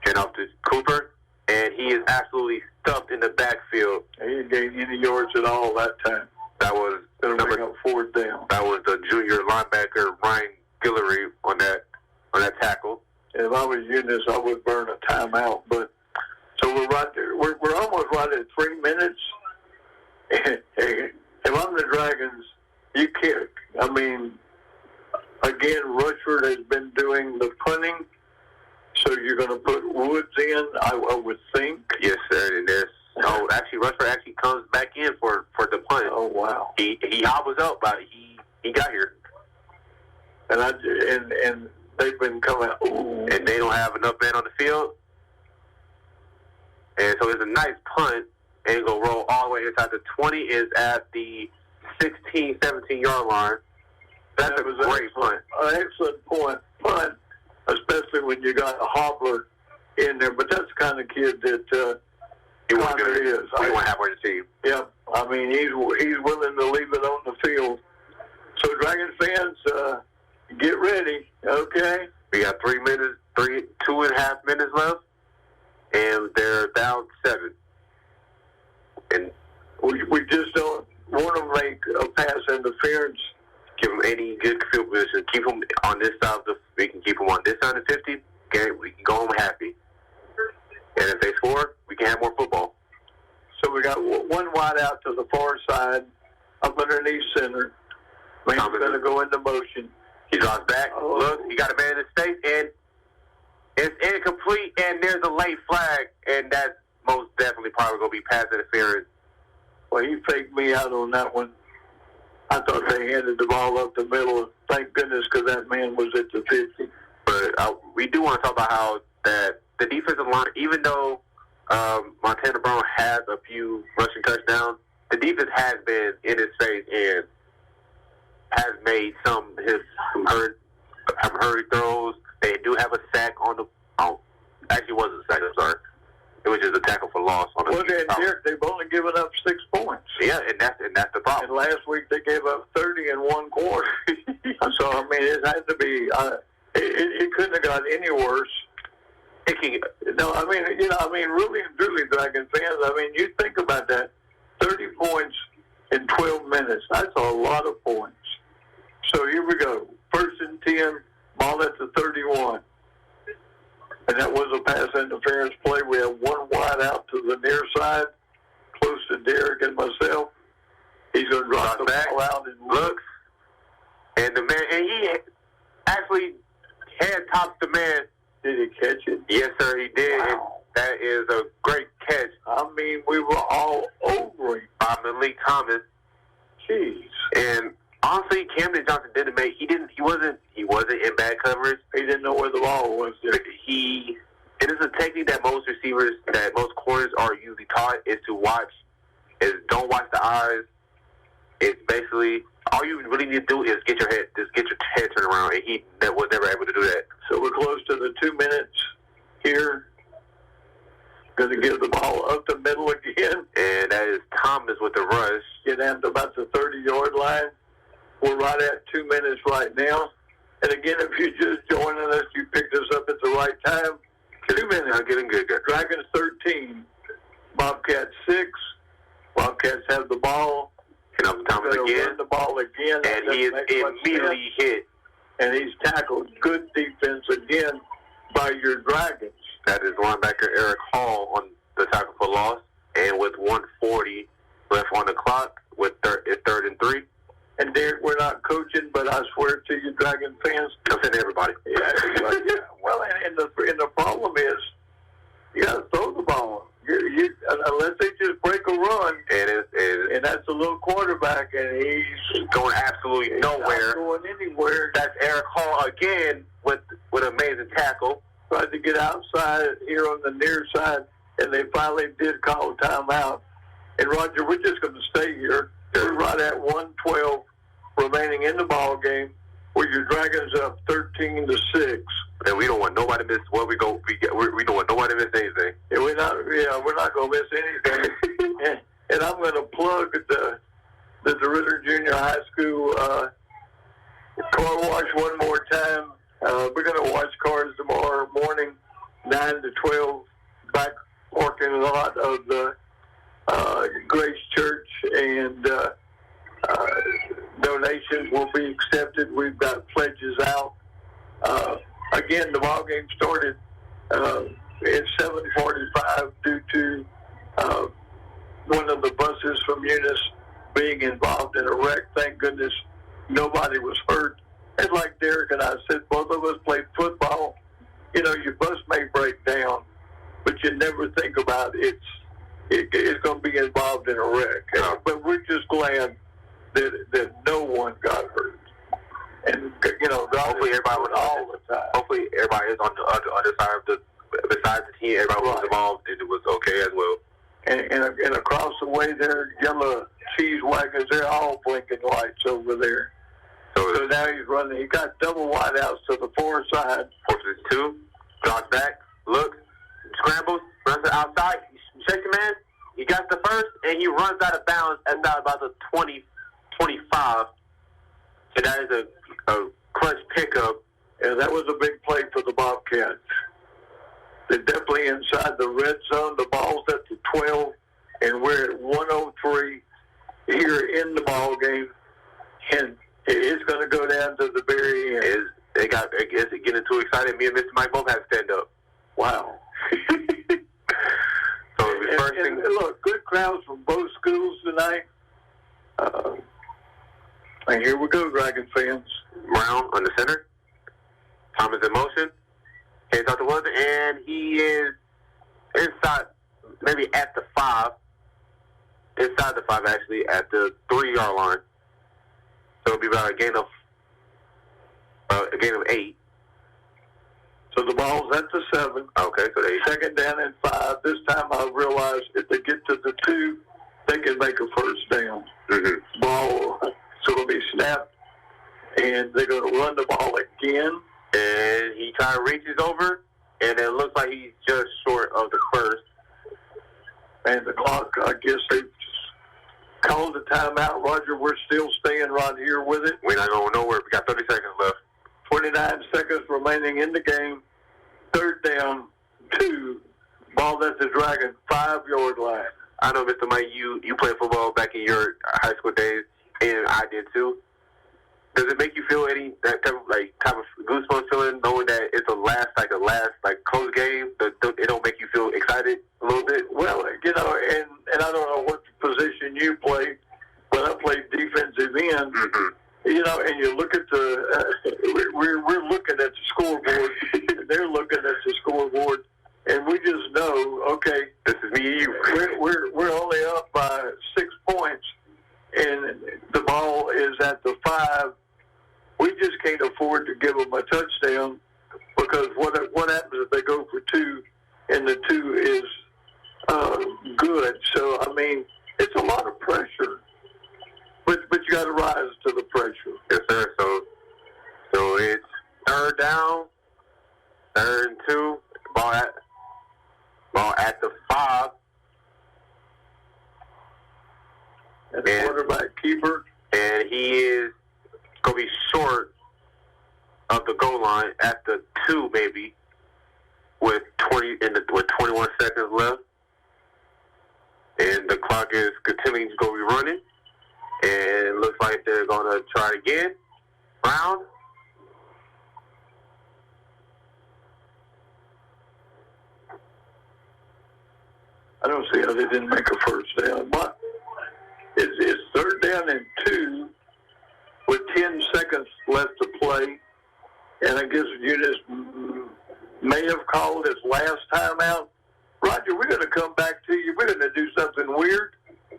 Hand off to Cooper, and he is absolutely stuffed in the backfield. He didn't gain any yards at all that time. That was going to bring up 4th down. That was the junior linebacker Ryan Guillory on that tackle. If I was Eunice, I would burn a timeout. But so we're right there. We're almost right at 3 minutes. If I'm the Dragons, you can't. I mean, again, Rushford has been doing the punting, so you're going to put Woods in, I would think. Yes, sir. And actually, Rushford actually comes back in for the punt. Oh wow! He hobbles up, but he got here. And they've been coming. Ooh. And they don't have enough men on the field, and so it's a nice punt. And it's going to roll all the way inside the 20. Is at the 16, 17-yard line. That's a great punt. An excellent punt, especially when you got a hobbler in there. But that's the kind of kid that Connor is. We want halfway to see. Yeah, I mean he's willing to leave it on the field. So Dragon fans, get ready, okay? We got 2.5 minutes left, and they're down 7. And we just don't want to make a pass interference. Give them any good field position. Keep them on this side we can keep them on this side of 50. Okay, we can go home happy. And if they score, we can have more football. So we got one wide out to the far side, up underneath center. Man's going to go into motion. He drops back. Oh. Look, he got a man in space, and it's incomplete, and there's a late flag, and that's most definitely probably going to be pass interference. Well, he faked me out on that one. I thought they handed the ball up the middle. Thank goodness, because that man was at the 50. But we do want to talk about how that the defensive line, even though Montana Brown has a few rushing touchdowns, the defense has been in his face and has made some hurry throws. They do have a sack on the. Actually, it wasn't a sack. I'm sorry. It was just a tackle for loss on the. Well, then, Derrick, they've only given up 6 points. Yeah, and that's the problem. And last week they gave up 30 in one quarter. So I mean, it had to be. It couldn't have got any worse. No, I mean, really and truly, Dragon fans. I mean, you think about that: 30 points in 12 minutes. That's a lot of points. So here we go. 1st and 10, ball at the 31. And that was a pass interference play. We have one wide out to the near side, close to Derrick and myself. He's going to drop the ball out and looks. And the man, and he actually head tops the man. Did he catch it? Yes, sir, he did. Wow. That is a great catch. I mean, we were all over him. By Malik Thomas. Jeez. And honestly, Camden Johnson didn't make. He wasn't in bad coverage. He didn't know where the ball was. It is a technique that most receivers, that most corners are usually taught, is to watch. Is don't watch the eyes. It's basically all you really need to do is get your head turned around, and he was never able to do that. So we're close to the 2 minutes here. Going to give the ball up the middle again. And that is Thomas with the rush. Get down to about the 30-yard line. We're right at 2 minutes right now. And again, if you're just joining us, you picked us up at the right time. 2 minutes. I'm getting good. Dragons 13. Bobcats 6. Bobcats have the ball. And up Thomas again. Run the ball again. And he is immediately hit. And he's tackled. Good defense again by your Dragons. That is linebacker Eric Hall on the tackle for loss. And with 1:40 left on the clock, it's 3rd and 3. And Derrick, we're not coaching, but I swear to you, Dragon fans, I'm saying to everybody. Yeah. Well, and the problem is, you got to throw the ball. Unless they just break a run, and that's a little quarterback, and he's going absolutely nowhere. Not going anywhere. That's Eric Hall again with amazing tackle. Tried to get outside here on the near side, and they finally did call timeout. And Roger, we're just going to stay here. We're right at 1:12 remaining in the ball game, where your Dragons up 13-6. And we don't want nobody to miss where we go. We don't want nobody to miss anything. Yeah, we're not going to miss anything. and I'm going to plug the DeRidder Junior High School car wash one more time. We're going to wash cars tomorrow morning, 9 to 12, back parking lot of the Grace Church, and donations will be accepted. We've got pledges out. Again, the ball game started at 7:45 due to one of the buses from Eunice being involved in a wreck. Thank goodness nobody was hurt. And like Derrick and I said, both of us played football. You know, your bus may break down, but you never think about it's going to be involved in a wreck. But we're just glad that no one got hurt. And, you know, hopefully everybody was all the time. Hopefully everybody is on the other side of besides the team, everybody was involved, and it was okay as well. And across the way there, yellow cheese wagons, they're all blinking lights over there. So now he's running. He got double wideouts to the far side. 4th and 2, drops back, looks, scrambles, runs it outside, shakes the man. He got the first, and he runs out of bounds at about the 20-25. So that is a clutch pickup. And that was a big play for the Bobcats. They're definitely inside the red zone. The ball's at the 12, and we're at 1:03 here in the ball game. And it's going to go down to the very end. They got getting too excited. Me and Mr. Mike both have to stand up. Wow. So the first thing. Look, good crowds from both schools tonight. And here we go, Dragon fans. Brown on the center. Thomas in motion. Hands out the woods, and he is inside, maybe at the 5. Inside the 5, actually, at the 3-yard line. So it'll be about a gain of 8. So the ball's at the 7. Okay, so they second down and 5. This time I realized if they get to the 2, they can make a first down. Mm-hmm. Ball, so it'll be snapped and they're going to run the ball again. And he kind of reaches over, and it looks like he's just short of the first. And the clock, I guess they called the timeout. Roger, we're still staying right here with it. We're not going nowhere. We got 30 seconds left. 29 seconds remaining in the game. Third down, 2. Ball at the Dragon 5-yard line. I know, Mr. Mike, you played football back in your high school days, and I did too. Does it make you feel any that type of goosebumps feeling, knowing that it's a last close game? It don't make you feel excited a little bit? Well, and I don't know what position you played, but I played defensive end. Mm-hmm. And you look at we're looking at the scoreboard, and they're looking at the scoreboard, and we just know, okay, this is me and you. We're only up by 6 points, and the ball is at the 5. We just can't afford to give them a touchdown, because what happens if they go for 2, and the 2 is good? So I mean, it's a lot of pressure. But you got to rise to the pressure. Yes, sir. So it's third down, 3rd and 2. Ball at the 5. And the quarterback keeper. And he is going to be short of the goal line at the 2, maybe, with 21 seconds left. And the clock is continuing to go be running. And it looks like they're going to try it again. Brown. I don't see how they didn't make a first down. But it's third down and 2 with 10 seconds left to play. And I guess Eunice may have called his last timeout. Roger, we're going to come back to you. We're going to do something weird.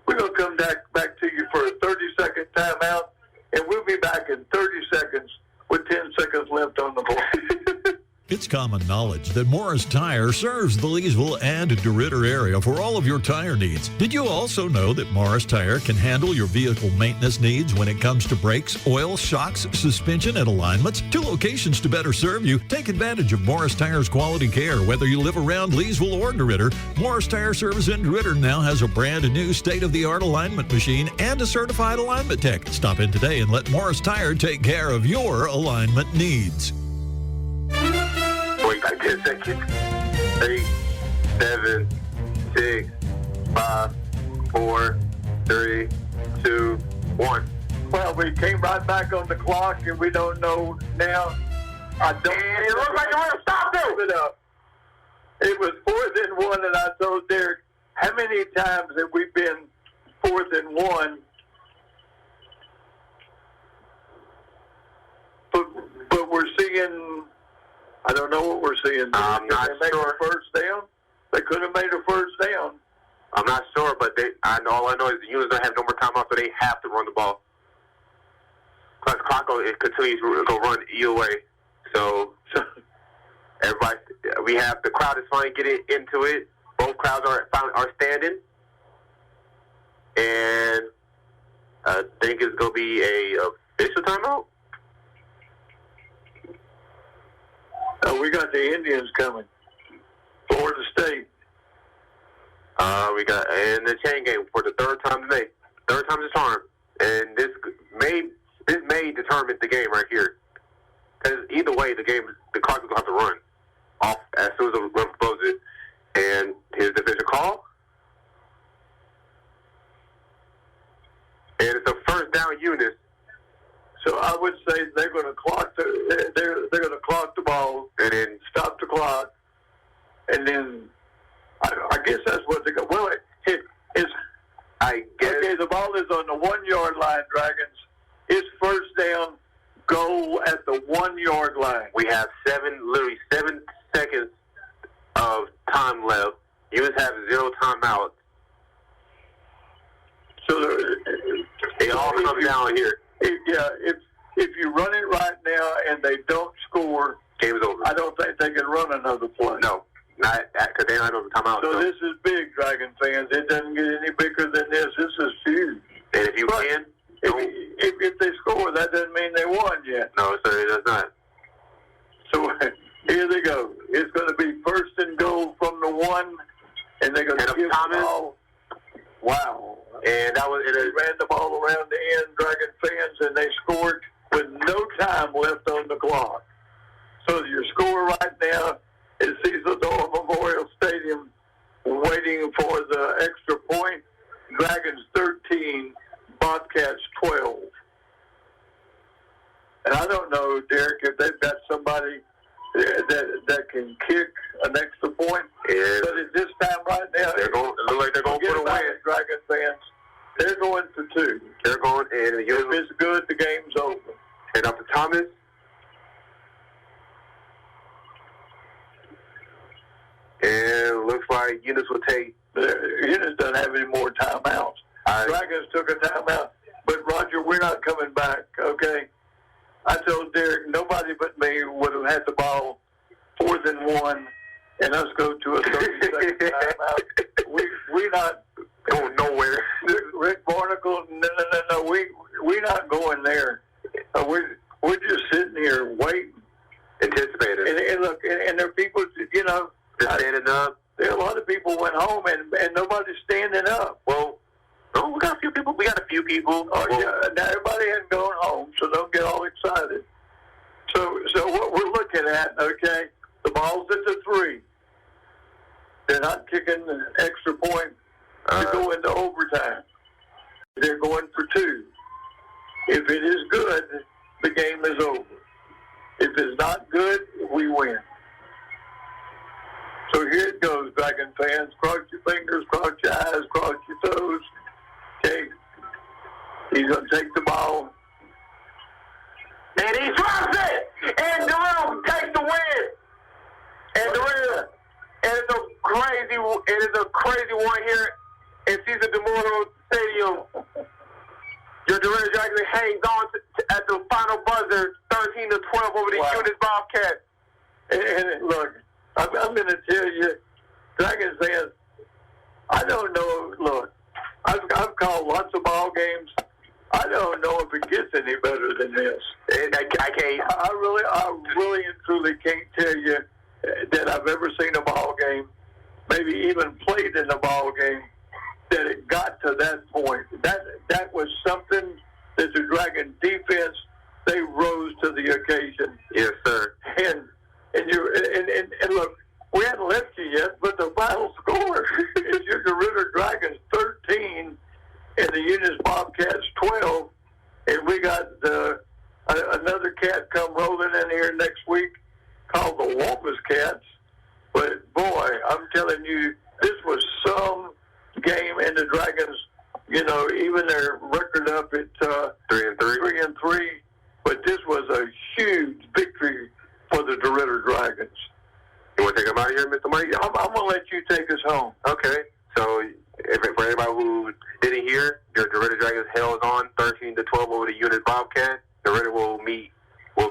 We're going to come back to you for a 30-second timeout, and we'll be back in 30 seconds with 10 seconds left on the clock. It's common knowledge that Morris Tire serves the Leesville and DeRidder area for all of your tire needs. Did you also know that Morris Tire can handle your vehicle maintenance needs when it comes to brakes, oil, shocks, suspension, and alignments? 2 locations to better serve you. Take advantage of Morris Tire's quality care. Whether you live around Leesville or DeRidder, Morris Tire Service in DeRidder now has a brand new state-of-the-art alignment machine and a certified alignment tech. Stop in today and let Morris Tire take care of your alignment needs. Wait, 10 seconds. 8, 7, 6, 5, 4, 3, 2, 1. Well, we came right back on the clock, and we don't know now. It looks like you want to stop it. It was 4th and 1, and I told Derrick, how many times have we been 4th and 1? But we're seeing. I don't know what we're seeing. I'm not sure. A first down? They could have made a first down. I'm not sure, but all I know is the Eunice don't have no more timeouts, so they have to run the ball. Plus, clock continues to go run either way. So everybody, the crowd is finally getting into it. Both crowds are standing, and I think it's going to be a official timeout. We got the Indians coming. Florida State. We got in the chain game for the 3rd time today. 3rd time's the charm, and this may determine the game right here. Because either way, the clock is going to have to run off as soon as the ref blows it. And here's the official call. And it's a first down, Eunice. So I would say they're going to clock they're going to clock the ball and then stop the clock, and then I guess that's what they go. Well, it's I guess okay. The ball is on the 1-yard line, Dragons. It's first down, goal at the 1-yard line. We have literally 7 seconds of time left. Eunice have 0 timeouts. So it all comes down here. If you run it right now and they don't score, game's over. I don't think they can run another play. No, not because they're not on the timeout. So this is big, Dragon fans. It doesn't get any bigger than this. This is huge. And if you can, If they score, that doesn't mean they won yet. No, sir, it does not. So here they go. It's going to be first and goal from the 1, and they're going to give the ball. Wow. And that was it. They ran the ball around the end, Dragon fans, and they scored with no time left on the clock. So your score right now is Cecil Dole Memorial Stadium waiting for the extra point. Dragons 13, Bobcats 12. And I don't know, Derrick, if they've got somebody that can kick an extra point. Yeah. But at this time right now, it look like they're going for the win. Dragon fans, they're going for 2. They're going in. If it's good, the game's over. And up to Thomas. And looks like Eunice will take. Eunice doesn't have any more timeouts. Dragons took a timeout. But, Roger, we're not coming back, okay? I told Derrick nobody but me would have had the ball 4th and 1 and us go to a 30-second timeout. We're not going nowhere. Rick Barnacle, no. We're not going there. We're just sitting here waiting. Anticipating. And look, and there are people, you know. They're standing up. There are a lot of people went home and nobody's standing up. Well, no, we got a few people. Oh, yeah. Now, everybody hasn't gone home, so don't get all excited. So what we're looking at, okay, the ball's at the 3. They're not kicking an extra point to go into overtime. They're going for 2. If it is good, the game is over. If it's not good, we win. So here it goes, Dragon fans. Cross your fingers, cross your eyes, cross your toes. Okay. He's going to take the ball. And he drops it! And DeRidder takes the win! And DeRidder, it is a crazy one here in Cecil Memorial Stadium. Your DeRidder Dragons hangs on at the final buzzer, 13-12 over the Eunice Bobcats. And look, I'm going to tell you, Dragons fans, I don't know. Look, I've called lots of ball games. I don't know if it gets any better than this. I can't. I really and truly can't tell you that I've ever seen a ball game, maybe even played in a ball game, that it got to that point. That was something that the Dragon defense, they rose to the occasion. Yes, sir. And look, we hadn't left you yet, but the final score is your DeRidder Dragons 13 and the Eunice Bobcats 12. And we got another cat come rolling in here next week called the Wampus Cats. But boy, I'm telling you, this was some game, and the Dragons, you know, even their record up at 3-3. But this was a huge victory for the DeRidder Dragons. You want to take them out of here, Mr. Mike? I'm going to let you take us home. Okay. So, for anybody who didn't hear, your DeRidder Dragons held on 13-12 over the Eunice Bobcats. DeRidder will be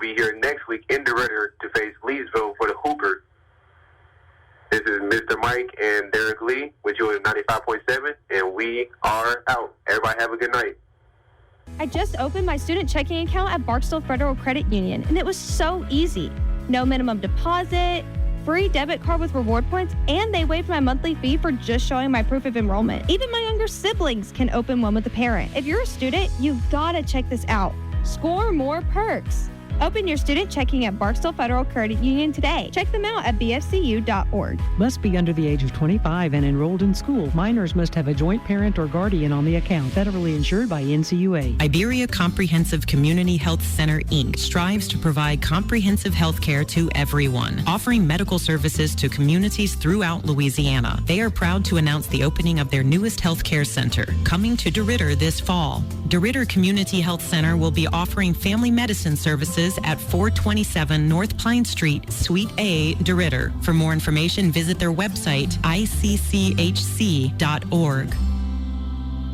here next week in DeRidder to face Leesville for the Hooper. This is Mr. Mike and Derrick Lee with you at 95.7, and we are out. Everybody have a good night. I just opened my student checking account at Barksdale Federal Credit Union, and it was so easy. No minimum deposit, free debit card with reward points, and they waived my monthly fee for just showing my proof of enrollment. Even my younger siblings can open one with a parent. If you're a student, you've got to check this out. Score more perks. Open your student checking at Barksdale Federal Credit Union today. Check them out at bfcu.org. Must be under the age of 25 and enrolled in school. Minors must have a joint parent or guardian on the account. Federally insured by NCUA. Iberia Comprehensive Community Health Center, Inc. strives to provide comprehensive health care to everyone, offering medical services to communities throughout Louisiana. They are proud to announce the opening of their newest health care center, coming to DeRidder this fall. DeRidder Community Health Center will be offering family medicine services at 427 North Pine Street, Suite A, DeRidder. For more information, visit their website, icchc.org.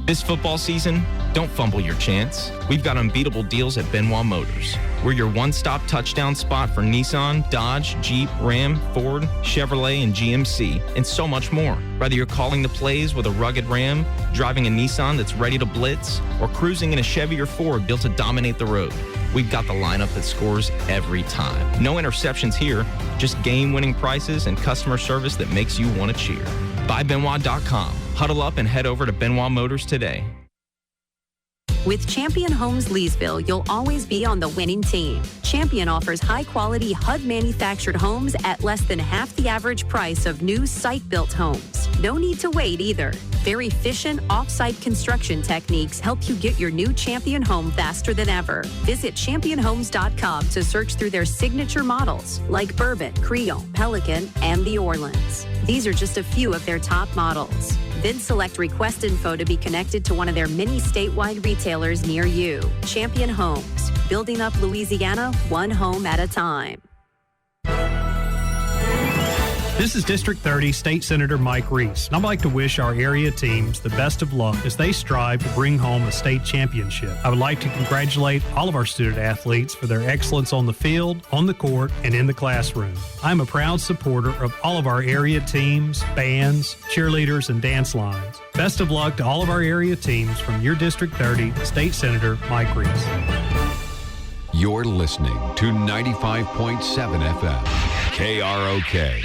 This football season, don't fumble your chance. We've got unbeatable deals at Benoit Motors. We're your one-stop touchdown spot for Nissan, Dodge, Jeep, Ram, Ford, Chevrolet, and GMC, and so much more. Whether you're calling the plays with a rugged Ram, driving a Nissan that's ready to blitz, or cruising in a Chevy or Ford built to dominate the road, we've got the lineup that scores every time. No interceptions here, just game-winning prices and customer service that makes you want to cheer. BuyBenoit.com. Huddle up and head over to Benoit Motors today. With Champion Homes Leesville, you'll always be on the winning team. Champion offers high-quality HUD-manufactured homes at less than half the average price of new site-built homes. No need to wait either. Their efficient off-site construction techniques help you get your new Champion home faster than ever. Visit championhomes.com to search through their signature models like Bourbon, Creole, Pelican, and the Orleans. These are just a few of their top models. Then select Request Info to be connected to one of their many statewide retailers near you. Champion Homes, building up Louisiana one home at a time. This is District 30 State Senator Mike Reese, and I'd like to wish our area teams the best of luck as they strive to bring home a state championship. I would like to congratulate all of our student athletes for their excellence on the field, on the court, and in the classroom. I'm a proud supporter of all of our area teams, bands, cheerleaders, and dance lines. Best of luck to all of our area teams from your District 30 State Senator Mike Reese. You're listening to 95.7 FM, KROK.